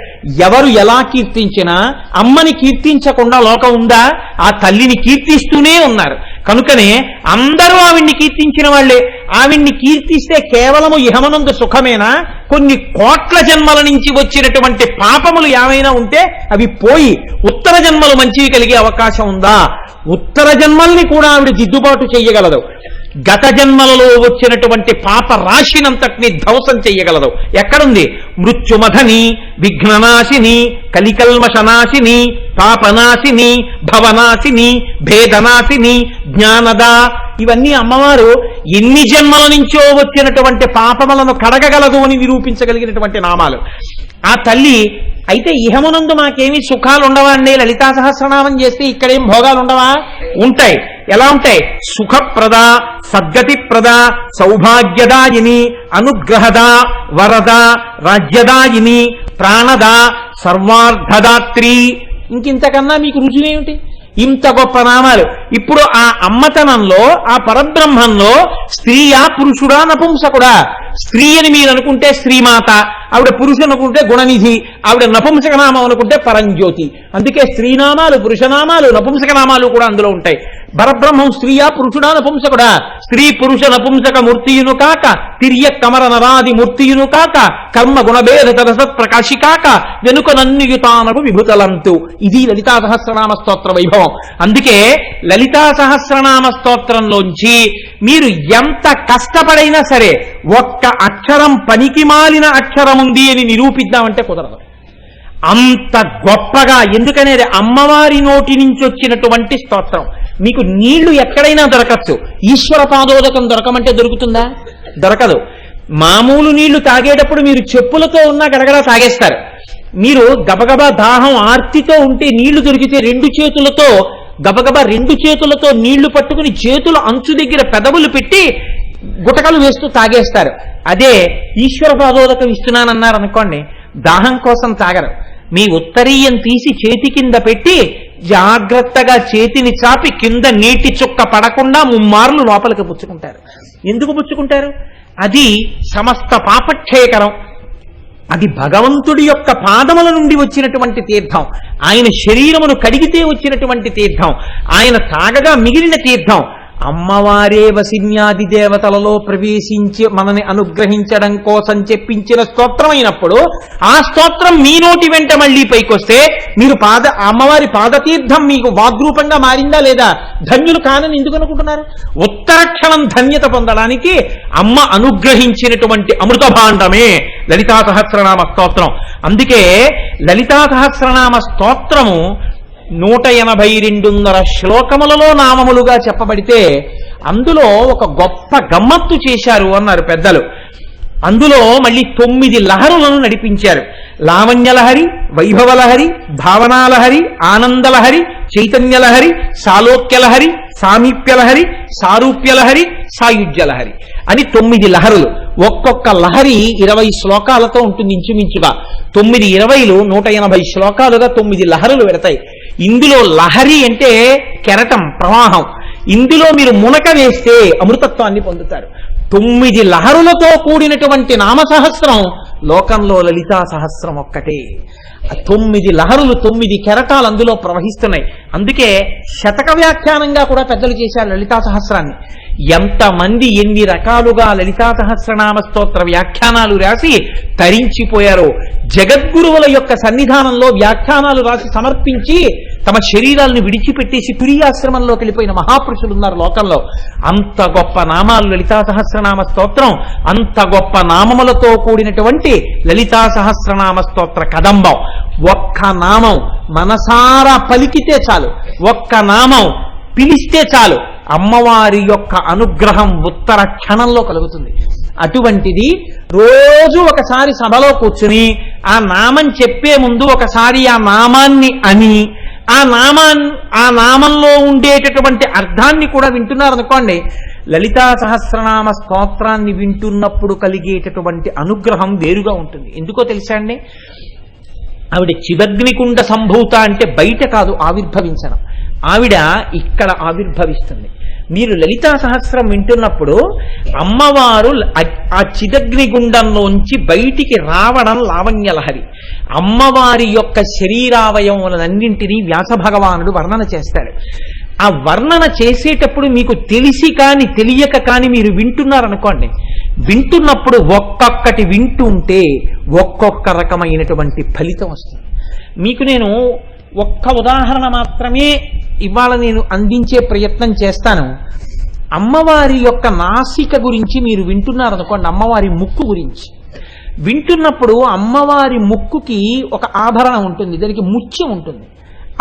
ఎవరు ఎలా కీర్తించినా అమ్మని కీర్తించకుండా లోకం ఉందా? ఆ తల్లిని కీర్తిస్తూనే ఉన్నారు. కనుకనే అందరూ ఆవిడ్ని కీర్తించిన వాళ్లే. ఆవిడ్ని కీర్తిస్తే కేవలము ఇహమనందు సుఖమేనా? కొన్ని కోట్ల జన్మల నుంచి వచ్చినటువంటి పాపములు ఏమైనా ఉంటే అవి పోయి ఉత్తర జన్మలు మంచివి కలిగే అవకాశం ఉందా? ఉత్తర జన్మల్ని కూడా ఆవిడ దిద్దుబాటు చెయ్యగలదు. గత జన్మలలో వచ్చినటువంటి పాప రాశినంతటిని ధ్వంసం చెయ్యగలదు. ఎక్కడుంది? మృత్యుమధని, విఘ్ననాశిని, కలికల్మషనాశిని, పాపనాశిని, భవనాశిని, భేదనాశిని, జ్ఞానద. ఇవన్నీ అమ్మవారు ఎన్ని జన్మల నుంచో వచ్చినటువంటి పాపములను కడగగలదు అని నిరూపించగలిగినటువంటి నామాలు. ఆ తల్లి అయితే ఇహమునందు మాకేమీ సుఖాలు ఉండవా అండి? లలితా సహస్రనామం చేస్తే ఇక్కడేం భోగాలు ఉండవా? ఉంటాయి. ఎలా ఉంటాయి? సుఖప్రద, సద్గతిప్రద, సౌభాగ్యదాయిని, అనుగ్రహద, వరద, రాజ్యదాయిని, ప్రాణద, సర్వార్థదాత్రి. ఇంకింతకన్నా మీకు రుజువేమిటి? ఇంత గొప్ప నామాలు. ఇప్పుడు ఆ అమ్మతనంలో, ఆ పరబ్రహ్మంలో స్త్రీయా, పురుషుడా, నపుంసకుడా? స్త్రీ అని మీరు అనుకుంటే శ్రీమాత, ఆవిడ పురుషు అనుకుంటే గుణనిధి, ఆవిడ నపుంసక నామం అనుకుంటే పరంజ్యోతి. అందుకే స్త్రీనామాలు, పురుషనామాలు, నపుంసక నామాలు కూడా అందులో ఉంటాయి. పరబ్రహ్మం స్త్రీయా, పురుషుడా, నపుంసకుడా? స్త్రీ పురుష నపుంసక మూర్తియును కాక, తిర్య కమర నరాది మూర్తియును కాక, కర్మ గుణభేద తరసత్ ప్రకాశి కాక, వెనుక నన్నియుతానకు విభుతలంతు. ఇది లలితా సహస్రనామ స్తోత్ర వైభవం. అందుకే లలితా సహస్రనామ స్తోత్రంలోంచి మీరు ఎంత కష్టపడైనా సరే ఒక్క అక్షరం పనికి మాలిన అక్షరం ఉంది అని నిరూపిద్దామంటే కుదరదు. అంత గొప్పగా, ఎందుకనేది అమ్మవారి నోటి నుంచి వచ్చినటువంటి స్తోత్రం. మీకు నీళ్లు ఎక్కడైనా దొరకచ్చు. ఈశ్వర పాదోదకం దొరకమంటే దొరుకుతుందా? దొరకదు. మామూలు నీళ్లు తాగేటప్పుడు మీరు చెప్పులతో ఉన్నా గడగడా తాగేస్తారు. మీరు గబగబా దాహం ఆర్తితో ఉంటే నీళ్లు దొరికితే రెండు చేతులతో గబగబా రెండు చేతులతో నీళ్లు పట్టుకుని చేతుల అంచు దగ్గర పెదవులు పెట్టి గుటకలు వేస్తూ తాగేస్తారు. అదే ఈశ్వర పాదోదకం ఇస్తున్నానన్నారు అనుకోండి, దాహం కోసం తాగరు. మీ ఉత్తరీయం తీసి చేతి కింద పెట్టి జాగ్రత్తగా చేతిని చాపి కింద నీటి చుక్క పడకుండా ముమ్మార్లు లోపలికి పుచ్చుకుంటారు. ఎందుకు పుచ్చుకుంటారు? అది సమస్త పాపక్షయకరం. అది భగవంతుడి యొక్క పాదముల నుండి వచ్చినటువంటి తీర్థం, ఆయన శరీరమును కడిగితే వచ్చినటువంటి తీర్థం, ఆయన తాగగా మిగిలిన తీర్థం. అమ్మవారే వసిన్యాది దేవతలలో ప్రవేశించి మనని అనుగ్రహించడం కోసం చెప్పించిన స్తోత్రం అయినప్పుడు ఆ స్తోత్రం మీ నోటి వెంట మళ్ళీ పైకొస్తే మీరు అమ్మవారి పాదతీర్థం మీకు వాగ్రూపంగా మారిందా లేదా? ధన్యులు కానని ఎందుకు అనుకుంటున్నారు? ఉత్తరక్షణం ధన్యత పొందడానికి అమ్మ అనుగ్రహించినటువంటి అమృత భాండమే లలితా సహస్రనామ స్తోత్రం. అందుకే లలితా సహస్రనామ స్తోత్రము 182 శ్లోకములలో నామములుగా చెప్పబడితే అందులో ఒక గొప్ప గమ్మత్తు చేశారు అన్నారు పెద్దలు. అందులో మళ్ళీ 9 లహరులను నడిపించారు. లావణ్యలహరి, వైభవలహరి, భావనాలహరి, ఆనందలహరి, చైతన్యలహరి, సాలోక్యలహరి, సామీప్యలహరి, సారూప్యలహరి, సాయుజ్యలహరి అని 9 లహరులు. ఒక్కొక్క లహరి 20 శ్లోకాలతో ఉంటుంది ఇంచుమించుగా. 9 20లు 180 శ్లోకాలుగా 9 లహరులు పెడతాయి. ఇందులో లహరి అంటే కెరటం, ప్రవాహం. ఇందులో మీరు మునక వేస్తే అమృతత్వాన్ని పొందుతారు. 9 లహరులతో కూడినటువంటి నామసహస్రం లోకంలో లలితా సహస్రం ఒక్కటే. 9 లహరులు, 9 కెరటాలు అందులో ప్రవహిస్తున్నాయి. అందుకే శతక వ్యాఖ్యానంగా కూడా పెద్దలు చేశారు లలితా సహస్రాన్ని. ఎంతమంది ఎన్ని రకాలుగా లలితా సహస్రనామ స్తోత్ర వ్యాఖ్యానాలు రాసి తరించిపోయారో. జగద్గురువుల యొక్క సన్నిధానంలో వ్యాఖ్యానాలు రాసి సమర్పించి తమ శరీరాలను విడిచిపెట్టేసి తురియాశ్రమంలోకి వెళ్ళిపోయిన మహాపురుషులు ఉన్నారు లోకంలో. అంత గొప్ప నామాలు లలితా సహస్రనామ స్తోత్రం. అంత గొప్ప నామములతో కూడినటువంటి లలితా సహస్రనామ స్తోత్ర కదంబం. ఒక్క నామం మనసారా పలికితే చాలు, ఒక్క నామం పిలిస్తే చాలు, అమ్మవారి యొక్క అనుగ్రహం ఉత్తర క్షణంలో కలుగుతుంది. అటువంటిది రోజు ఒకసారి సభలో కూర్చుని ఆ నామం చెప్పే ముందు ఒకసారి ఆ నామాన్ని అని ఆ నామంలో ఉండేటటువంటి అర్థాన్ని కూడా వింటున్నారనుకోండి, లలితా సహస్రనామ స్తోత్రాన్ని వింటున్నప్పుడు కలిగేటటువంటి అనుగ్రహం వేరుగా ఉంటుంది. ఎందుకో తెలుసా అండి? ఆవిడ చిదగ్నికుండ సంభూత అంటే బయట కాదు ఆవిర్భవించడం, ఆవిడ ఇక్కడ ఆవిర్భవిస్తుంది. మీరు లలితా సహస్రం వింటున్నప్పుడు అమ్మవారు ఆ చిదగ్నిగుండంలోంచి బయటికి రావడం లావణ్యలహరి. అమ్మవారి యొక్క శరీరావయములన్నింటినీ వ్యాస భగవానుడు వర్ణన చేస్తాడు. ఆ వర్ణన చేసేటప్పుడు మీకు తెలిసి కాని తెలియక కాని మీరు వింటున్నారనుకోండి, వింటున్నప్పుడు ఒక్కొక్కటి వింటుంటే ఒక్కొక్క రకమైనటువంటి ఫలితం వస్తుంది. మీకు నేను ఒక్క ఉదాహరణ మాత్రమే ఇవాళ నేను అందించే ప్రయత్నం చేస్తాను. అమ్మవారి యొక్క నాసిక గురించి మీరు వింటున్నారనుకోండి, అమ్మవారి ముక్కు గురించి వింటున్నప్పుడు అమ్మవారి ముక్కుకి ఒక ఆభరణం ఉంటుంది, దానికి ముత్యం ఉంటుంది.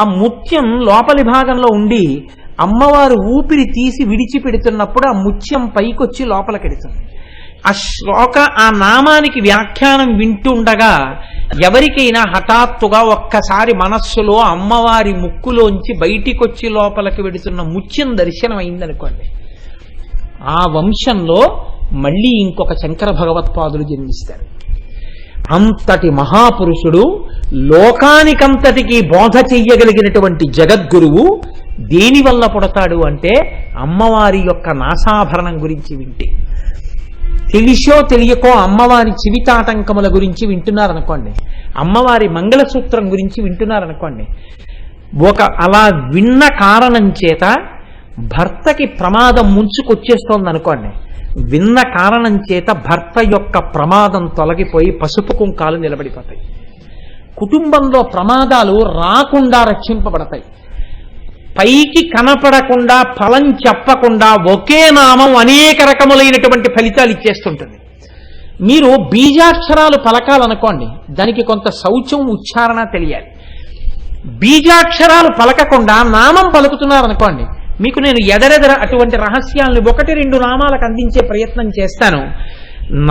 ఆ ముత్యం లోపలి భాగంలో ఉండి అమ్మవారు ఊపిరి తీసి విడిచిపెడుతున్నప్పుడు ఆ ముత్యం పైకొచ్చి లోపలికెడుతుంది. ఆ నామానికి వ్యాఖ్యానం వింటుండగా ఎవరికైనా హఠాత్తుగా ఒక్కసారి మనస్సులో అమ్మవారి ముక్కులోంచి బయటికొచ్చి లోపలికి వెడుతున్న ముత్యం దర్శనం అయిందనుకోండి, ఆ వంశంలో మళ్ళీ ఇంకొక శంకర భగవత్పాదులు జన్మిస్తారు. అంతటి మహాపురుషుడు, లోకానికంతటికి బోధ చెయ్యగలిగినటువంటి జగద్గురువు దేనివల్ల పుడతాడు అంటే అమ్మవారి యొక్క నాసాభరణం గురించి వింటే. తెలిసో తెలియకో అమ్మవారి చివితాటంకముల గురించి వింటున్నారనుకోండి, అమ్మవారి మంగళసూత్రం గురించి వింటున్నారనుకోండి, అలా విన్న కారణం చేత భర్తకి ప్రమాదం ముంచుకొచ్చేస్తోంది అనుకోండి, విన్న కారణం చేత భర్త యొక్క ప్రమాదం తొలగిపోయి పసుపు కుంకాలు నిలబడిపోతాయి. కుటుంబంలో ప్రమాదాలు రాకుండా రక్షింపబడతాయి. పైకి కనపడకుండా, ఫలం చెప్పకుండా ఒకే నామం అనేక రకములైనటువంటి ఫలితాలు ఇచ్చేస్తుంటుంది. మీరు బీజాక్షరాలు పలకాలనుకోండి, దానికి కొంత శౌచం, ఉచ్చారణ తెలియాలి. బీజాక్షరాలు పలకకుండా నామం పలుకుతున్నారనుకోండి, మీకు నేను ఎదరెదర అటువంటి రహస్యాలను 1-2 నామాలకు అందించే ప్రయత్నం చేస్తాను.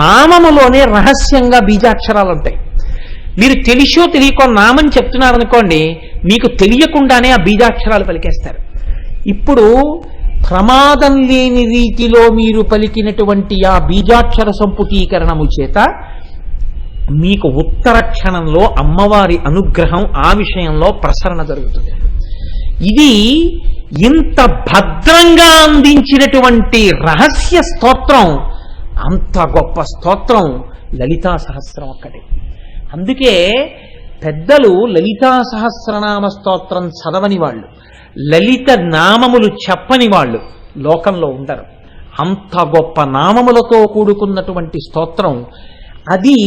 నామములోనే రహస్యంగా బీజాక్షరాలు ఉంటాయి. మీరు తెలిసో తెలియకో నామం చెప్తున్నారనుకోండి, మీకు తెలియకుండానే ఆ బీజాక్షరాలు పలికేస్తారు. ఇప్పుడు ప్రమాదం లేని రీతిలో మీరు పలికినటువంటి ఆ బీజాక్షర సంపుటీకరణము చేత మీకు ఉత్తర క్షణంలో అమ్మవారి అనుగ్రహం ఆ విషయంలో ప్రసరణ జరుగుతుంది. ఇది ఇంత భద్రంగా అందించినటువంటి రహస్య స్తోత్రం, అంత గొప్ప స్తోత్రం లలితా సహస్రం ఒక్కటే. అందుకే పెద్దలు లలితా సహస్రనామ స్తోత్రం చదవని వాళ్ళు, లలిత నామములు చెప్పని వాళ్ళు లోకంలో ఉండరు. అంత గొప్ప నామములతో కూడుకున్నటువంటి స్తోత్రం అది.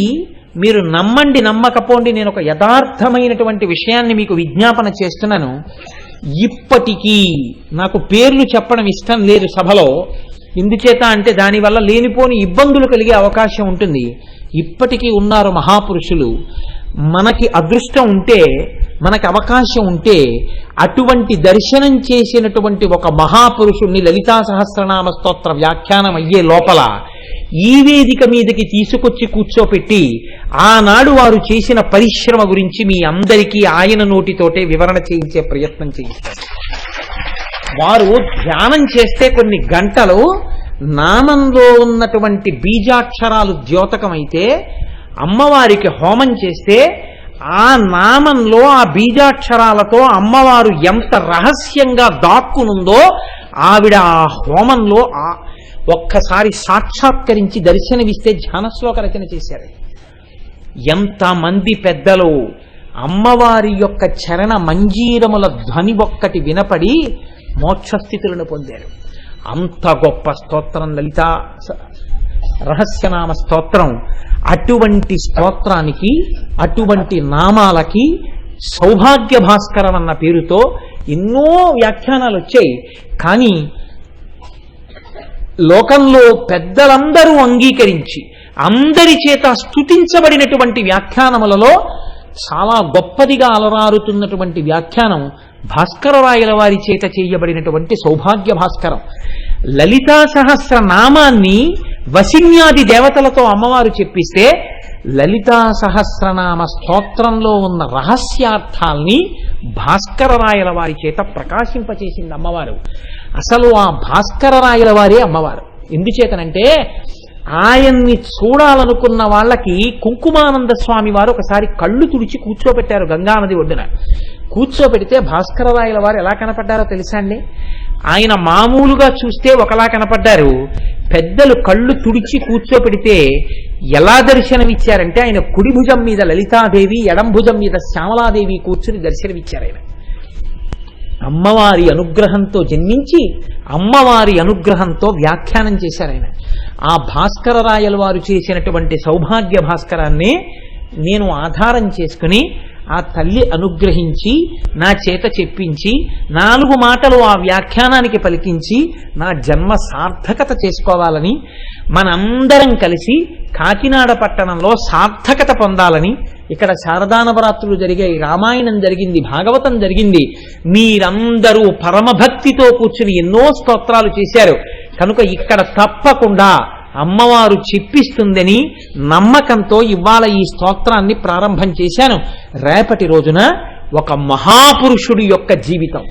మీరు నమ్మండి నమ్మకపోండి, నేను ఒక యథార్థమైనటువంటి విషయాన్ని మీకు విజ్ఞాపన చేస్తున్నాను. ఇప్పటికీ నాకు పేర్లు చెప్పడం ఇష్టం లేదు సభలో, ఎందుచేత అంటే దానివల్ల లేనిపోని ఇబ్బందులు కలిగే అవకాశం ఉంటుంది. ఇప్పటికీ ఉన్నారు మహాపురుషులు. మనకి అదృష్టం ఉంటే, మనకి అవకాశం ఉంటే అటువంటి దర్శనం చేసినటువంటి ఒక మహాపురుషుణ్ణి లలితా సహస్రనామ స్తోత్ర వ్యాఖ్యానం అయ్యే లోపల ఈ వేదిక మీదకి తీసుకొచ్చి కూర్చోపెట్టి ఆనాడు వారు చేసిన పరిశ్రమ గురించి మీ అందరికీ ఆయన నోటితోటే వివరణ చేయించే ప్రయత్నం చేయిస్తారు. వారు ధ్యానం చేస్తే కొన్ని గంటలు నామంలో ఉన్నటువంటి బీజాక్షరాలు ద్యోతకమైతే, అమ్మవారికి హోమం చేస్తే ఆ నామంలో ఆ బీజాక్షరాలతో అమ్మవారు ఎంత రహస్యంగా దాక్కునుందో ఆవిడ ఆ హోమంలో ఒక్కసారి సాక్షాత్కరించి దర్శనమిస్తే ధ్యానశ్లోక రచన చేశారు. ఎంతమంది పెద్దలు అమ్మవారి యొక్క చరణ మంజీరముల ధ్వని ఒక్కటి వినపడి మోక్షస్థితులను పొందారు. అంత గొప్ప స్తోత్రం లలితా రహస్యనామ స్తోత్రం. అటువంటి స్తోత్రానికి, అటువంటి నామాలకి సౌభాగ్య భాస్కరం అన్న పేరుతో ఎన్నో వ్యాఖ్యానాలు వచ్చాయి. కానీ లోకంలో పెద్దలందరూ అంగీకరించి అందరి చేత స్తుతించబడినటువంటి వ్యాఖ్యానములలో చాలా గొప్పదిగా అలరారుతున్నటువంటి వ్యాఖ్యానం భాస్కరరాయల వారి చేత చేయబడినటువంటి సౌభాగ్య భాస్కరం. లలితా సహస్ర నామాన్ని వసిన్యాది దేవతలతో అమ్మవారు చెప్పిస్తే లలితా సహస్రనామ స్తోత్రంలో ఉన్న రహస్యార్థాల్ని భాస్కరరాయల వారి చేత ప్రకాశింపచేసింది అమ్మవారు. అసలు ఆ భాస్కరరాయల వారే అమ్మవారు. ఎందుచేతనంటే ఆయన్ని చూడాలనుకున్న వాళ్ళకి కుంకుమానంద స్వామి వారు ఒకసారి కళ్ళు తుడిచి కూర్చోబెట్టారు గంగానది ఒడ్డున. కూర్చోబెడితే భాస్కరరాయల వారు ఎలా కనపడ్డారో తెలుసా అండి? ఆయన మామూలుగా చూస్తే ఒకలా కనపడ్డారు. పెద్దలు కళ్ళు తుడిచి కూర్చోపెడితే ఎలా దర్శనమిచ్చారంటే ఆయన కుడి భుజం మీద లలితాదేవి, ఎడం భుజం మీద శ్యామలాదేవి కూర్చుని దర్శనమిచ్చారు. ఆయన అమ్మవారి అనుగ్రహంతో జన్మించి అమ్మవారి అనుగ్రహంతో వ్యాఖ్యానం చేశారు. ఆయన ఆ భాస్కరరాయల వారు చేసినటువంటి సౌభాగ్య భాస్కరాన్ని నేను ఆధారం చేసుకుని ఆ తల్లి అనుగ్రహించి నా చేత చెప్పించి 4 మాటలు ఆ వ్యాఖ్యానానికి పలికించి నా జన్మ సార్థకత చేసుకోవాలని, మనందరం కలిసి కాకినాడ పట్టణంలో సార్థకత పొందాలని, ఇక్కడ శారదానవరాత్రులు జరిగాయి, రామాయణం జరిగింది, భాగవతం జరిగింది, మీరందరూ పరమభక్తితో కూర్చుని ఎన్నో స్తోత్రాలు చేశారు కనుక ఇక్కడ తప్పకుండా అమ్మవారు చెప్పిస్తుందని నమ్మకంతో ఇవాళ ఈ స్తోత్రాన్ని ప్రారంభం చేశాను. రేపటి రోజున ఒక మహాపురుషుడి యొక్క జీవితం,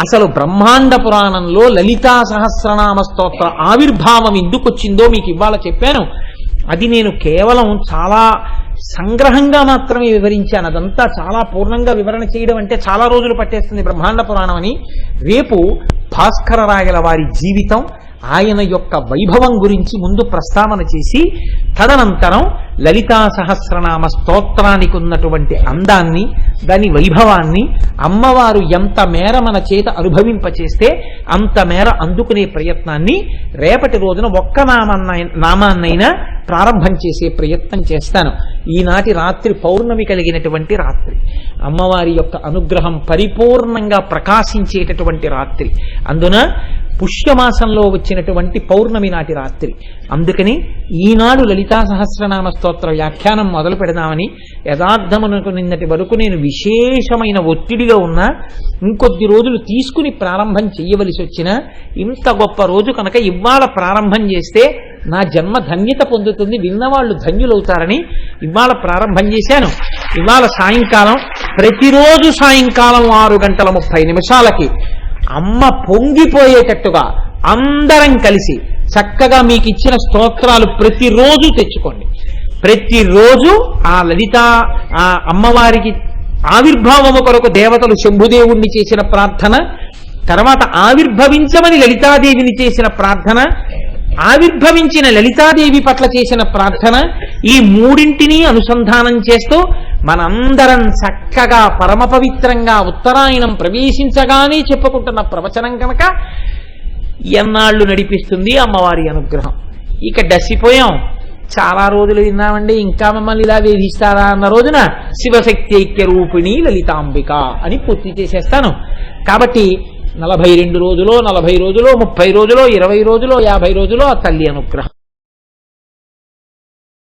అసలు బ్రహ్మాండ పురాణంలో లలితా సహస్రనామ స్తోత్ర ఆవిర్భావం ఎందుకు వచ్చిందో మీకు ఇవాళ చెప్పాను. అది నేను కేవలం చాలా సంగ్రహంగా మాత్రమే వివరించాను. అదంతా చాలా పూర్ణంగా వివరణ చేయడం అంటే చాలా రోజులు పట్టేస్తుంది బ్రహ్మాండ పురాణం అని. రేపు భాస్కరరాయల వారి జీవితం, ఆయన యొక్క వైభవం గురించి ముందు ప్రస్తావన చేసి తదనంతరం లలితా సహస్రనామ స్తోత్రానికి ఉన్నటువంటి అందాన్ని, దాని వైభవాన్ని, అమ్మవారు ఎంత మేర మన చేత అనుభవింపచేస్తే అంత మేర అందుకునే ప్రయత్నాన్ని రేపటి రోజున ఒక్క నామాన్నైనా ప్రారంభం చేసే ప్రయత్నం చేస్తాను. ఈనాటి రాత్రి పౌర్ణమి కలిగినటువంటి రాత్రి, అమ్మవారి యొక్క అనుగ్రహం పరిపూర్ణంగా ప్రకాశించేటటువంటి రాత్రి, అందున పుష్యమాసంలో వచ్చినటువంటి పౌర్ణమి నాటి రాత్రి. అందుకని ఈనాడు లలితా సహస్రనామ స్తోత్ర వ్యాఖ్యానం మొదలు పెడదామని యథార్థమునకు నిన్నటి వరకు నేను విశేషమైన ఒత్తిడిలో ఉన్నా, ఇంకొద్ది రోజులు తీసుకుని ప్రారంభం చేయవలసి వచ్చినా ఇంత గొప్ప రోజు కనుక ఇవాళ ప్రారంభం చేస్తే నా జన్మ ధన్యత పొందుతుంది, విన్నవాళ్లు ధన్యులవుతారని ఇవాళ ప్రారంభం చేశాను. ఇవాళ సాయంకాలం, ప్రతిరోజు సాయంకాలం 6:30 అమ్మ పొంగిపోయేటట్టుగా అందరం కలిసి చక్కగా మీకు ఇచ్చిన స్తోత్రాలు ప్రతిరోజు తెచ్చుకోండి. ప్రతిరోజు ఆ లలిత ఆ అమ్మవారికి ఆవిర్భావము కొరకు దేవతలు శంభుదేవుణ్ణి చేసిన ప్రార్థన, తర్వాత ఆవిర్భవించమని లలితాదేవిని చేసిన ప్రార్థన, ఆవిర్భవించిన లలితాదేవి పట్ల చేసిన ప్రార్థన, ఈ మూడింటిని అనుసంధానం చేస్తూ మనందరం చక్కగా పరమ పవిత్రంగా ఉత్తరాయణం ప్రవేశించగానే చెప్పుకుంటున్న ప్రవచనం కనుక ఎన్నాళ్ళు నడిపిస్తుంది అమ్మవారి అనుగ్రహం. ఇక డసిపోయాం, చాలా రోజులు విన్నామండి, ఇంకా మమ్మల్ని ఇలా వేధిస్తారా అన్న రోజున శివశక్తి ఐక్య రూపిణి లలితాంబిక అని పూర్తి చేసేస్తాను. కాబట్టి 42 రోజులో 40 రోజులో 30 రోజులో 20 రోజులో 50 రోజులో ఆ తల్లి అనుగ్రహం.